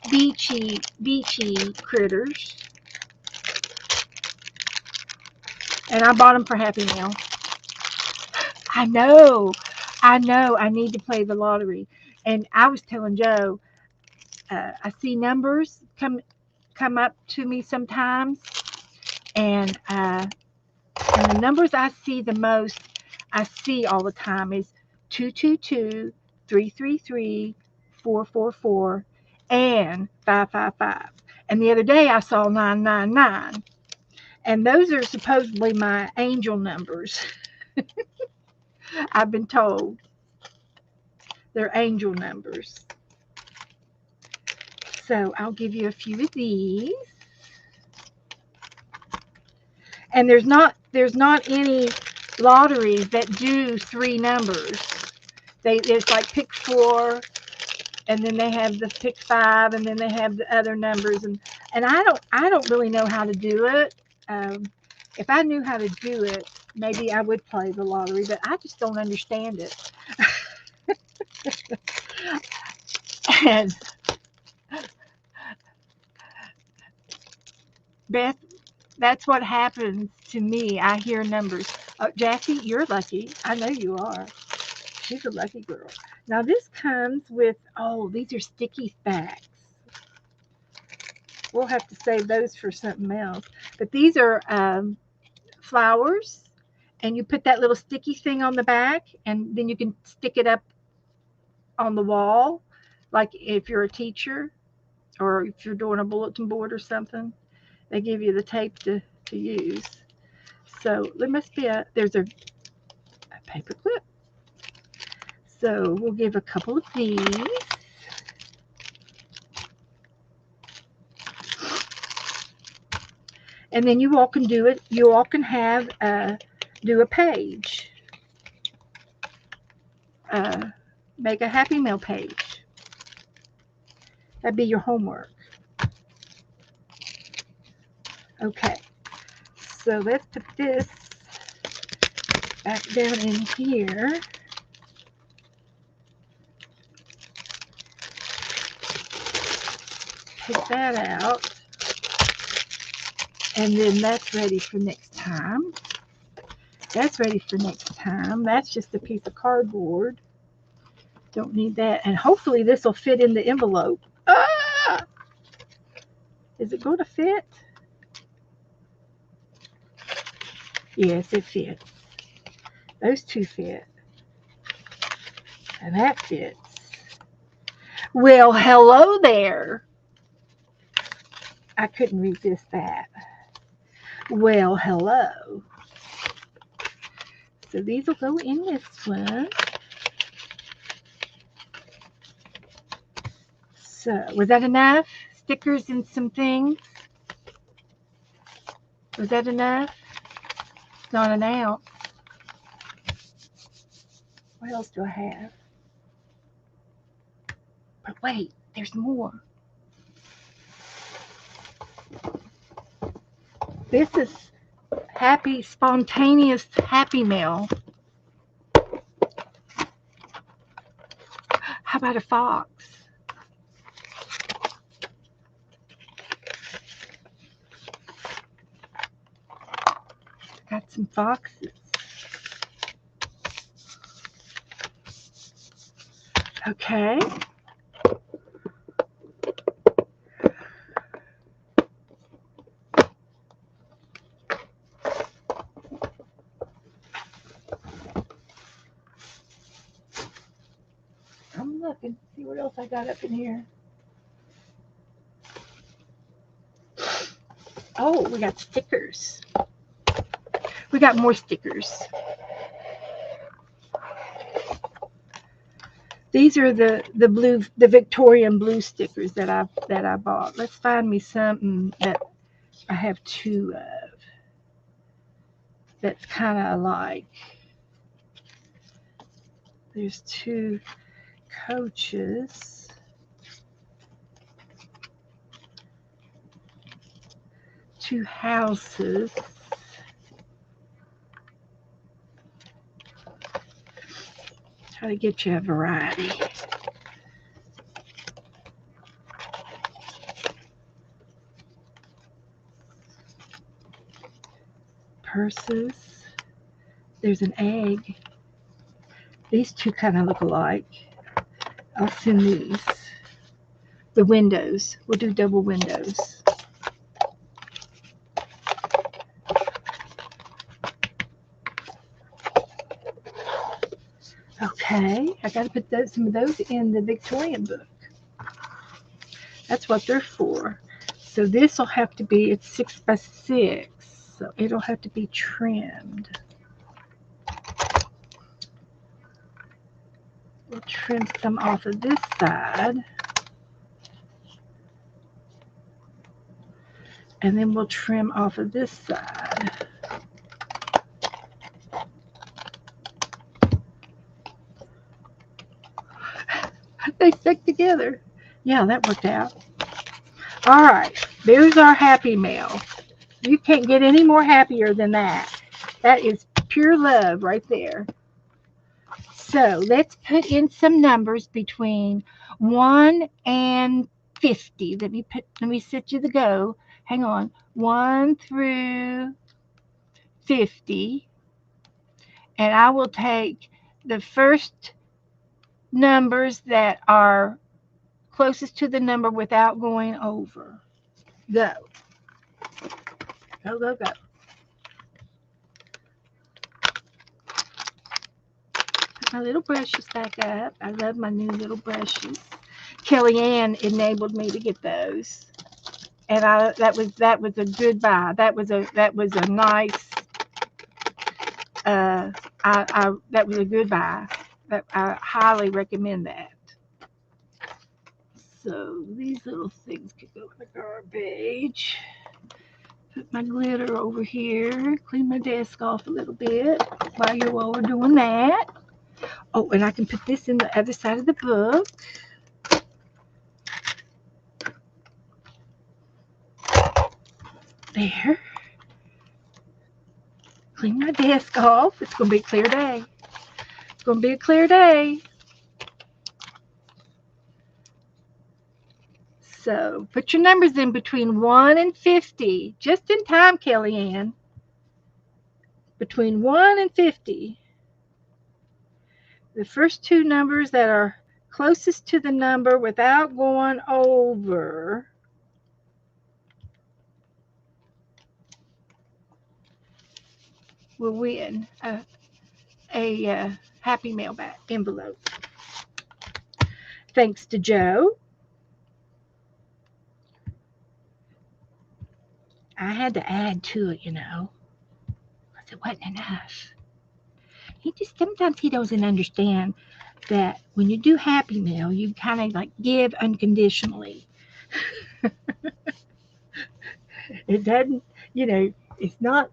beachy critters, and I bought them for Happy Meal. I know. I need to play the lottery, and I was telling Joe, I see numbers come up to me sometimes, and the numbers I see the most, I see all the time is 222, 333, 444, and 555. And the other day I saw 999, and those are supposedly my angel numbers. I've been told they're angel numbers. So I'll give you a few of these. And there's not any lotteries that do 3 numbers. It's like pick 4, and then they have the pick 5, and then they have the other numbers, and I don't really know how to do it. If I knew how to do it, maybe I would play the lottery, but I just don't understand it. And Beth, that's what happens to me. I hear numbers. Oh, Jackie, you're lucky. I know you are. She's a lucky girl. Now this comes with, oh, these are sticky facts. We'll have to save those for something else. But these are flowers, and you put that little sticky thing on the back, and then you can stick it up on the wall, like if you're a teacher or if you're doing a bulletin board or something. They give you the tape to use. So there must be there's a paper clip. So we'll give a couple of these. And then you all can do it. You all can have do a page. Make a Happy Meal page. That'd be your homework. Okay. So let's put this back down in here. Take that out. And then that's ready for next time. That's ready for next time. That's just a piece of cardboard. Don't need that. And hopefully this will fit in the envelope. Ah! Is it going to fit? Yes, it fits. Those two fit. And that fits. Well, hello there. I couldn't resist that. Well, hello. So these will go in this one. So, was that enough? Stickers and some things? Was that enough? It's not an ounce. What else do I have? But wait, there's more. This is Happy Spontaneous Happy Meal. How about a fox? Got some foxes. Okay. I'm looking, see what else I got up in here. Oh, we got stickers. We got more stickers. These are the Victorian blue stickers that I bought. Let's find me something that I have two of that's kind of alike. There's two coaches, two houses. Try to get you a variety. Purses. There's an egg. These two kind of look alike. I'll send these. The windows. We'll do double windows. Okay, I got to put some of those in the Victorian book. That's what they're for. So this will have to be, it's 6 by 6, so it'll have to be trimmed. We'll trim some off of this side. And then we'll trim off of this side. They stick together. Yeah, that worked out. All right, there's our Happy Mail. You can't get any more happier than that. That is pure love right there. So let's put in some numbers between 1 and 50. Let me set you the go. Hang on. 1 through 50. And I will take the first numbers that are closest to the number without going over. Go. Go, go, go. Put my little brushes back up. I love my new little brushes. Kellyanne enabled me to get those. And that was a good buy. That was a nice that was a good buy. I highly recommend that. So these little things could go in the garbage. Put my glitter over here. Clean my desk off a little bit while we're doing that. Oh, and I can put this in the other side of the book. There. Clean my desk off. It's going to be a clear day. It's going to be a clear day. So put your numbers in between 1 and 50. Just in time, Kellyanne. Between 1 and 50. The first two numbers that are closest to the number without going over will win a Happy Mail back envelope. Thanks to Joe. I had to add to it, because it wasn't enough. Sometimes he doesn't understand that when you do Happy Mail, you kind of like give unconditionally. It doesn't, it's not.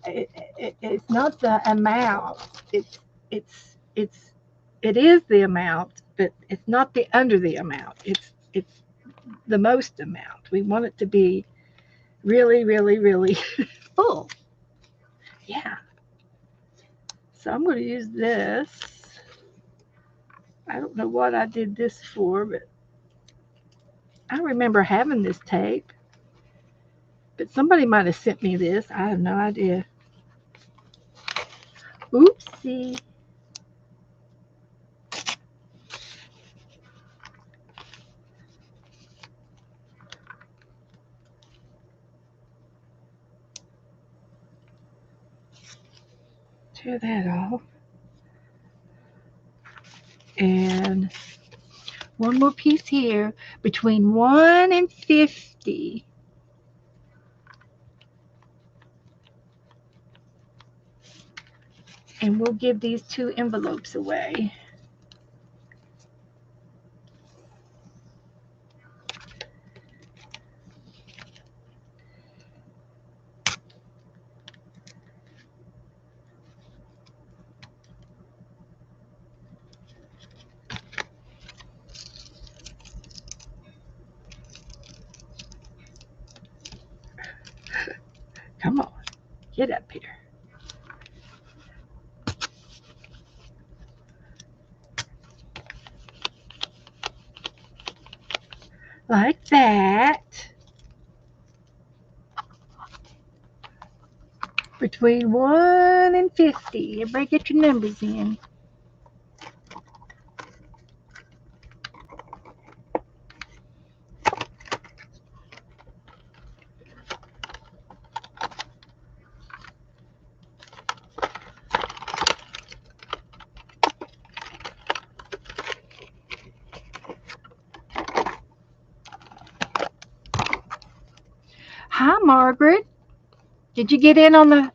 It's not the amount. It is the amount, but it's not the under the amount. It's the most amount. We want it to be really, really, really full. Yeah. So I'm going to use this. I don't know what I did this for, but I remember having this tape. But somebody might have sent me this. I have no idea. Oopsie. Tear that off. And one more piece here. Between 1 and 50. And we'll give these two envelopes away. get up here. Like that. Between 1 and 50. Everybody get your numbers in. Hi, Margaret. Did you get in on the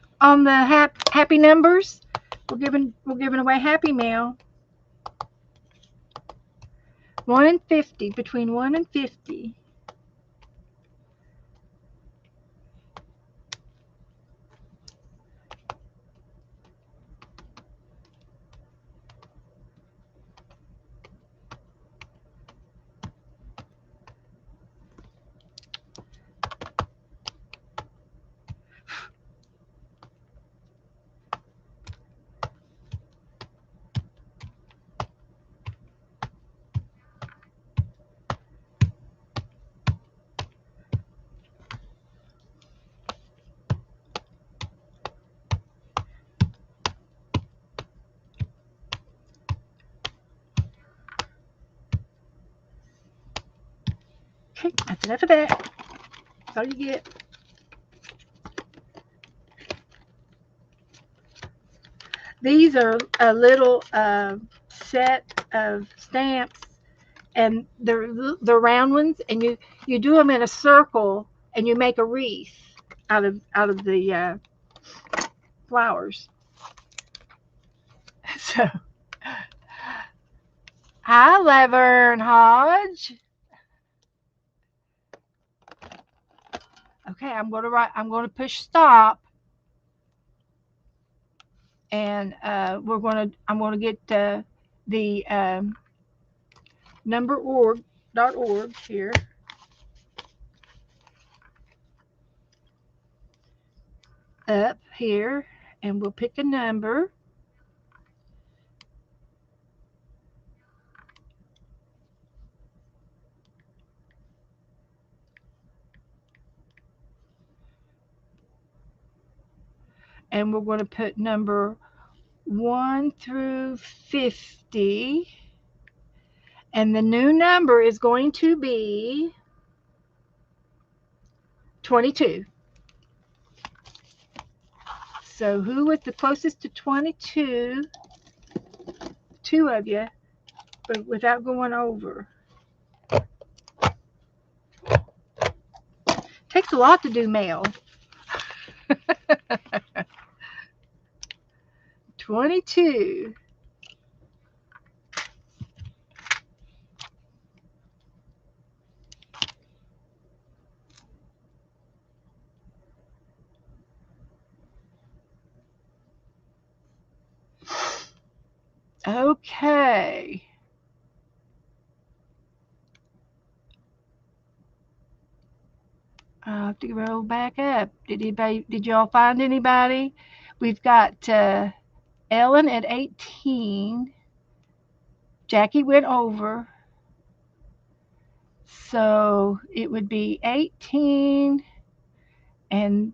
happy numbers? We're giving away Happy Mail. 1 and 50. Between 1 and 50. Okay, that's enough of that. That's all you get. These are a little set of stamps, and they're round ones, and you do them in a circle, and you make a wreath out of the flowers. So, hi, Laverne Hodge. Okay, I'm going to push stop, and I'm going to get the number.org here. Up here, and we'll pick a number. And we're going to put number 1 through 50. And the new number is going to be 22. So who was the closest to 22? 2 of you, but without going over. Takes a lot to do mail. 22. Okay. I'll have to roll back up. Did y'all find anybody? We've got Ellen at 18. Jackie went over. So it would be 18 and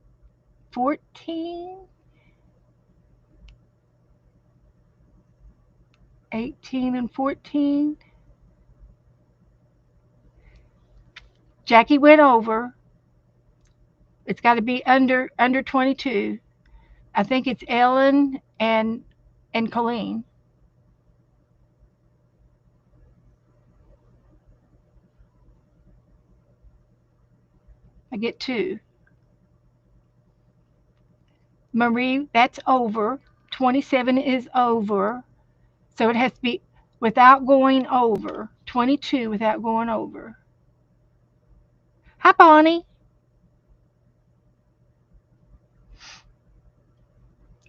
14. 18 and 14. Jackie went over. It's got to be under 22. I think it's Ellen and Colleen. I get 2. Marie, that's over. 27 is over. So it has to be without going over. 22 without going over. Hi, Bonnie.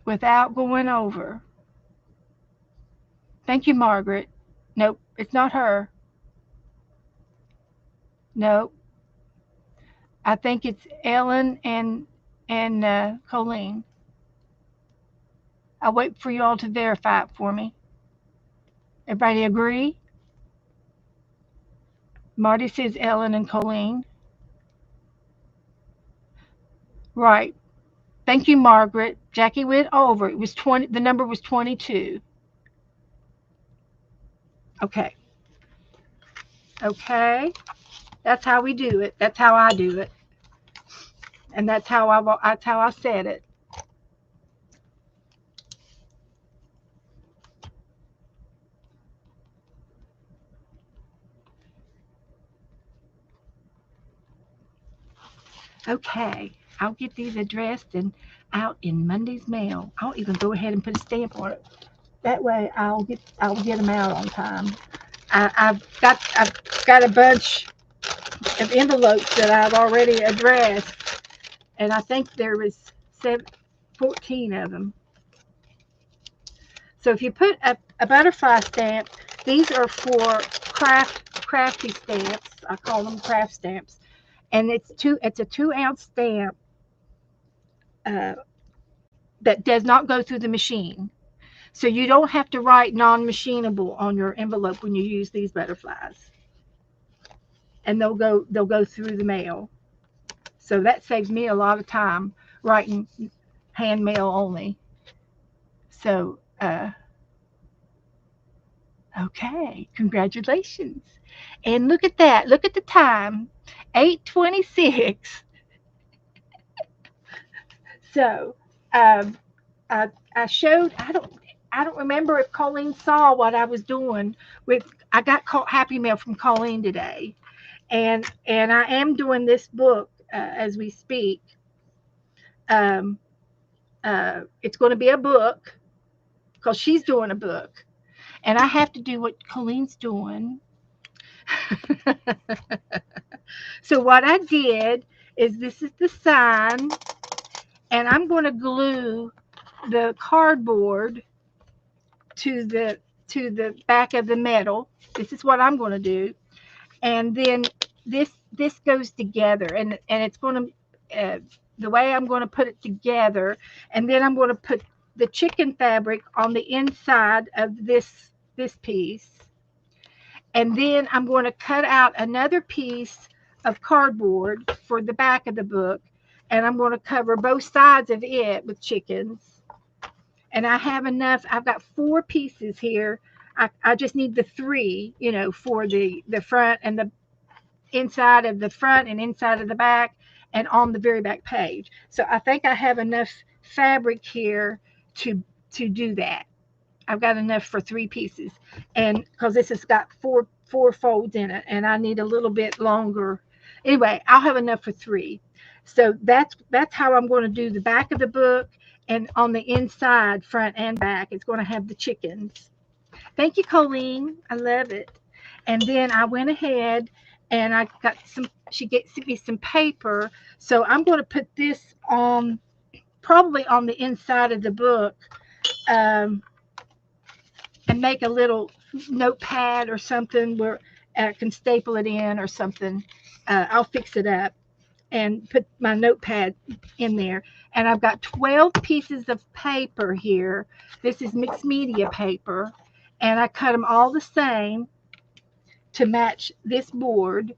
Without going over. Thank you, Margaret. Nope, it's not her. Nope. I think it's Ellen and Colleen. I'll wait for you all to verify it for me. Everybody agree? Marty says Ellen and Colleen. Right. Thank you, Margaret. Jackie went over. It was 20. The number was 22. Okay. Okay. That's how we do it. That's how I do it. And that's how I said it. Okay. I'll get these addressed and out in Monday's mail. I'll even go ahead and put a stamp on it. That way I'll get them out on time. I've got a bunch of envelopes that I've already addressed, and I think there was 14 of them. So if you put a butterfly stamp, these are for crafty stamps. I call them craft stamps, and it's a 2-ounce stamp that does not go through the machine. So you don't have to write non-machinable on your envelope when you use these butterflies. And they'll go through the mail. So that saves me a lot of time writing hand mail only. So okay, congratulations. And look at that. Look at the time. 8:26. So I showed, I don't remember if Colleen saw what I was doing with. I got Happy Mail from Colleen today, and I am doing this book as we speak. It's going to be a book because she's doing a book, and I have to do what Colleen's doing. So what I did is, this is the sign, and I'm going to glue the cardboard to the back of the metal. This is what I'm going to do, and then this goes together, and it's going to the way I'm going to put it together, and then I'm going to put the chicken fabric on the inside of this piece, and then I'm going to cut out another piece of cardboard for the back of the book, and I'm going to cover both sides of it with chickens. And I have enough. I've got 4 pieces here. I just need the 3, for the front and the inside of the front and inside of the back and on the very back page. So I think I have enough fabric here to do that. I've got enough for 3 pieces, and because this has got four folds in it, and I need a little bit longer. Anyway, I'll have enough for 3. So that's how I'm going to do the back of the book, and on the inside, front and back, it's going to have the chickens. Thank you, Colleen. I love it. And then I went ahead and I got she sent me some paper. So I'm going to put this on, probably on the inside of the book, and make a little notepad or something where I can staple it in or something. I'll fix it up and put my notepad in there. And I've got 12 pieces of paper here. This is mixed media paper, and I cut them all the same to match this board.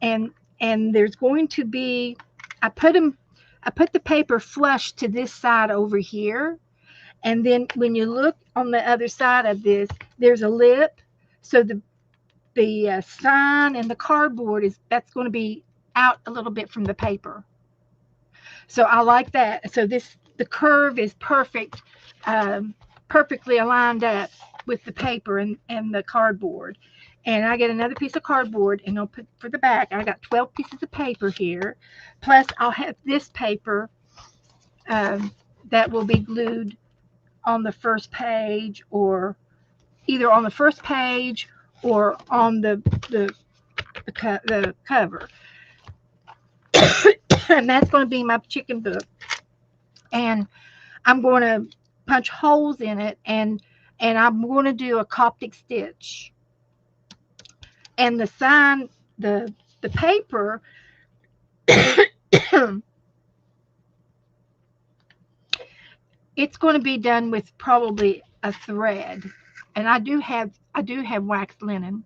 And there's going to be, I put the paper flush to this side over here. And then when you look on the other side of this, there's a lip. So the sign and the cardboard that's going to be out a little bit from the paper. So I like that. So the curve is perfect, perfectly aligned up with the paper and the cardboard. And I get another piece of cardboard, and I'll put for the back. I got 12 pieces of paper here. Plus I'll have this paper that will be glued on the first page, or either on the first page or on the cover. And that's going to be my chicken book. And I'm going to punch holes in it, and I'm going to do a Coptic stitch. And the sign, the paper it's going to be done with probably a thread, and I do have waxed linen,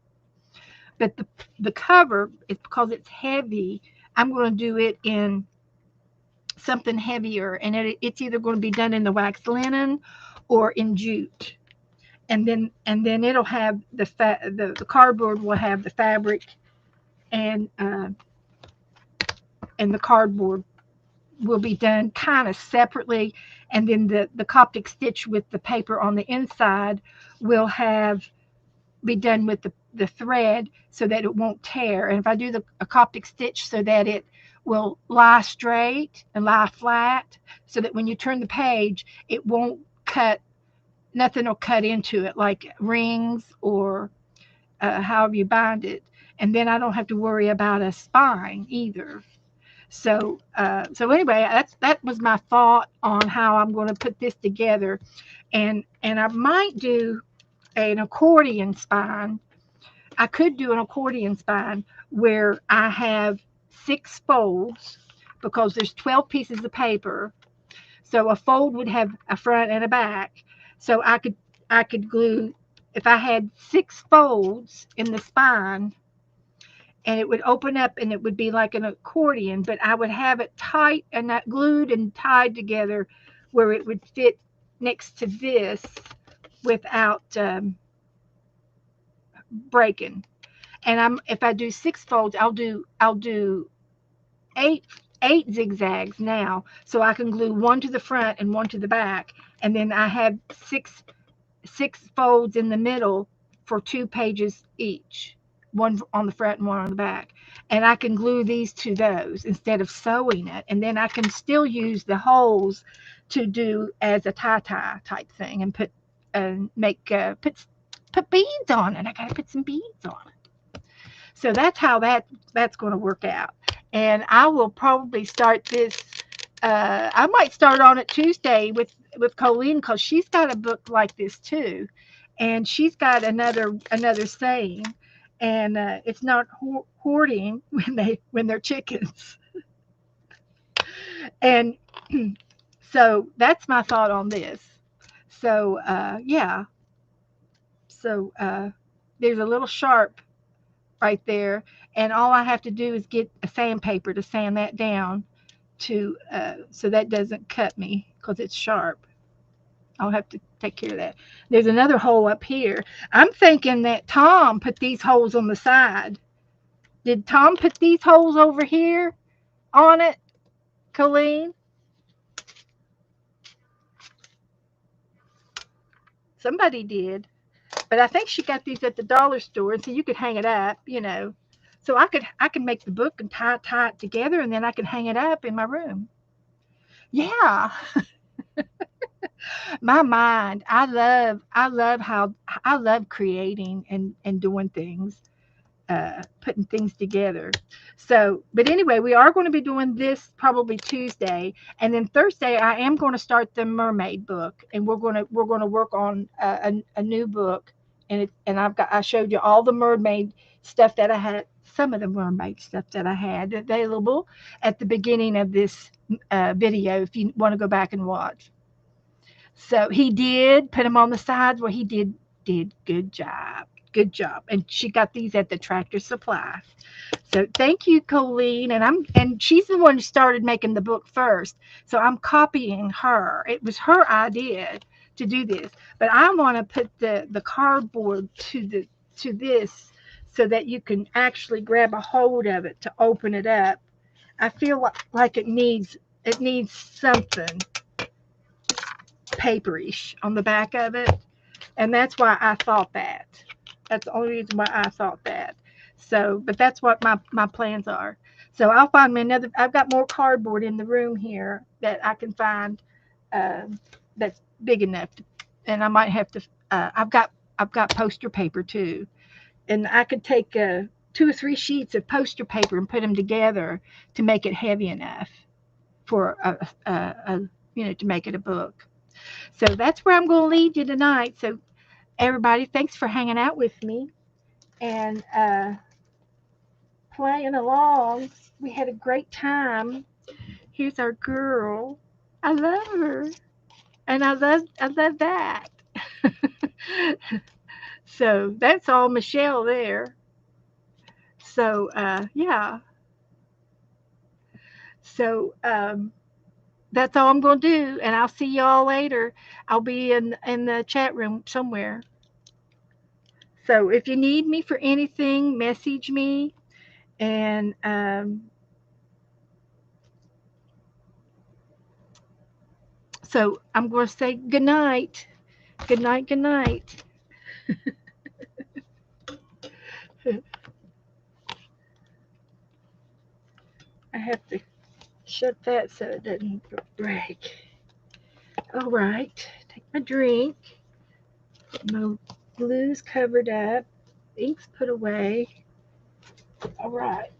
but the cover is because it's heavy. I'm going to do it in something heavier, and it's either going to be done in the waxed linen or in jute, and then it'll have the cardboard will have the fabric, and and the cardboard will be done kind of separately, and then the Coptic stitch with the paper on the inside will be done with the thread so that it won't tear. And if I do a Coptic stitch so that it will lie straight and lie flat, so that when you turn the page, it won't cut, nothing will cut into it like rings or however you bind it. And then I don't have to worry about a spine either. So anyway, that was my thought on how I'm going to put this together, and I might do an accordion spine. I could do an accordion spine where I have 6 folds because there's 12 pieces of paper. So a fold would have a front and a back. So I could glue, if I had 6 folds in the spine, and it would open up and it would be like an accordion, but I would have it tight and not glued and tied together where it would fit next to this without breaking. And if I do 6 folds, I'll do eight zigzags now, so I can glue one to the front and one to the back, and then I have six folds in the middle for 2 pages each, one on the front and one on the back. And I can glue these to those instead of sewing it. And then I can still use the holes to do as a tie type thing and put beads on it. I gotta put some beads on it. So that's how that's going to work out. And I will probably start this. I might start on it Tuesday with Colleen, because she's got a book like this too, and she's got another saying, and it's not hoarding when they're chickens. And so that's my thought on this. So yeah. So there's a little sharp right there, and all I have to do is get a sandpaper to sand that down to so that doesn't cut me because it's sharp. I'll have to take care of that. There's another hole up here. I'm thinking that Tom put these holes on the side. Did Tom put these holes over here on it, Colleen? Somebody did. But I think she got these at the dollar store, and so you could hang it up, So I could make the book and tie it together, and then I could hang it up in my room. Yeah. My mind. I love creating and doing things, putting things together. So, but anyway, we are going to be doing this probably Tuesday, and then Thursday I am going to start the mermaid book, and we're going to work on a new book, and I showed you all the mermaid stuff that I had, some of the mermaid stuff that I had available at the beginning of this video if you want to go back and watch. So he did put them on the sides where he did good job. Good job. And she got these at the Tractor Supply. So thank you, Colleen. And she's the one who started making the book first. So I'm copying her. It was her idea to do this. But I want to put the cardboard to this so that you can actually grab a hold of it to open it up. I feel like it needs something paperish on the back of it, and that's why I thought that. That's the only reason why I thought that. So, but that's what my plans are. So I'll find me another. I've got more cardboard in the room here that I can find that's big enough, and I might have to. I've got poster paper too, and I could take 2 or 3 sheets of poster paper and put them together to make it heavy enough for to make it a book. So that's where I'm going to lead you tonight. So everybody, thanks for hanging out with me and playing along. We had a great time. Here's our girl. I love her. And I love that. So that's all Michelle there. So yeah. So that's all I'm gonna do, and I'll see y'all later. I'll be in the chat room somewhere. So if you need me for anything, message me. And so I'm going to say good night. Good night. Good night. I have to shut that so it doesn't break. All right. Take my drink. My blue's covered up. Ink's put away. All right.